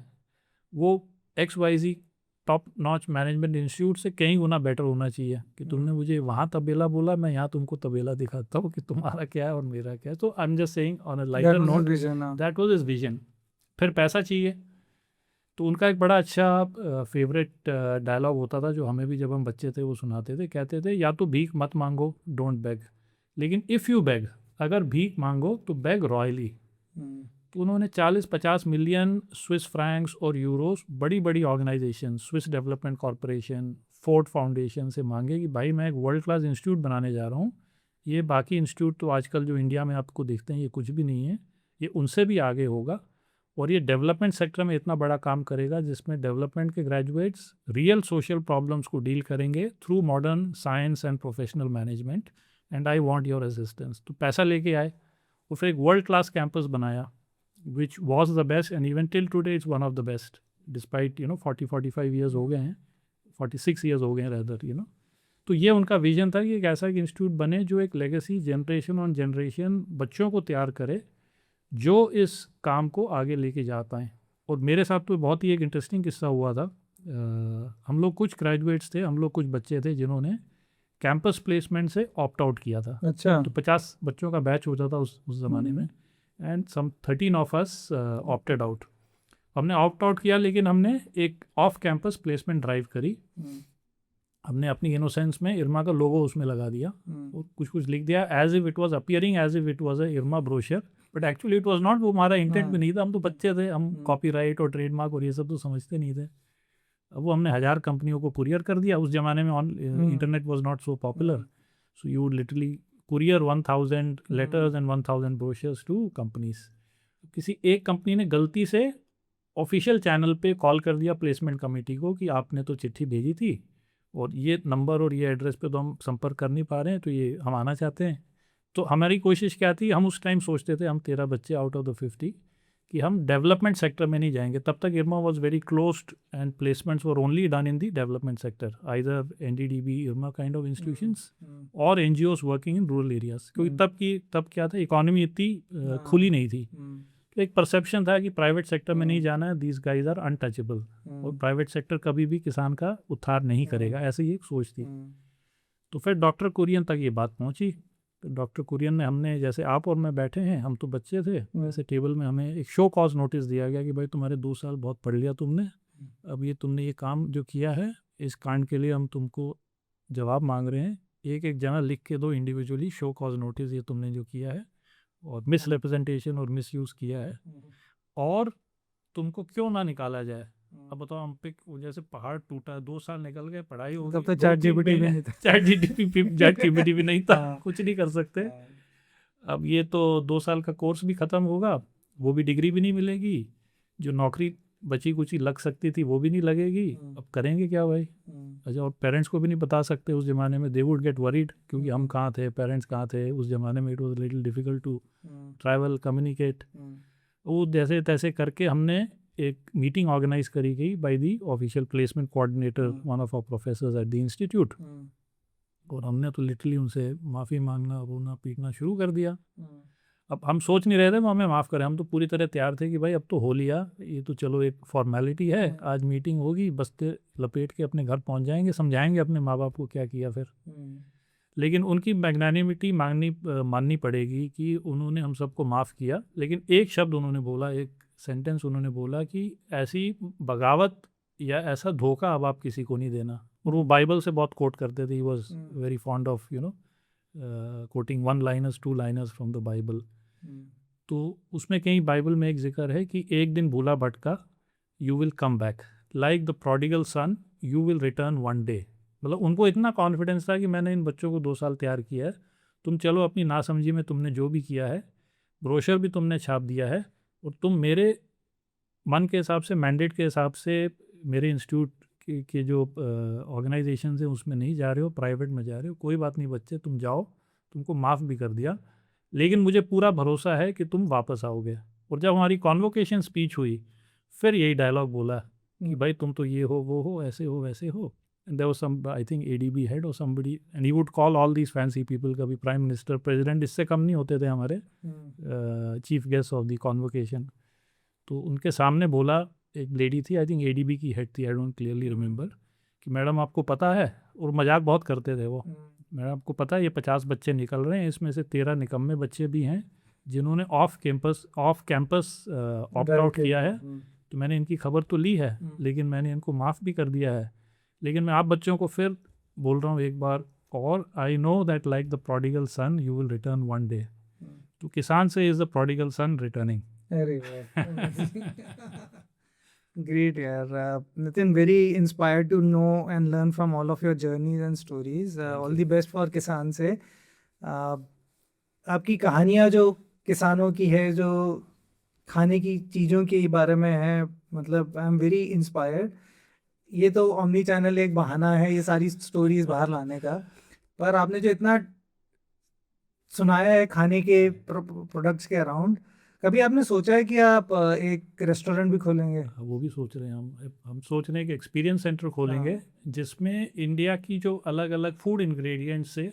वो XYZ top notch management institute से कई गुना बेटर होना चाहिए. कि तुमने मुझे वहाँ तबेला बोला, मैं यहाँ तुमको तबेला दिखाता हूँ कि तुम्हारा क्या है और मेरा क्या है. तो I am just saying on a lighter note, that was his vision. फिर पैसा चाहिए. तो उनका एक बड़ा अच्छा फेवरेट डायलॉग होता था, जो हमें भी जब हम बच्चे थे वो सुनाते थे. कहते थे या तो भीख मत मांगो, डोंट बेग, लेकिन इफ़ यू बेग, अगर भीख मांगो तो बेग रॉयली. तो उन्होंने 40-50 मिलियन स्विस फ्रैंक्स और यूरोस बड़ी बड़ी organisation, Swiss development corporation, Ford foundation से मांगे कि भाई मैं एक वर्ल्ड क्लास इंस्टीट्यूट बनाने जा रहा हूँ. ये बाकी इंस्टीट्यूट तो आजकल जो इंडिया में आपको देखते हैं ये कुछ भी नहीं है, ये उनसे भी आगे होगा. और ये डेवलपमेंट सेक्टर में इतना बड़ा काम करेगा जिसमें डेवलपमेंट के ग्रेजुएट्स रियल सोशल प्रॉब्लम्स को डील करेंगे through modern science and professional management, and I want your assistance. तो पैसा लेके आए और फिर एक वर्ल्ड क्लास कैंपस बनाया, which was the best, and even till today it's one of the best, despite 40-45 years हो गए हैं, 46 years हो गए हैं rather. तो ये उनका विजन था कि एक ऐसा एक इंस्टीट्यूट बने जो एक लेगेसी जनरेशन ऑन जनरेशन बच्चों को तैयार करे जो इस काम को आगे लेके जा पाएँ. और मेरे साथ तो बहुत ही एक इंटरेस्टिंग किस्सा हुआ था. हम लोग कुछ ग्रेजुएट्स थे, हम लोग कुछ बच्चे थे जिन्होंने कैंपस प्लेसमेंट से ऑप्ट आउट किया था. अच्छा. तो 50 बच्चों का बैच होता था उस ज़माने में, and some 13 of us opted out. हमने ऑप्ट आउट किया, लेकिन हमने एक ऑफ कैंपस प्लेसमेंट ड्राइव करी. हमने अपनी इनोसेंस में इरमा का लोगो उसमें लगा दिया और कुछ कुछ लिख दिया, as if it was appearing as if it was a IRMA brochure, but actually it was not. वो हमारा इंटेंट भी नहीं था, हम तो बच्चे थे, हम कॉपीराइट और ट्रेडमार्क और ये सब तो समझते नहीं थे. अब वो हमने 1000 कंपनियों को कुरियर कर दिया। उस जमाने में internet was not so popular, so you would literally courier 1000 letters and 1000 brochures to companies. किसी एक कंपनी ने गलती से ऑफिशियल चैनल पे कॉल कर दिया प्लेसमेंट कमेटी को कि आपने तो चिट्ठी भेजी थी और ये नंबर और ये एड्रेस पे तो हम संपर्क कर नहीं पा रहे हैं, तो ये हम आना चाहते हैं। तो हमारी कोशिश क्या थी, हम उस टाइम सोचते थे, हम 13 बच्चे आउट ऑफ द 50, कि हम डेवलपमेंट सेक्टर में नहीं जाएंगे। तब तक IRMA was very closed and placements were only done in the development sector, either NDDB, IRMA kind of institutions or NGOs working in rural areas. क्योंकि तब क्या था, इकोनॉमी इतनी खुली नहीं थी। तो एक परसेप्शन था कि प्राइवेट सेक्टर में नहीं जाना है, दीज गाइज आर अनटचेबल, और प्राइवेट सेक्टर कभी भी किसान का उद्धार नहीं करेगा, ऐसी एक सोच थी। तो फिर डॉक्टर कुरियन तक ये बात पहुंची। तो डॉक्टर कुरियन ने, हमने, जैसे आप और मैं बैठे हैं, हम तो बच्चे थे, वैसे टेबल में हमें एक शो कॉज नोटिस दिया गया कि भाई तुम्हारे 2 साल बहुत पढ़ लिया तुमने, अब ये तुमने ये काम जो किया है, इस कांड के लिए हम तुमको जवाब मांग रहे हैं। एक एक जना लिख के दो इंडिविजुअली शो कॉज नोटिस, ये तुमने जो किया है और मिस रिप्रेजेंटेशन और मिस यूज़ किया है, और तुमको क्यों ना निकाला जाए। अब बताओ, हम पे जैसे पहाड़ टूटा, 2 साल निकल गए, पढ़ाई हो गई, तब तो चैट जीपीटी भी नहीं था। चैट जीपीटी भी नहीं था, कुछ नहीं कर सकते। अब ये तो 2 साल का कोर्स भी ख़त्म होगा, वो भी डिग्री भी नहीं मिलेगी, जो नौकरी बची कुची लग सकती थी वो भी नहीं लगेगी। अब करेंगे क्या भाई? अच्छा, और पेरेंट्स को भी नहीं बता सकते उस ज़माने में, दे वुड गेट वरीड, क्योंकि हम कहाँ थे, पेरेंट्स कहाँ थे उस ज़माने में। It was little difficult to travel, communicate. वो जैसे तैसे करके हमने एक मीटिंग ऑर्गेनाइज करी गई by the official placement coordinator, one of our professors at the institute, और हमने तो लिटरली उनसे माफ़ी मांगना, रोना पीटना शुरू कर दिया। अब हम सोच नहीं रहे थे वो हमें माफ़ करें, हम तो पूरी तरह तैयार थे कि भाई अब तो हो लिया, ये तो चलो एक फॉर्मेलिटी है, आज मीटिंग होगी, बस्ते लपेट के अपने घर पहुंच जाएंगे, समझाएंगे अपने माँ बाप को क्या किया फिर। लेकिन उनकी मैग्नानिमिटी माननी पड़ेगी कि उन्होंने हम सबको माफ़ किया। लेकिन एक शब्द उन्होंने बोला, एक सेंटेंस उन्होंने बोला कि ऐसी बगावत या ऐसा धोखा अब आप किसी को नहीं देना। और वो बाइबल से बहुत कोट करते थे, he was very fond of coating 1-liners 2-liners from the Bible. तो उसमें कहीं बाइबल में एक जिक्र है कि एक दिन भूला भटका, you will come back, like the prodigal sun you will return one day. मतलब उनको इतना कॉन्फिडेंस था कि मैंने इन बच्चों को 2 साल तैयार किया है, तुम चलो अपनी नासमझी में तुमने जो भी किया है, ब्रोशर भी तुमने छाप दिया है, और तुम मेरे मन के हिसाब से, मैंडेट के हिसाब से, मेरे इंस्टीट्यूट के जो ऑर्गेनाइजेशन हैं उसमें नहीं जा रहे हो, प्राइवेट में जा रहे हो, कोई बात नहीं बच्चे, तुम जाओ, तुमको माफ़ भी कर दिया, लेकिन मुझे पूरा भरोसा है कि तुम वापस आओगे। और जब हमारी कॉन्वोकेशन स्पीच हुई, फिर यही डायलॉग बोला कि भाई तुम तो ये हो, वो हो, ऐसे हो, वैसे हो। And there was some, I think ADB head or somebody, and he would call all these fancy people, कभी प्राइम मिनिस्टर, प्रेसिडेंट, इससे कम नहीं होते थे हमारे chief guest of the convocation. तो उनके सामने बोला, एक लेडी थी, आई थिंक ADB की हेड थी, आई डोंट क्लियरली रिमेंबर, कि मैडम आपको पता है, और मजाक बहुत करते थे वो, मैडम आपको पता है ये 50 बच्चे निकल रहे हैं, इसमें से 13 निकम्मे बच्चे भी हैं जिन्होंने ऑफ कैंपस ऑप्ट आउट किया है। तो मैंने इनकी खबर तो ली है, लेकिन मैंने इनको माफ़ भी कर दिया है। लेकिन मैं आप बच्चों को फिर बोल रहा हूँ एक बार और, I know that like the prodigal sun you will return one day. तो किसान से is the prodigal sun returning. अरे great, yaar. Nitin, very inspired to know and learn from all of your journeys and stories. All the best for किसान से। आपकी कहानियाँ जो किसानों की है, जो खाने की चीज़ों के बारे में है, मतलब आई एम वेरी इंस्पायर्ड। ये तो ओमनी चैनल एक बहाना है ये सारी स्टोरीज बाहर लाने का, पर आपने जो इतना सुनाया है खाने के प्रोडक्ट्स के अराउंड, कभी आपने सोचा है कि आप एक रेस्टोरेंट भी खोलेंगे? वो भी सोच रहे हैं हम सोच रहे हैं कि एक्सपीरियंस सेंटर खोलेंगे, जिसमें इंडिया की जो अलग अलग फूड इंग्रेडिएंट्स से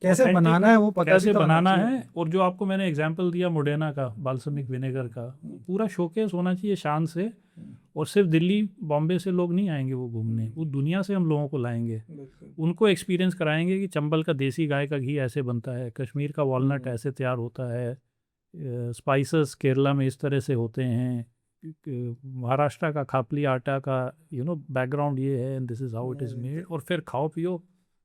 कैसे बनाना है वो पता कैसे भी तो बनाना होना है। चाहिए। और जो आपको मैंने एग्जांपल दिया मोडेना का, बाल्समिक विनेगर का, पूरा शोकेस होना चाहिए शान से। और सिर्फ दिल्ली बॉम्बे से लोग नहीं आएंगे वो घूमने, वो दुनिया से हम लोगों को लाएंगे, उनको एक्सपीरियंस कराएंगे कि चंबल का देसी गाय का घी ऐसे बनता है, कश्मीर का वॉलनट ऐसे तैयार होता है, स्पाइसेस केरला में इस तरह से होते हैं, महाराष्ट्र का खापली आटा का बैकग्राउंड ये है, and this is how it is made. और फिर खाओ पियो,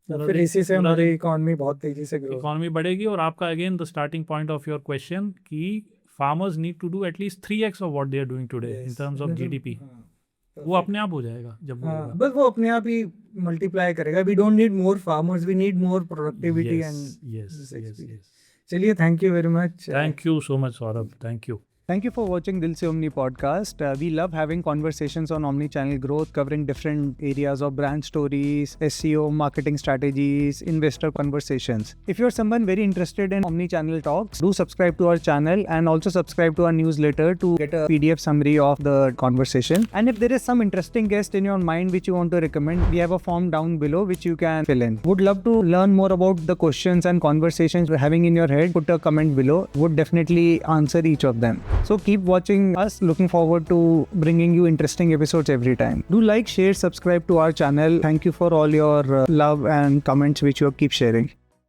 फिर इसी से हमारी इकोनॉमी बहुत तेजी से ग्रो, इकोनॉमी बढ़ेगी। और आपका again the starting point of your question कि farmers need to do at least 3x of what they are doing today in terms of GDP. वो अपने आप हो जाएगा जब वो हाँ, होगा। बस वो अपने आप ही मल्टीप्लाई करेगा. We don't need more farmers, we need more productivity Yes, and yes, yes. चलिए, thank you very much. Thank you so much, Saurabh. Thank you. Thank you for watching Dil Se Omni podcast. We love having conversations on omni-channel growth, covering different areas of brand stories, SEO, marketing strategies, investor conversations. If you're someone very interested in omni-channel talks, do subscribe to our channel and also subscribe to our newsletter to get a PDF summary of the conversation. And if there is some interesting guest in your mind which you want to recommend, we have a form down below which you can fill in. Would love to learn more about the questions and conversations you're having in your head. Put a comment below. Would definitely answer each of them. So keep watching us. Looking forward to bringing you interesting episodes every time. Do like, share, subscribe to our channel. Thank you for all your love and comments which you keep sharing.